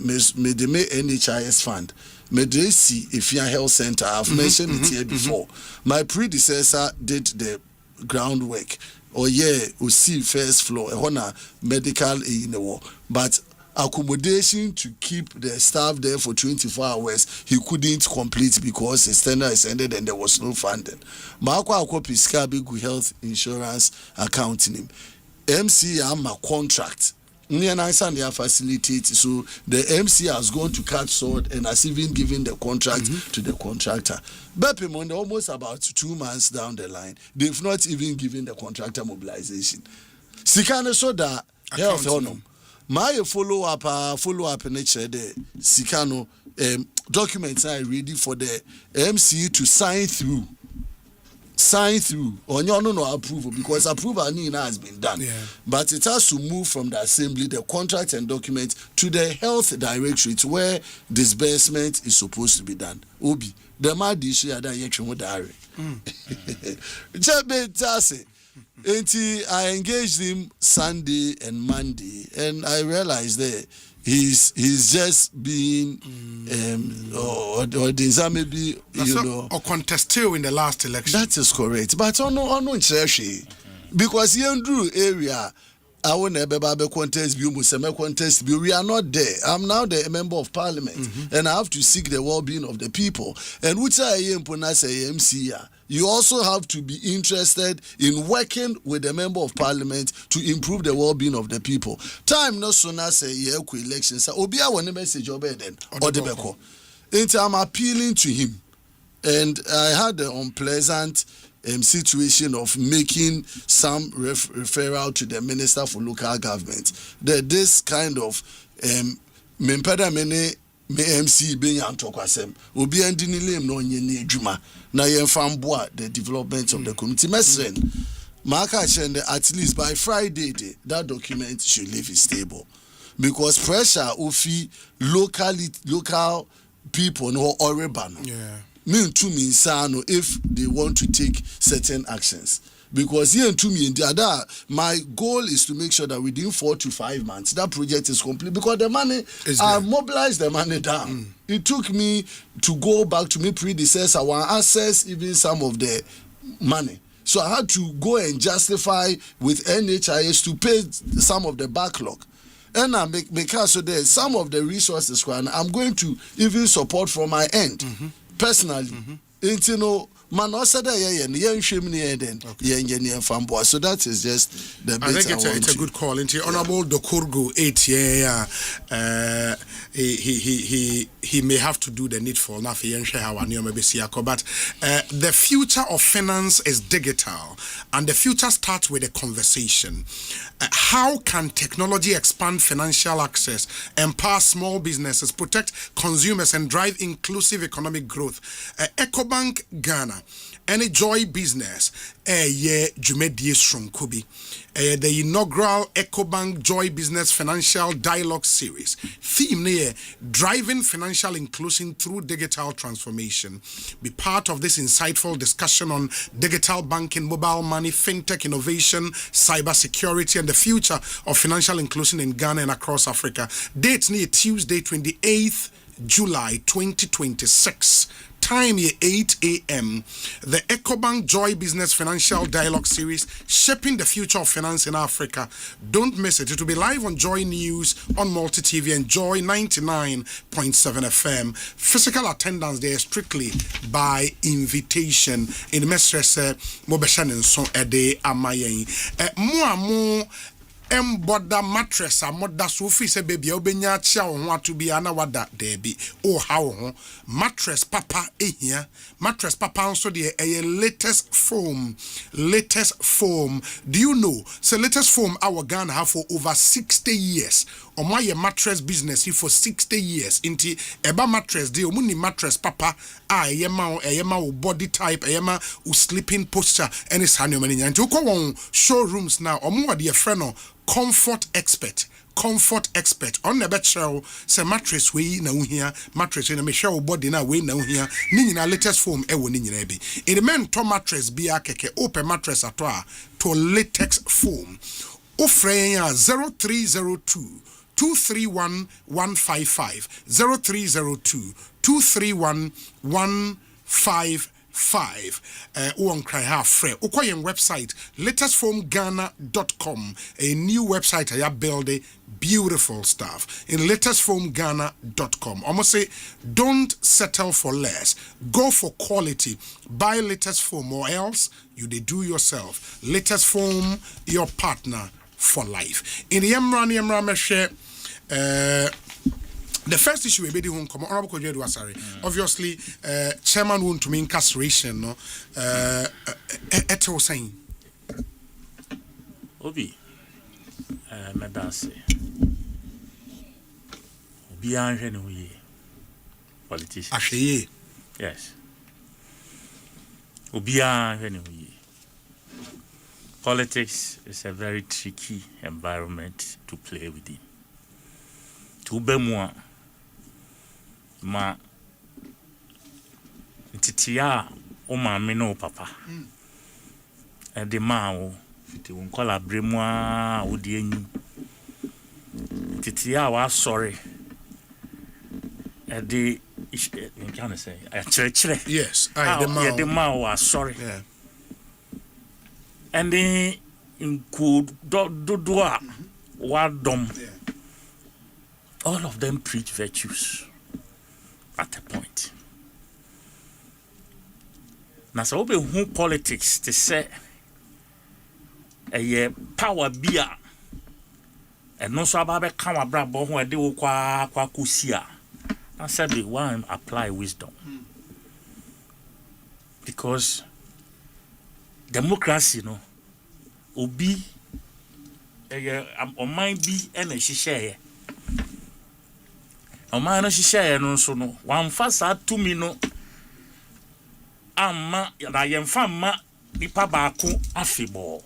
NHIS fund, me see Ifia Health Center. I've mentioned it here before. My predecessor did the groundwork. We see first floor, medical in the war, but accommodation to keep the staff there for 24 hours, he couldn't complete because his tender is ended and there was no funding. Marco Piscabi health insurance accounting him. MC am a contract. They facilitate, so the MC has gone to cut sword and has even given the contract to the contractor. Bepimon, almost about 2 months down the line, they've not even given the contractor mobilization. Sikane Soda, health honor. my follow up in nature the Sikano documents are ready for the MC to sign through on your no approval, because approval has been done. But it has to move from the assembly, the contract and document, to the health directorate where disbursement is supposed to be done. Obi, the mad issue that you diary. I engaged him Sunday and Monday, and I realized that he's just being or maybe or contested in the last election. That is correct, but on because here Drew area I will never contest contest. We are not there. I'm now the member of parliament, and I have to seek the well-being of the people. And which I say MC. You also have to be interested in working with the member of parliament to improve the well-being of the people. Time no sooner say elections. So Obia one message over then or the beko. I'm appealing to him, and I had the unpleasant situation of making some referral to the Minister for Local Government. That this kind of MC being Antokwasem will be ending no nye juma na yemfamboa the development of the community. Mesren Maka chende at least by Friday that document should leave his table, because pressure ufi local people no urban mean to me sano if they want to take certain actions. Because here to me in the other, my goal is to make sure that within 4 to 5 months that project is complete, because the money I mobilized the money down. It took me to go back to my predecessor and access even some of the money. So I had to go and justify with NHIS to pay some of the backlog. And I make so there's some of the resources I'm going to even support from my end personally. Man, also that so that is just the bit I think it's a good call. Into Honorable Dokurgu 8 he may have to do the needful now for but the future of finance is digital, and the future starts with a conversation. How can technology expand financial access, empower small businesses, protect consumers, and drive inclusive economic growth? EcoBank Ghana, any joy business, Jumedie Shrunkubi, the inaugural EcoBank Joy Business Financial Dialogue Series. Theme near driving financial inclusion through digital transformation. Be part of this insightful discussion on digital banking, mobile money, fintech innovation, cyber security, and the future of financial inclusion in Ghana and across Africa. Date near Tuesday, 28th July 2026. Time here 8 a.m. The EcoBank Joy Business Financial Dialogue Series, shaping the future of finance in Africa. Don't miss it. It will be live on Joy News, on Multi TV, and Joy 99.7 FM. Physical attendance there strictly by invitation. In the message, Mobeshan and so ede amayen. Mo Emboda mattress a moda so fi se baby obenya chia wo ho ato bia na wada debi o ha wo ho mattress papa ehia mattress papa nso de latest foam. Do you know so latest foam our Ghana have for over 60 years or my mattress business for 60 years inti eba mattress de omuni mattress papa eyema body type eyema sleeping posture and is hanyo many nti uko won showrooms now omo de friend no comfort expert on the better say mattress we na uhia mattress na me show body na we na uhia ni nyina latest foam e wo ni nyina bi in the men to mattress bi akeke open mattress ato to latex foam ofren 0302 231 155 0302 231 155 on cry half free ukoyen website latestfoamghana.com, a new website I have built, beautiful stuff in latestfoamghana.com. Almost say don't settle for less, go for quality, buy latest foam or else you they do yourself. Latest foam, your partner for life. In the Emra Meshe, the first issue we made home come honorable Kojedu Asare. Obviously, chairman want to mean incarceration, no. Eto saying. Obi, Medase. Beyond any politicians. Actually, yes. Beyond any politics is a very tricky environment to play within. To be more, ma ntitia o ma me no papa. E de ma o fiti won kola bremu a o de anyi. Ntitia wa sorry. E de you can say a church. Yes, the ma was sorry. Yeah. And then in could do wadom. All of them preach virtues at a point. Now so who politics to say a power beer and no so about come brabo who de kwa kusia. I said we want to apply wisdom. Because democracy no obi o mind be and a share. O mind no share no so no one fast to me no amma na yemfa ma nipa baako afebo.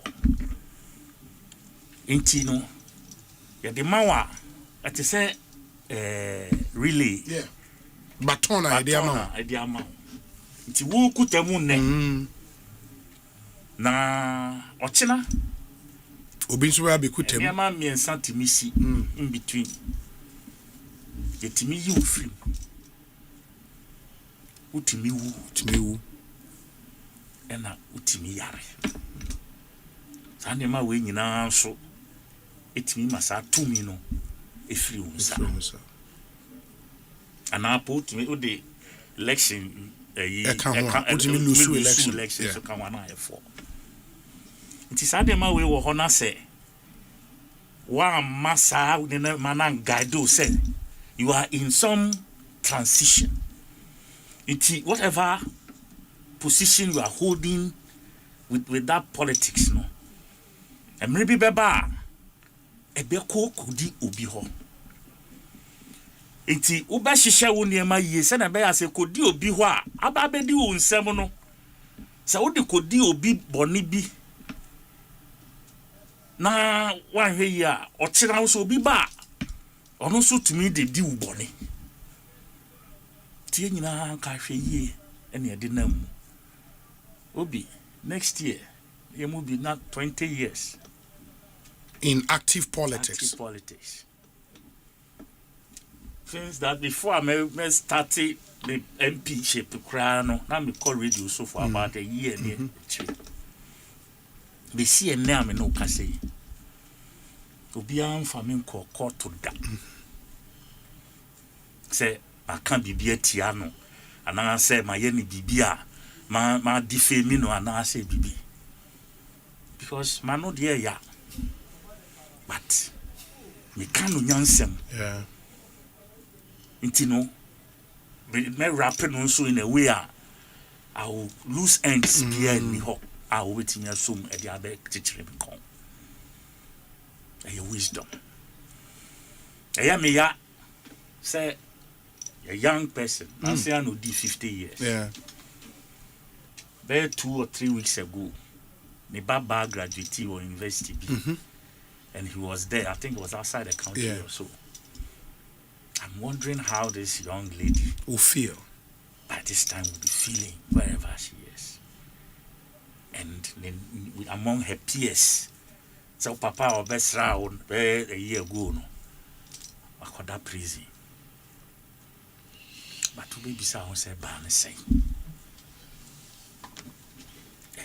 Enti no ya de mawa ati say relay. Yeah. Baton idea ma. Nti wo kutamu ne. Na ochina obi nso wa be kutamu. Ya ma miensa timisi in between. Yetimi yi ofri. Utimi wu. Ena utimi yare. Sane ma we nyina so etimi masa tumi no efri unsa. And I put me with the election election so can one for. It is adema we were honor say one massa manan guide say you are in some transition. It whatever position you are holding with that politics no. And maybe beba ebeko kudi obi ho. Enti uba hihye wo niema yie se na be ya se kodi obi ho a aba bedi wo nsem no se wo de kodi obi boni bi na wan hwe yi a o kira wo so obi ba ono so tumi de di wo boni tie nyina ka hwe yie ene de nam obi next year you will be not 20 years in active politics. Since that before I started the MP shape to cry no, now me call radio so for about a year near three. They see a name no can say. To be on farming court to that. Say I can't be a tiano, and I say my yenny bibia, my defame no, and I say bibi. Because man no dear ya, but me can't yansem. Yeah. Intino, me rapping also in a way I will lose ends behind me. I will wait in your soon at the other teacher become a wisdom. I am a say a young person. I say I know 50 years. Yeah. There 2 or 3 weeks ago, my baba graduated or university, and he was there. I think it was outside the country or so. I'm wondering how this young lady will feel by this time will be feeling wherever she is. And then among her peers, so papa or best round a year ago, no, I called that prison. But to be beside say ban say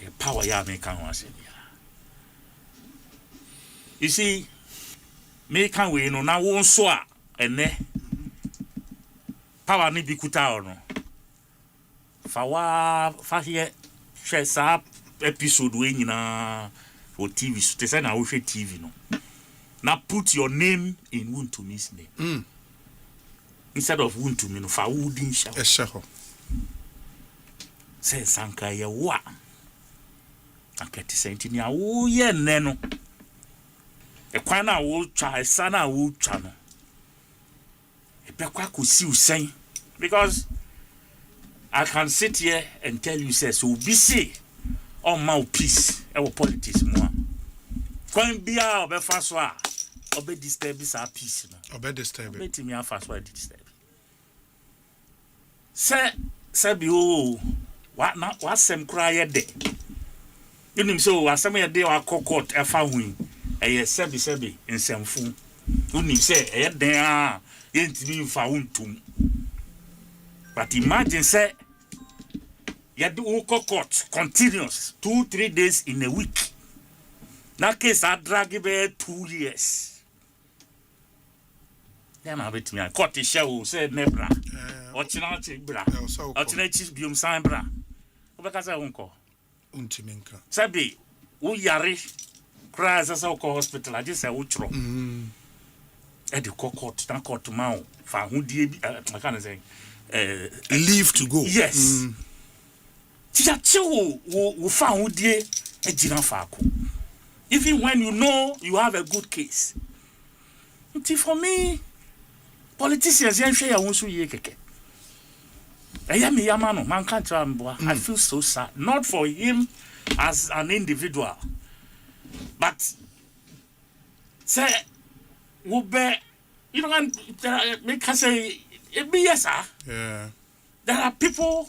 a power ya make one say. You see, make we no now won't so and power ni bi kuta no fa here share sa episode we nyina for TV so te say na wo hwe TV no now put your name in Wuntumi's name instead of Wuntumi no fa wudin sha esheho say sanka ye wa akati sentini a wo ye nne no e kwan na wo twa esa na wo twa no bekwa ko si usen because I can sit here and tell you say so be say on my peace our politics mo kwan bia obefa so a obe disturb this our peace no obe disturb it me afa so disturb say bi o wa sem kra ye de unim so wa sem ye de wa court efa hu eye sebi nsemfu unim say eye den a ye ntimi fa wontum but imagine say you do court continuous 2-3 days in a week. That case I drag it 2 years. Then I bet me court is show say nebra. Ochina bra. Ochina chis bium sign bra. Obeka say unko. Untiminka. Sabi u yare cry as a hospital I just say utro. E the court na court ma fa hundie I can say leave to go. Yes. Wo found die ejina faako. Even when you know you have a good case. For me, politicians yan share won so ye keke. Eya me yama no man can't I feel so sad, not for him as an individual, but say wo be you know make us say it be yes sir. Yeah. There are people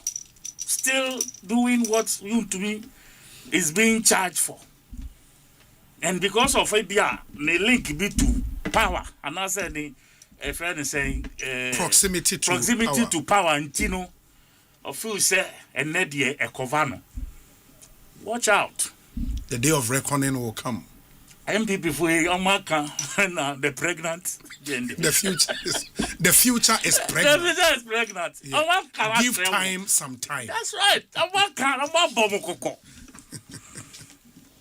still doing what you to me is being charged for. And because of ABR, the link be to power. And I said a friend is saying proximity to power and you know of who say and Nedia a Covano. Watch out. The day of reckoning will come. MPP for the pregnant. The future is pregnant. The future is pregnant. Yeah. Give time some time. That's right. I'm bomb coco.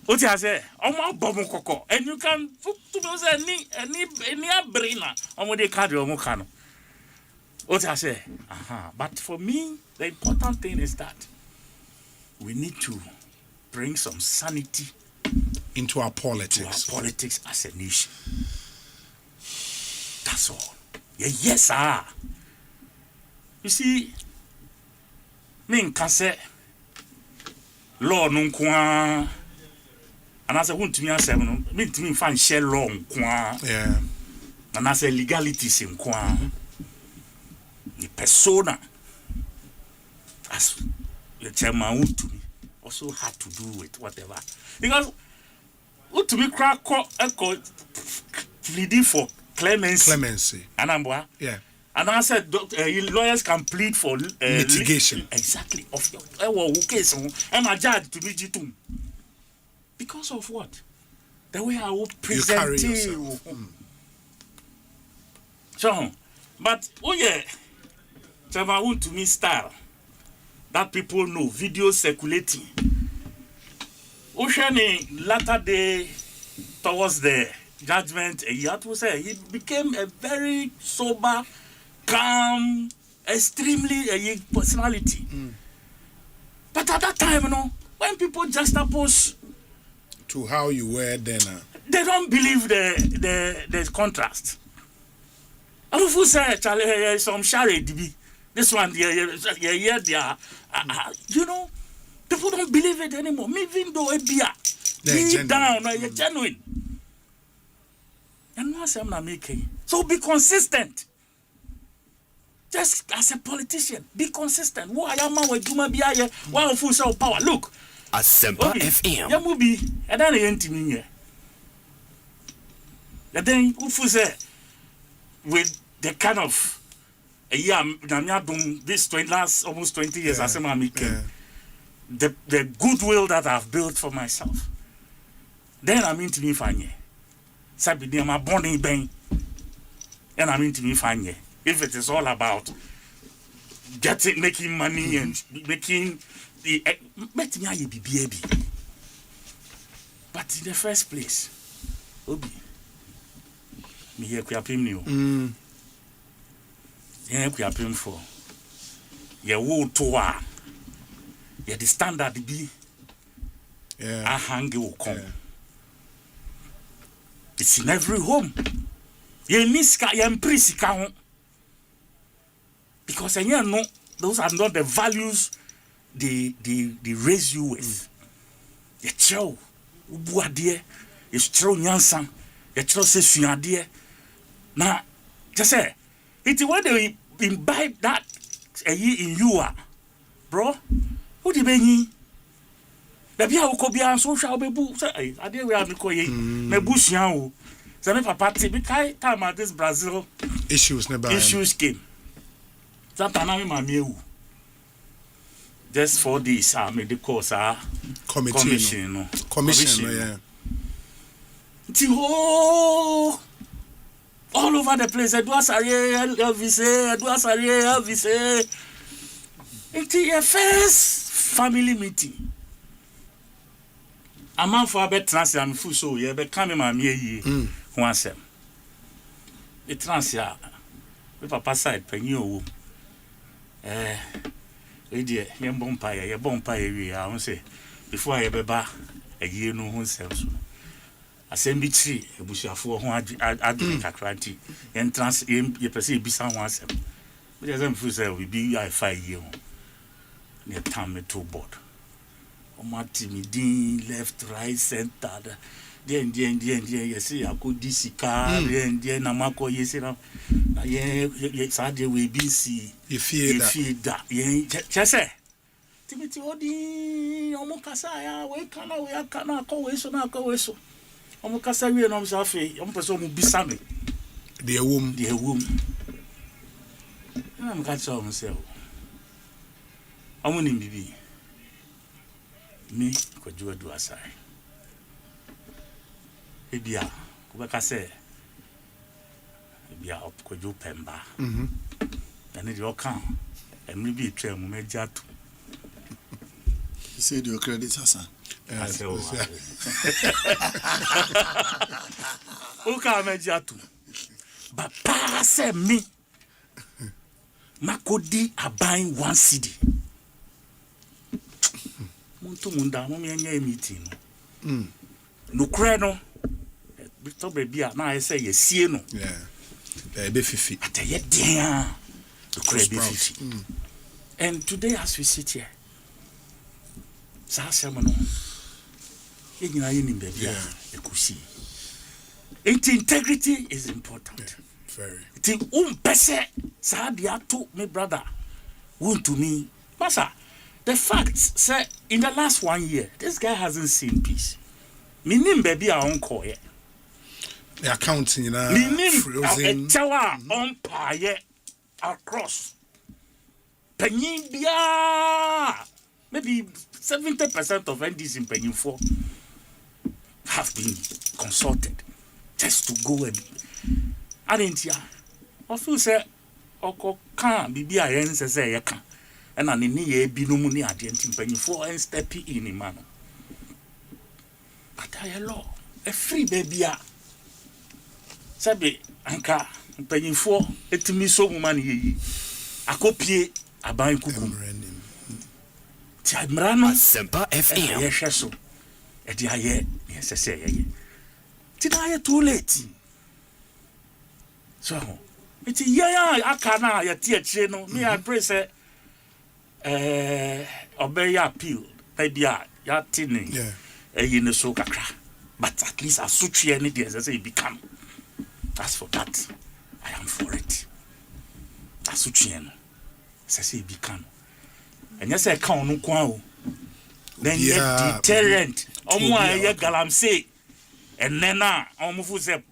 What I say? I'm bomb coco. And you can put to any brainer on what they call your mocano. What I say? But for me, the important thing is that we need to bring some sanity into our politics. To our politics as a nation. That's all. Yes, sir. You see, me can say, law no kwa, and as I want to me answer, me to me find share law kwa. Yeah. And as a legalities in kwa, the persona, as the chairman would to me, also had to do with whatever. Because to be crack pleading for clemency. And I'm yeah. And I said lawyers can plead for mitigation. Exactly of your case. I'm a judge to be G2. Because of what? The way I will present you. So, but I want to me style that people know video circulating. Oshani latter day towards the judgment, you have to say he became a very sober, calm, extremely personality. But at that time, when people just oppose to how you were then, they don't believe the contrast. I don't say Charlie some share this one, people don't believe it anymore. Even though it be deep down, you're genuine. And what I'm not making. So be consistent. Just as a politician, be consistent. Why am I with Juma Biaye? Why full self power? Look. Asempa FM. Yamubi, and then I ain't me. And then Ufu say with the kind of a year this last almost 20 years as I'm making. The goodwill that I've built for myself. Then I'm into me fine. Sabi de my bonding bang. And I'm into me fine. If it is all about making money and making the but in the first place, Obi, me here kuyapim new. Here kuyapim for. Ye wo toa. Yeah, the standard be a hangi will come. It's in every home. Ye niska ye mprisi ka ho. Because no, those are not the values they raise you with. You show ubuadie, you show nyansan, you show sesuadie. Now, just say, it's when they imbibe that in you, bro. Who the benny? The Bia Ukobia so shall be boo. Say, I dare we have Nikoye, Nebusian. Say, Papa, Tibikai, time at this Brazil issues came. Sometimes I'm just 4 days, I made the course, commission, yeah. All over the place, Edouard Elvis. It's your first family meeting. A man for a bit transit and full so you become my me once. The transit, with Papa side, penny. Lady, young bompire, I won't say, before I ever bar a year no one sells. Asempa tree, a bush of 400 cranty, and trans you perceive be someone. But as I'm full, we be I 5 years near time to board. O Martin, left, right, center. Then, you see, I could disika, then, Namako, yes, yes, I did we be see. You feel that, yes, sir. Timothy Odi, Omokasa, we cannot go away, so now go away. Omokasa, we are not Safi, person will be Sammy. Dear womb. I'm got so myself. I want him to be me, could you do aside? Ebia, kubeka say, ebia opkoju pemba. And it will come, and maybe a train will jatu. You said your credit, Hassan. I say, who come jatu? But para say me, Makodi are buying 1 CD. Muntu munda, mommy and meeting. No creno. Victor baby, now I say yes, see no. Yeah, be 50. At a yet dear, the crab be 50. And today, as we sit here, Sasamano, in baby, Ekosiise. Integrity is important. Very. It's pese, Sadiatu, my brother, won to me. Massa, the fact, sir, in the last 1 year, this guy hasn't seen peace. Minim baby, our uncle, yeah. The accounting, you know, frozen. Umpire across. Penibia. Maybe 70% of NDs in Penny 4 have been consulted just to go and. I didn't hear. I feel say, Oko can't be a answer say, I can't. And I need be no money at the end in Penny 4 and step in man. But I law a free baby. Sabe anka mpanyinfo etimi so woman yi akopie aban kuku ti admirano Asempa FM ye hweso e di aye ye sese ye ti na ye too late so it ye aka na ye ti akire no me I pray say obey appeal bia ya tini ye ne so kakra but at least asutwe any there say e become. As for that, I am for it. That's what you know. Say become. And yes, I can't no kwao. Then you deterrent. Omo ye galamse. And then omo fu say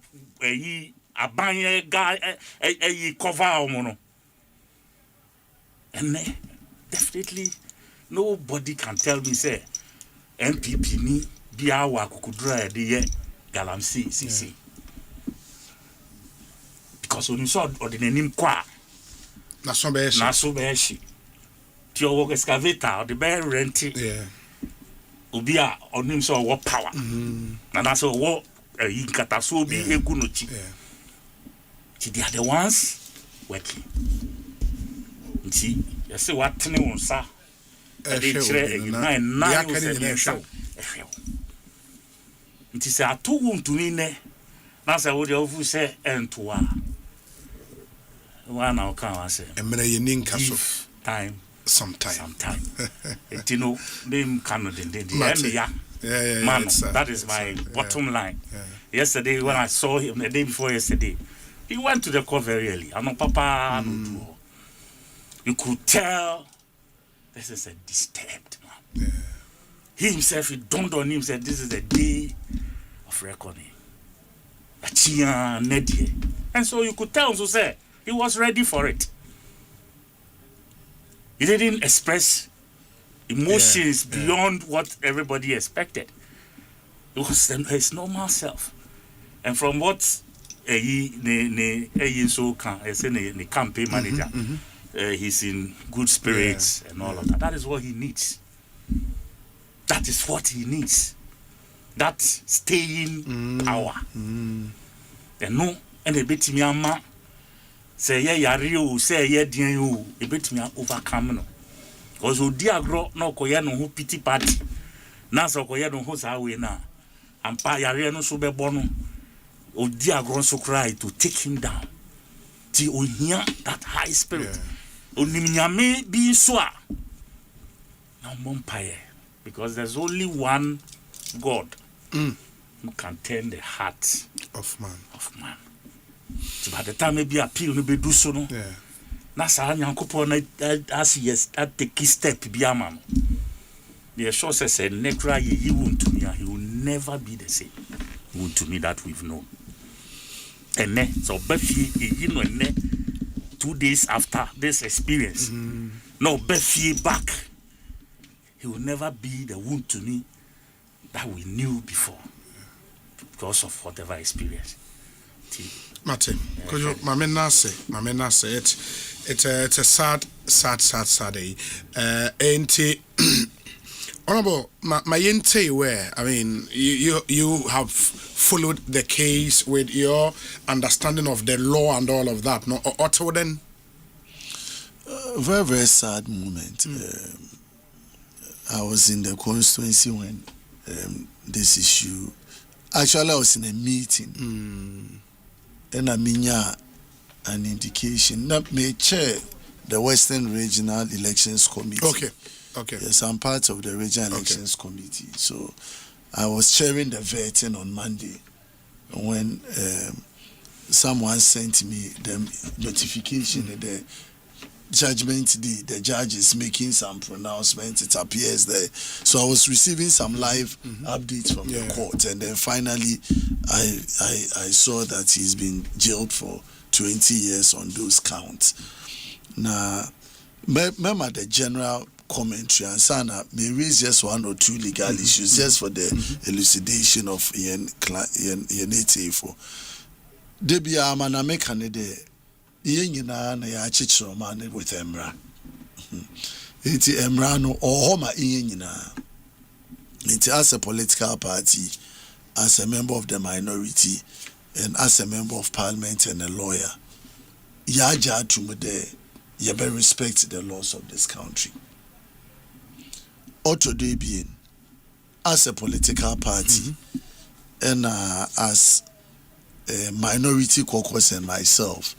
yi abanye guy yi cover omo no. And definitely nobody can tell me say MPP ni bia wa kukudura de ye galamse see. Because when you saw the name qua, Naso Beshi, Tio excavator, the bear renting, Ubia on him saw what power, and that's all what in Katasubi a Gunuchi. They are the ones working. See, you see what Tinu, sir, it is a 2 to me. That's what you say, and to one I'll come and say, give time. Sometime. You know, name Canada, man, that is my bottom line. Yesterday, when I saw him, the day before yesterday, he went to the court very early. I know, Papa, you could tell this is a disturbed man. He himself, he dawned on him, said, this is the day of reckoning. And so you could tell, so say, he was ready for it. He didn't express emotions beyond what everybody expected. It was his normal self. And from what the campaign manager, he's in good spirits and all of that. That is what he needs. That is what he needs. That staying power. And no, and a bit me say yari say ye dian you e betimi overcome no because odi agro na okoye no ho pity party na so okoye no ho sa we na ampa yari no so bebo no odi agro so cry to take him down ti ohia that high spirit oniminyame bi so a na mompaye because there's only one God who can turn the heart of man. So by the time maybe appeal no be do so no. Na sa nyankopon na as yes that take step bi ama. The sure says nekra ye won't to me, he will never be the same. Won't to me that we've known. And so Befi you know 2 days after this experience. No Befi back. He will never be the wound to me that we knew before because of whatever experience. Martin, because Mamena say it's a sad day. And Honorable, my yente where I mean you have followed the case with your understanding of the law and all of that. No, or then very, very sad moment. I was in the constituency when this issue. Actually, I was in a meeting. And I mean, an indication that may chair the Western Regional Elections Committee. Okay. Yes, I'm part of the Regional Elections Committee. So I was chairing the vetting on Monday when someone sent me the notification that the judgment the judge is making some pronouncements. It appears there. So I was receiving some live updates from the court, and then finally I saw that he's been jailed for 20 years on those counts. Now, remember the general commentary and Sana may raise just one or two legal issues just for the elucidation of for Debia Maname Canada. Yena na ya chichiro man with Emra. Iti Emra no ohoma yena. Iti as a political party, as a member of the minority, and as a member of parliament and a lawyer, yaja tumude yabe respect the laws of this country. Auto de being as a political party and as a minority caucus and myself.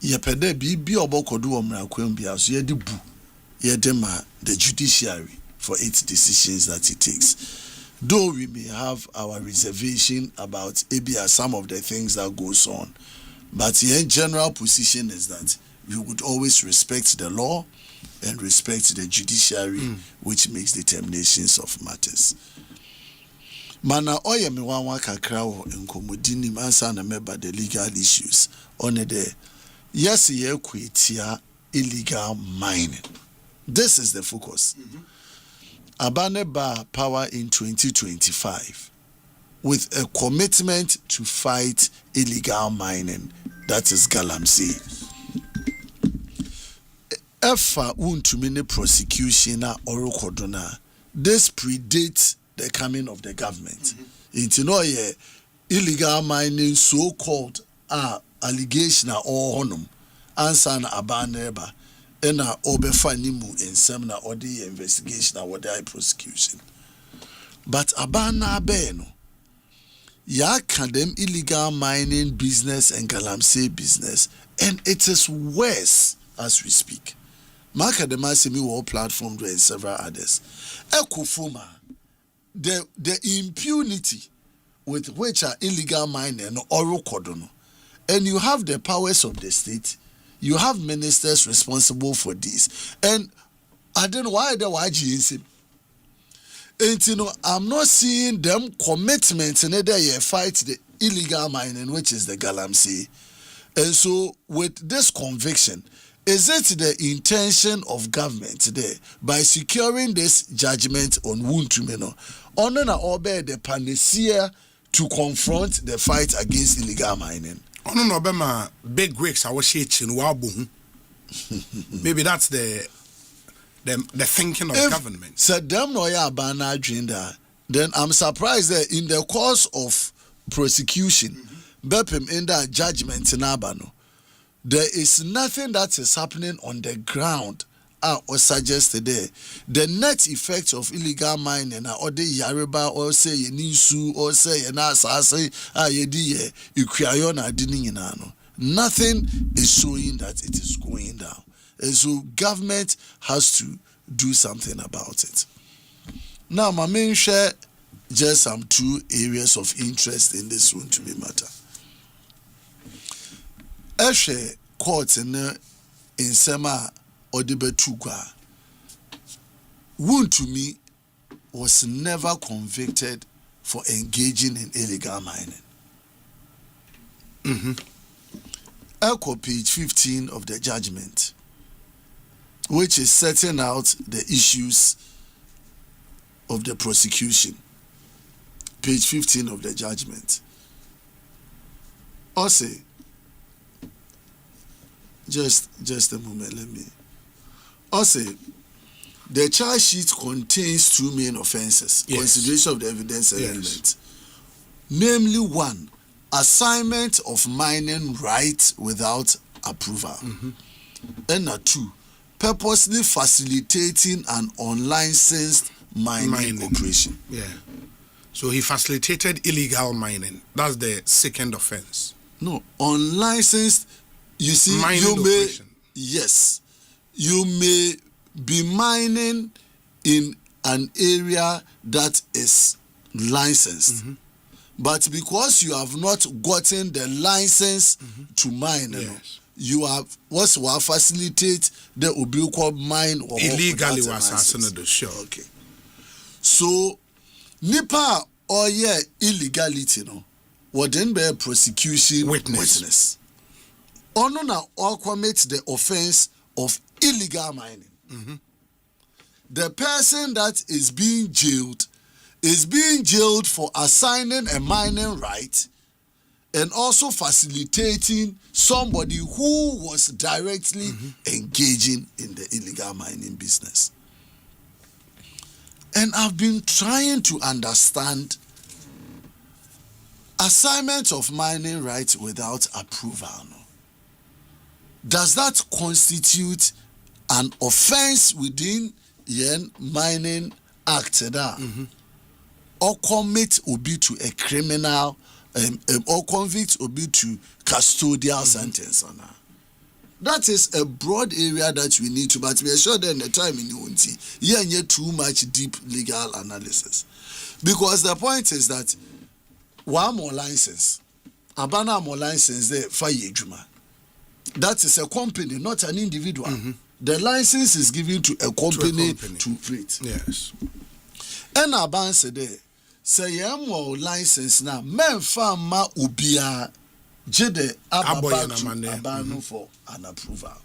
Yepede bi obokodu omra kwembia so yedi bu yedema the judiciary for its decisions that it takes. Though we may have our reservation about ABR some of the things that goes on, but the general position is that we would always respect the law and respect the judiciary which makes determinations of matters. Mana oye me wanwa kakra wo enkomodini mansa na meba the legal issues on the yes, illegal mining. This is the focus. Abane Bar power in 2025 with a commitment to fight illegal mining. That is Galamsey. Efa untumine prosecution or kodona. This predates the coming of the government. Into no illegal mining so-called allegation or honum answer na abaneba ena obefa nimu ensem na odi investigation or the prosecution but abana abeno ya kadem illegal mining business and galamsey business, and it is worse as we speak. Makadema semi war platform and several others. Ekofuma, the impunity with which are illegal mining or kodono, and you have the powers of the state, you have ministers responsible for this, and I don't know why the YG. And you know, I'm not seeing them commitment in the fight the illegal mining, which is the galamsey. And so, with this conviction, is it the intention of government today by securing this judgment on Wuntumino, on the panacea to confront the fight against illegal mining? On Obama big wigs I was shaking wabu. Maybe that's the thinking of government. Said them no ya bana agenda. Then I'm surprised that in the course of prosecution, Bepim in that judgment in Abano, there is nothing that is happening on the ground or suggested there. The net effect of illegal mining or the Yariba or say Nisu or say Nasase Yedi Ukriayona Dininano. Nothing is showing that it is going down. And so government has to do something about it. Now, my main share just some two areas of interest in this one to be matter. Eshe court in Sema Odibetugwa to me was never convicted for engaging in illegal mining. Echo page 15 of the judgment, which is setting out the issues of the prosecution. Page 15 of the judgment. Osei, just a moment, let me. Osei, the charge sheet contains two main offenses, consideration of the evidence element. Namely, one, assignment of mining rights without approval. And two, purposely facilitating an unlicensed mining operation. Yeah. So he facilitated illegal mining. That's the second offense. No, unlicensed, you see, mining you may, operation. yes, you may be mining in an area that is licensed. But because you have not gotten the license to mine, you have what's what facilitate the Obilko mine or illegally was sure. Okay. So Nipa or illegality no wouldn't be a prosecution witness. Onona or commit the offense of illegal mining. The person that is being jailed for assigning a mining right and also facilitating somebody who was directly engaging in the illegal mining business. And I've been trying to understand assignment of mining rights without approval. No? Does that constitute an offense within the Mining Act? Or commit obi to a criminal or convict obi to custodial sentence? That is a broad area that we need to, but we are sure that in the time in you too much deep legal analysis. Because the point is that one more license, Abana more license there, Fayejuma. That is a company, not an individual. The license is given to a company to operate. Yes. And Aban said there, say more license now, men farm ubia. Jede abanu for an approval.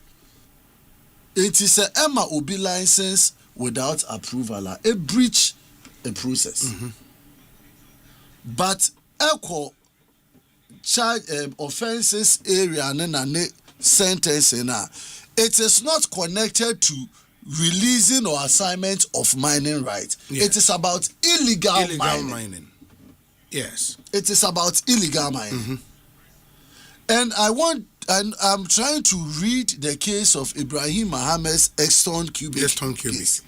It is a Emma Obi license without approval, a breach, a process. But echo charge offenses area and sentence it is not connected to releasing or assignment of mining rights. Yes. It is about illegal mining. Yes. It is about illegal mining. And I'm trying to read the case of Ibrahim Mohammed's Exton Cubic case,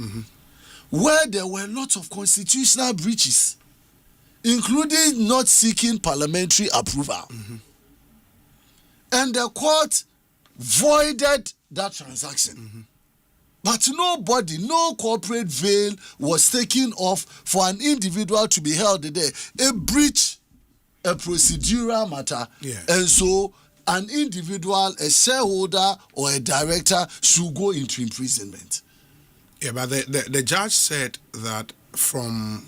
where there were lots of constitutional breaches. including not seeking parliamentary approval. And the court voided that transaction. But nobody, no corporate veil was taken off for an individual to be held there. A breach, a procedural matter. And so an individual, a shareholder or a director should go into imprisonment. Yeah, but the judge said that from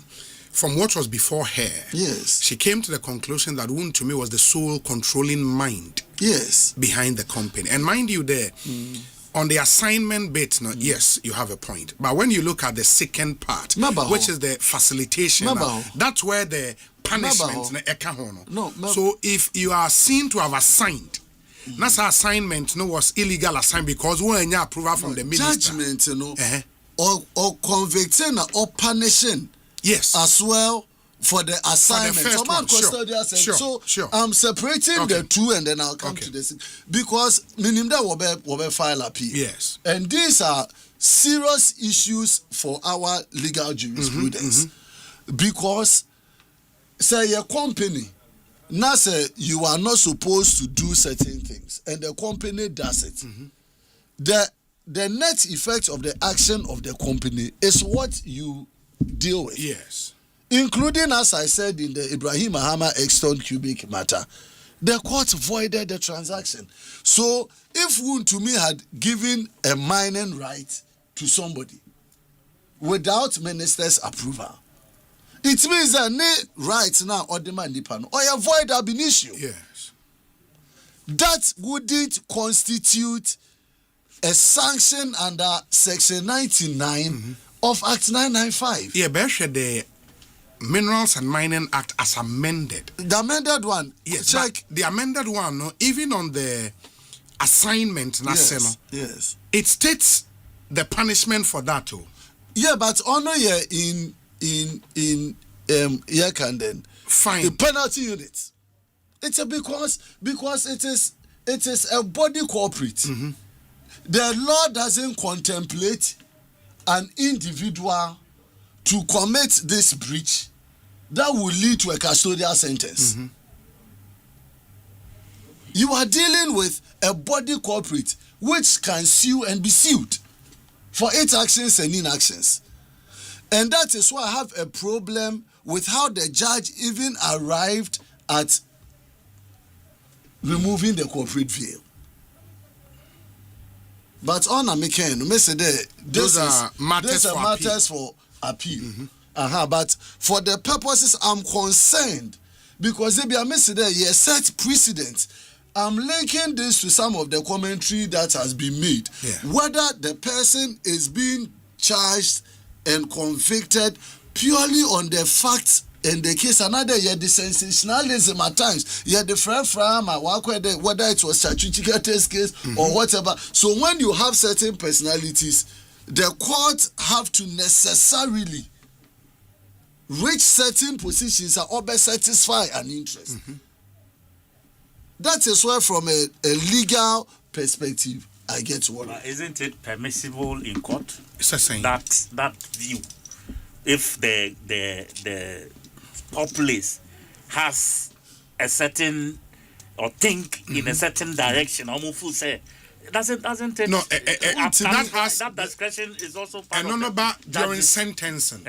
what was before her, she came to the conclusion that Wontumi was the sole controlling mind behind the company. And mind you there, on the assignment bit, yes, you have a point. But when you look at the second part, which is the facilitation, that's where the punishment. So if you are seen to have assigned, that's assignment was illegal assignment because we had approval from the minister. Judgment, or convicting or punishing as well for the assignment. So I'm separating the two and then I'll come to this because Minimda will file appeal. Yes. And these are serious issues for our legal jurisprudence. Because say your company now say you are not supposed to do certain things and the company does it. The net effect of the action of the company is what you deal with. Yes. Including, as I said, in the Ibrahim Ahama Exton Cubic matter, the court voided the transaction. So, if Wontumi had given a mining right to somebody without minister's approval, it means that no rights now or demand or a void have been issued. Yes. That wouldn't constitute a sanction under Section 99 of Act 995. Yeah, but the Minerals and Mining Act as amended. The amended one. Yes, check. The amended one, even on the assignment, yes. It states the punishment for that too. Yeah, but honor in Yakanden, fine. The penalty unit. It's a because it is a body corporate. The law doesn't contemplate an individual to commit this breach that will lead to a custodial sentence. You are dealing with a body corporate which can sue and be sued for its actions and inactions. And that is why I have a problem with how the judge even arrived at removing the corporate veil. But on a mechanic, those are matters for appeal. But for the purposes I'm concerned, because they be a message there, you set precedent. I'm linking this to some of the commentary that has been made. Whether the person is being charged and convicted purely on the facts in the case, another year the sensationalism at times, the from whether it was Chachuchikate's case or whatever. So when you have certain personalities, the court have to necessarily reach certain positions and always satisfy an interest. That is where, from a legal perspective, I get worried. But isn't it permissible in court? That view, if the populace has a certain or think in a certain direction, almost say, doesn't it? No, that discretion is also part of but during sentencing.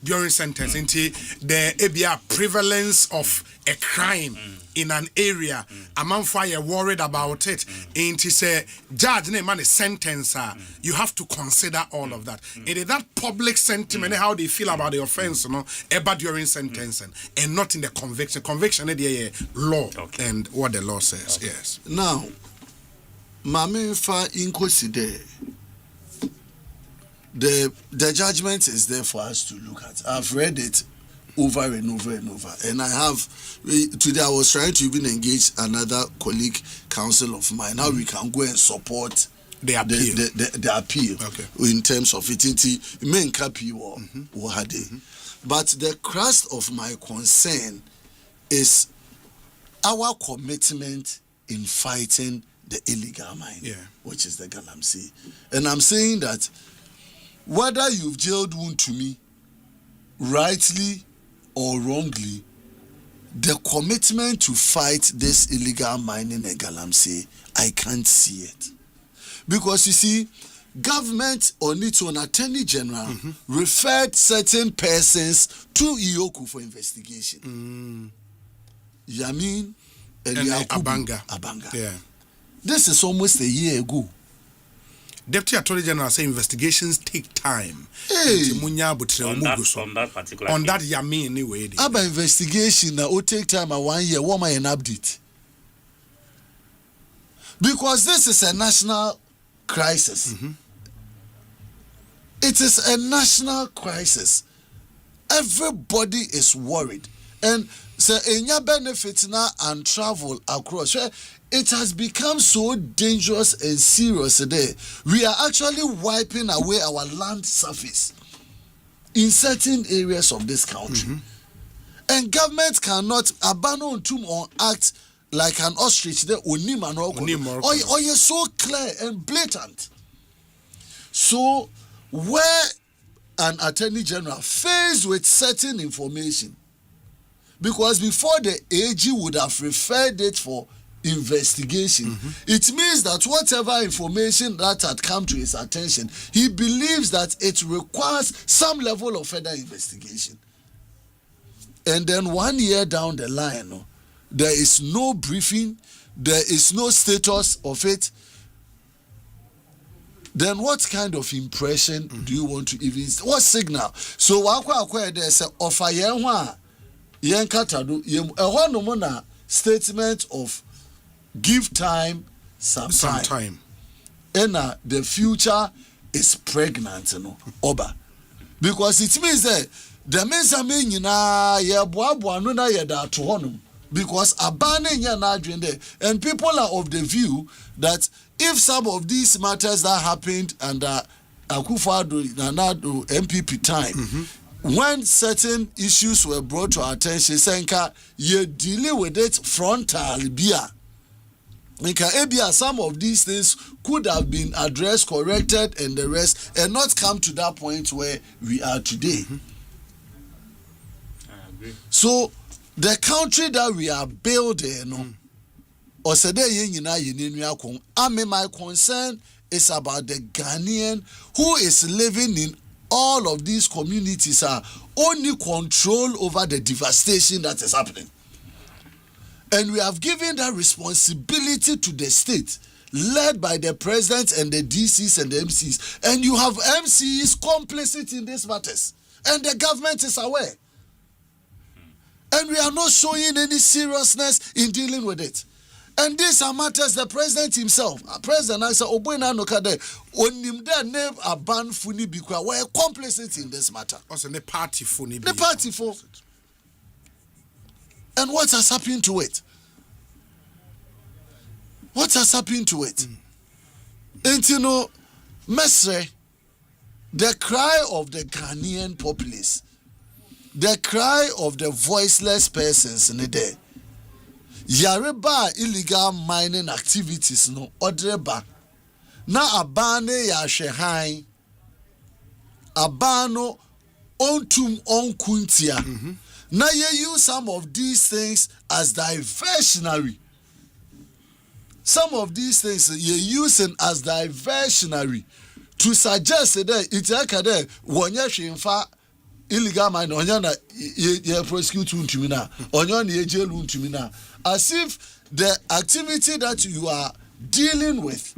During sentencing, there be a prevalence of a crime in an area. Among fire worried about it. And say judge name and sentence, you have to consider all of that. It is that public sentiment, how they feel about the offense, about during sentencing, and not in the conviction. Conviction is the law and what the law says. Yes. Now, Mame fa inconsider. The judgment is there for us to look at. I've read it over and over and over. And I have, today I was trying to even engage another colleague, counsel of mine, how we can go and support the appeal. The appeal in terms of it. But the crust of my concern is our commitment in fighting the illegal mining, which is the Galamsey. And I'm saying that whether you've jailed Wontumi rightly or wrongly, the commitment to fight this illegal mining in Galamsey, I can't see it. Because you see, government on its own Attorney General referred certain persons to Iyoku for investigation. Yamin and Abanga. Yeah. This is almost a year ago. Deputy Attorney General say investigations take time. On that particular on that Yamin anyway. About investigation that will take time 1 year. What am I an update? Because this is a national crisis. It is a national crisis. Everybody is worried. And so in your benefits now and travel across, it has become so dangerous and serious today. We are actually wiping away our land surface in certain areas of this country. And government cannot abandon or act like an ostrich there or you're so clear and blatant. So where an attorney general faced with certain information, because before the AG would have referred it for investigation, it means that whatever information that had come to his attention, he believes that it requires some level of further investigation. And then 1 year down the line, there is no briefing, there is no status of it. Then what kind of impression do you want to even, what signal? So there is a statement of give time some time. And the future is pregnant, Oba. Because it means that the means I mean because and people are of the view that if some of these matters that happened under Akufo-Addo MPP time, when certain issues were brought to our attention, Senka, you're dealing with it frontal. Some of these things could have been addressed, corrected, and the rest, and not come to that point where we are today. I agree. So, the country that we are building, my concern is about the Ghanaian who is living in all of these communities are only control over the devastation that is happening. And we have given that responsibility to the state, led by the president and the DCs and the MCs. And you have MCs complicit in these matters. And the government is aware. And we are not showing any seriousness in dealing with it. And these are matters the president himself, President I said, Obuena Nokade, Onimda name a ban funi bikwa, were complicit in this matter. Also, the party funi. The party for. And what has happened to it? What has happened to it? And you know, Mesre, the cry of the Ghanaian populace, the cry of the voiceless persons in the day, Yareba illegal mining activities no odreba na abane ya hwehai abano ontum onkuntia na ye use some of these things as diversionary. Some of these things ye using as diversionary to suggest that it's akade wonya hwemfa illegal mining onya na ye prosecute untumina onya na ye jail untumina, as if the activity that you are dealing with,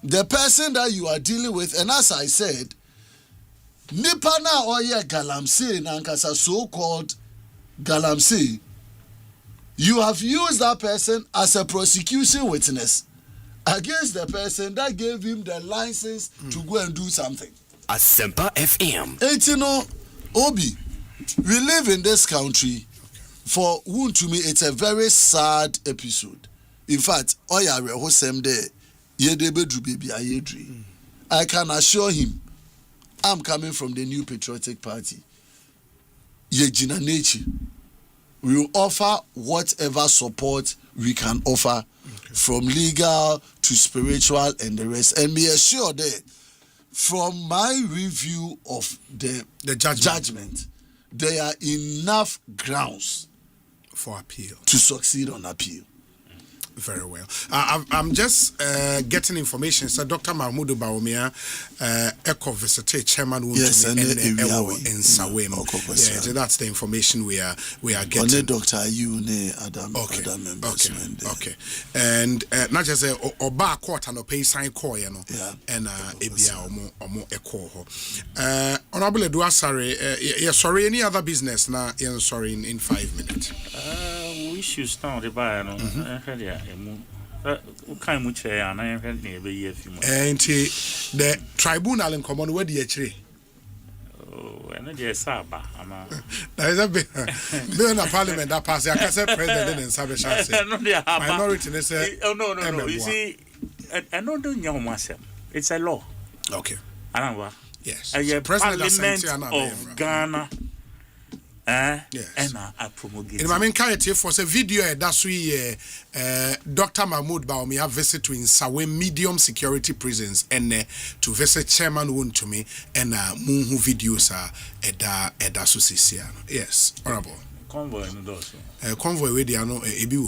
the person that you are dealing with, and as I said, Nipana Oye Galamsey Nankasa, so-called Galamsey, you have used that person as a prosecution witness against the person that gave him the license to go and do something. Asempa FM. And you know, Obi, we live in this country. For whom to me it's a very sad episode. In fact, Oyare Hosem de Yedebedru baby Ayedri. I can assure him, I'm coming from the New Patriotic Party. Yejina Nechi. We will offer whatever support we can offer, from legal to spiritual and the rest. And be assured that from my review of the judgment, there are enough grounds for appeal to succeed on appeal. Very well. I'm just getting information. So Dr. Mahmoud Baumia, Eco Visitor Chairman, in Sawem. Yeah, so that's the information we are getting. Dr. Adam. Okay. And not just a Oba court and pay sign call, you know. And Ebia Omo Eco. Honorable Edua, sorry. Sorry. Any other business now? Sorry, in 5 minutes. We should start the buy. The tribunal in common where the actually. Oh, and then Saba. There is a bill in the parliament that passed. I can say president in Sabbath. Minority, they say. Oh, no. You see, I don't know myself. It's a law. Okay. I don't know. Yes. Parliament of Ghana. Yes. And I promulgate. In my main character for a video that's we Dr. Mahmoud Baumia visit to in Sawe medium security prisons and to visit Chairman Wun to me and Munhu videos are Eda Susisia. Yes, honorable. Convoy no doso. Convoy we dey no ebi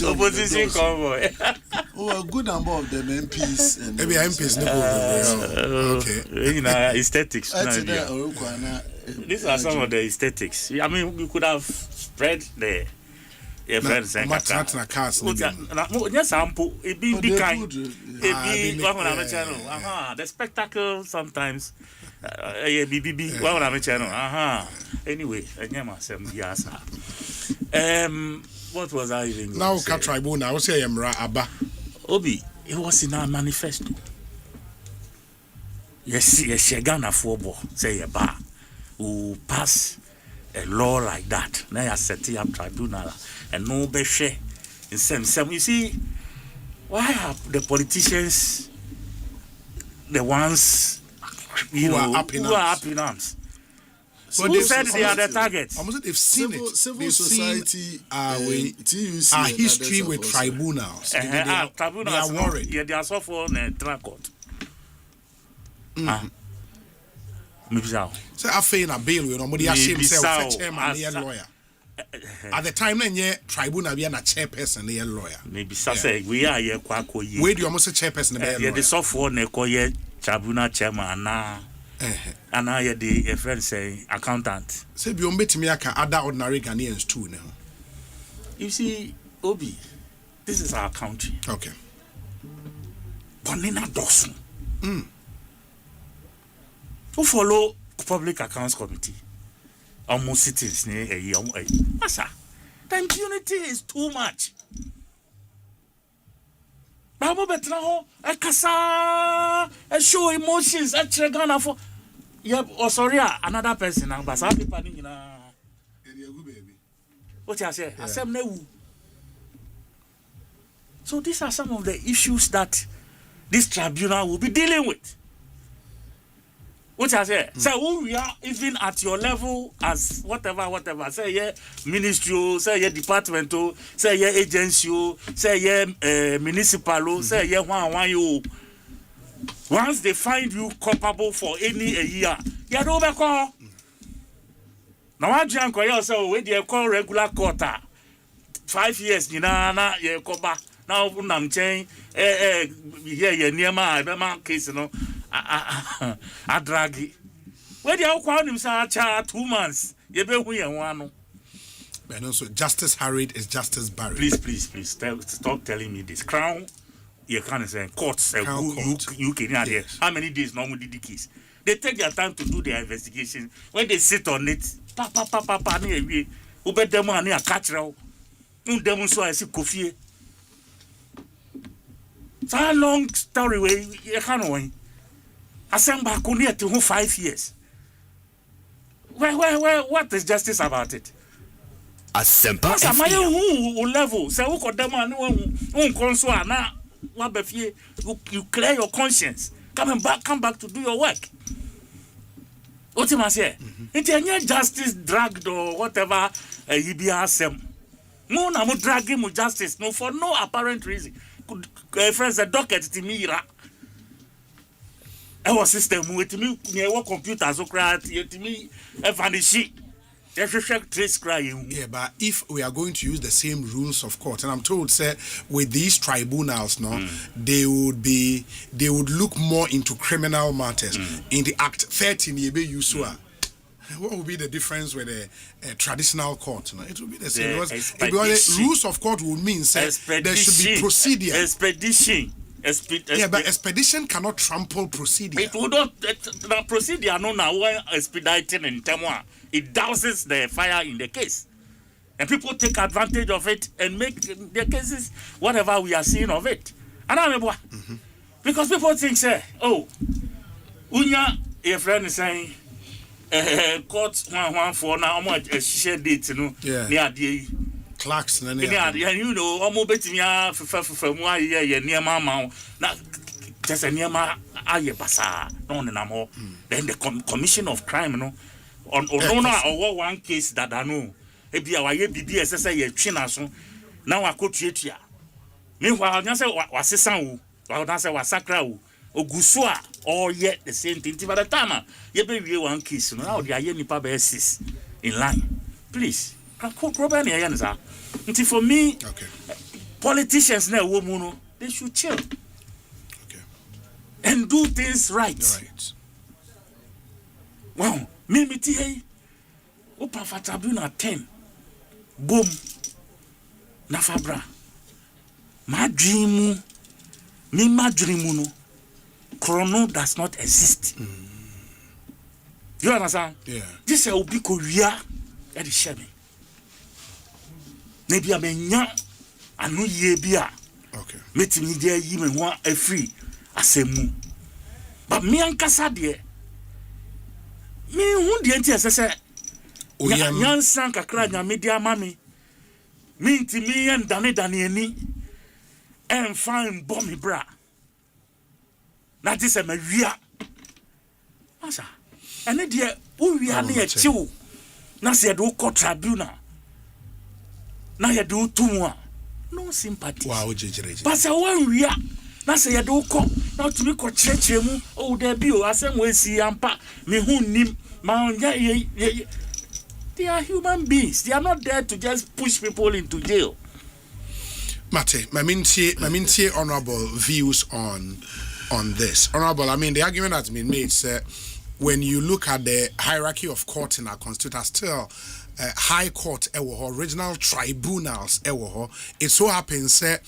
opposition convoy. Oh, a good number of them MPs and maybe MPs okay. You know, aesthetics. These are some of the aesthetics. I mean, we could have spread the friends and cars. Yes, ample. It be kind. The spectacle sometimes. BBB. Anyway, what was I even going now to say? Tribunal, I will say Abba. Obi, it was in our manifesto. Yes, Ghana football say a bar who pass a law like that. Now you set up tribunal and no be share in some. You see, why are the politicians the ones who are up in arms? Who said they are the targets? Almost they've seen it. Civil society our history with tribunals. Tribunals they are worried. Yeah, they are so for the trial court. So I feel a bail with nobody ashamed say chairman and lawyer. At the time then tribunal be a chairperson and lawyer. Maybe say we are here kwako ye. Where do you almost say chairperson and lawyer? Yeah, the so for ne ko ye tribunal chairman na. And I had the friend say accountant. Say be me aka other ordinary Ghanaians too now. You see, Obi, this is our country. Okay. Bonina Dawson. Who follow Public Accounts Committee? Almost sittings near a young Massa. The impunity is too much. Babo betraho a kasa a show emotions a Ghana for sorry another person now but happy pani na what you say asem na wu. So these are some of the issues that this tribunal will be dealing with. What I say, so who we are even at your level as whatever, say yeah ministry, say yeah departmental, say yeah agency, say yeah municipal, say yeah one you. Once they find you culpable for any a year, you don't be call. Now I just call yourself when they call regular quarter, 5 years, you know, you come back. Now I'm saying, yeah, near my case, you know. I drag it. Where the outcome is 2 months. You be who you want. But also, justice harried is justice buried. Please, stop telling me this. Crown, you can't say courts. UK, yes. How many days normally did the case? They take their time to do their investigation. When they sit on it, papa, who bet them money a catch row. Them so I see coffee. It's a long story where you can't win. Asempa near to 5 years. What is justice about it? Asempa who level. Say who could them who console now. You clear your conscience. Come back to do your work. What you must say? It's any justice dragged or whatever. You be asem. No, na mo drag him with justice. No, for no apparent reason. Friends, the docket to me. Our system with me near what computers so cry to me vanish. Yeah, but if we are going to use the same rules of court, and I'm told, sir, with these tribunals, they would look more into criminal matters. In the Act 13, what would be the difference with a traditional court? It will be the same. Because the rules of court would mean, sir, there should be procedure. Expedition. But expedition cannot trample procedure. It would not. The procedure no now expediting in Temwa. It douses the fire in the case, and people take advantage of it and make the cases whatever we are seeing of it. And I remember because people think, say, oh, unya your friend is saying, court one for now a share date, near the clerks, and you know, almost betting ya for why you're near Mamma. Now, just a near my aye basa, no more. Then the commission of crime, on one case that I know. Ebi a waye bibi esese ye twina so na wakotuatua meanwhile nya se wasesan wo wa say wasakra wo oguso a all yet the same thing by the time ye be wie one case no now the aye nipa be 6 in line please problem na ye nza nti for me politicians na wo mu no they should chill and do things right. Wow, me tie opa fa tribunal 10 boom na fabra my dream no chrono does not exist. You understand? Yeah. This will be Korea at the shame. Maybe I menya anu ye bia. Okay. Meti me there yi me ho afri asemu. But me ankasa de me hu de enti asese nyansan kakra nya media mami minti mi en dane ani en fine bomb bra na this e ma wia asa ene de wo wia na ye chiwo na se de ko tribunal na ye do tumu no sympathy wow jejere but se wo wia na se ye do ko na tumi ko chirechire mu o da bi o asem we si ampa me hu nim ma ye they are human beings. They are not there to just push people into jail. Mate, my mintie honorable views on this. Honorable, I mean, the argument has been made, sir, when you look at the hierarchy of courts in our constitution, still high court, original tribunals, it so happens, sir,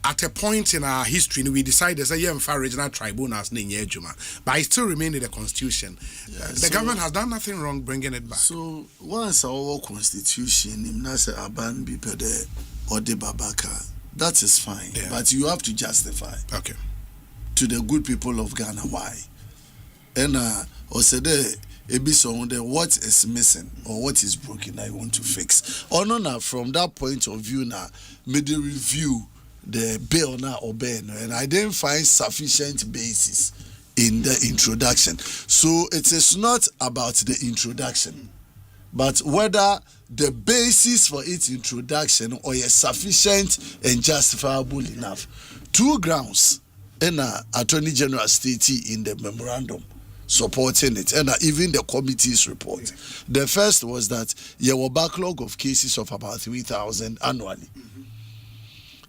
at a point in our history, we decided that yeah, regional tribunals, but it still remained in the constitution. The government has done nothing wrong bringing it back. So once our constitution, aban bipede or de babaka, that is fine. Yeah. But you have to justify. Okay. To the good people of Ghana why. And Osei what is missing or what is broken I want to fix. Or no, from that point of view now, made the review the bill now or ban, and I didn't find sufficient basis in the introduction. So it is not about the introduction, but whether the basis for its introduction or is sufficient and justifiable enough. 2 grounds and Attorney General stated in the memorandum supporting it, and even the committee's report. The first was that there were backlog of cases of about 3,000 annually.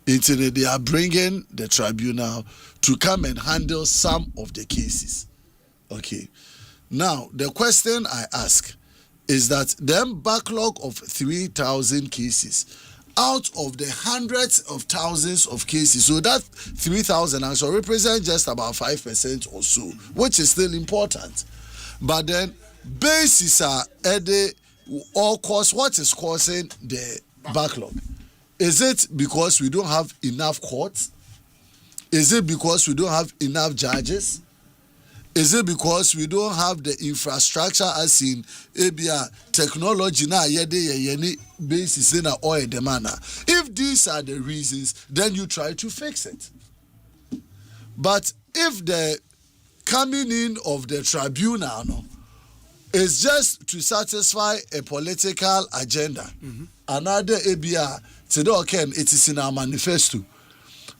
They are bringing the tribunal to come and handle some of the cases. Okay. Now, the question I ask is that the backlog of 3,000 cases, out of the hundreds of thousands of cases, so that 3,000 actually represent just about 5% or so, which is still important. But then, basis are all cause what is causing the backlog. Is it because we don't have enough courts? Is it because we don't have enough judges? Is it because we don't have the infrastructure as in ABR technology na yeni basis in oil demand? If these are the reasons, then you try to fix it. But if the coming in of the tribunal is just to satisfy a political agenda, another ABR today, it is in our manifesto.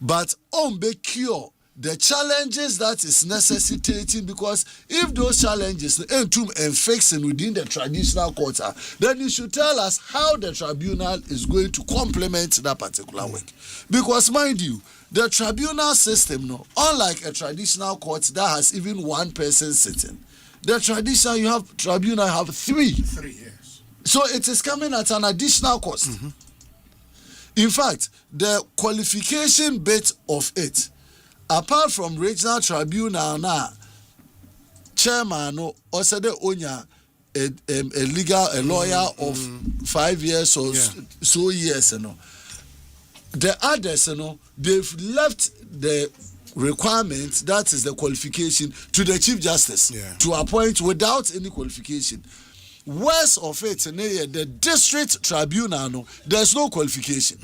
But on be cure the challenges that is necessitating, because if those challenges and fixing within the traditional court, then you should tell us how the tribunal is going to complement that particular work. Because mind you, the tribunal system, unlike a traditional court that has even one person sitting, the traditional tribunal have three. Yes. So it is coming at an additional cost. In fact, the qualification bit of it, apart from regional tribunal now, chairman or said onya a lawyer of 5 years or so years, the others, they've left the requirement, that is the qualification, to the Chief Justice to appoint without any qualification. Worst of it, the district tribunal, there's no qualification.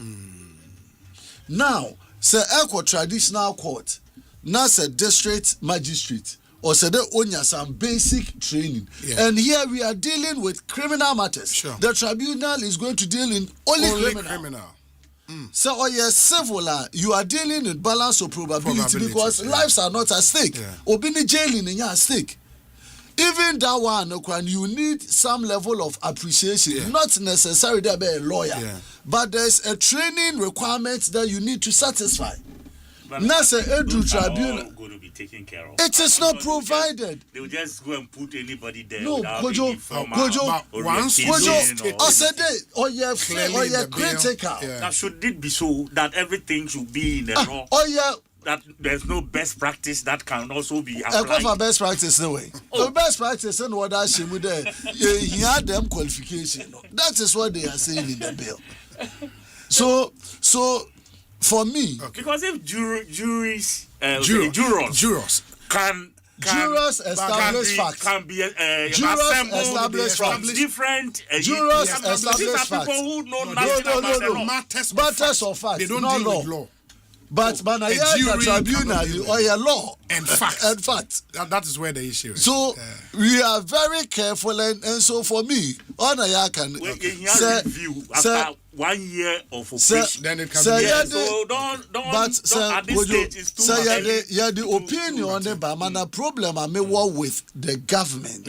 Now, say Eko traditional court, now say district magistrate, or say they own some basic training. And here we are dealing with criminal matters. The tribunal is going to deal in only criminal. So, civil, you are dealing in balance of probability because lives are not at stake. Obini jailing in your stake. Even that one, you need some level of appreciation, not necessarily to be a lawyer, but there's a training requirement that you need to satisfy. That's a tribunal. Going to be taken care of. It is not provided. They will just go and put anybody there. No, Kojo, critical. Now, should it be so that everything should be in the law? That there's no best practice that can also be applied. For best practice, no way. The best practice and what I say with he had them qualification. That is what they are saying in the bill. So for me, because if jurors can jurors establish facts. Can be jurors establish facts. Different jurors establish facts. People who know no. Matters of facts. They don't deal with law. But the tribunal or your law and facts. And facts. That is where the issue is. So we are very careful, and so for me, on a can review after 1 year of operation. Then it can be. So don't at this stage it's too much. The opinion on the Bamana problem I may war with the government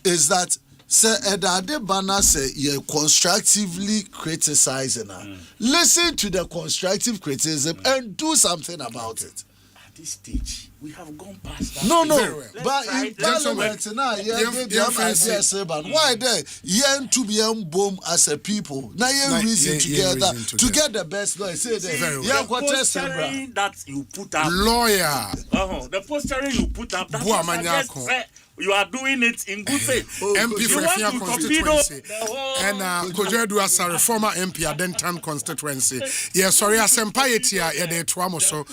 is that Edade Bana say you're constructively criticizing her. Listen to the constructive criticism and do something about it. At this stage, we have gone past that. No, but in Parliament now, why there? You to be boom as a people. Now you reason together to get the best lawyer. Say the posturing that you put up, lawyer. The posturing you put up. That's you are doing it in good faith. MP for Efia constituency. And Kojo as a former MP at Denton constituency. Yeah, sorry, Asempa 94.7. So,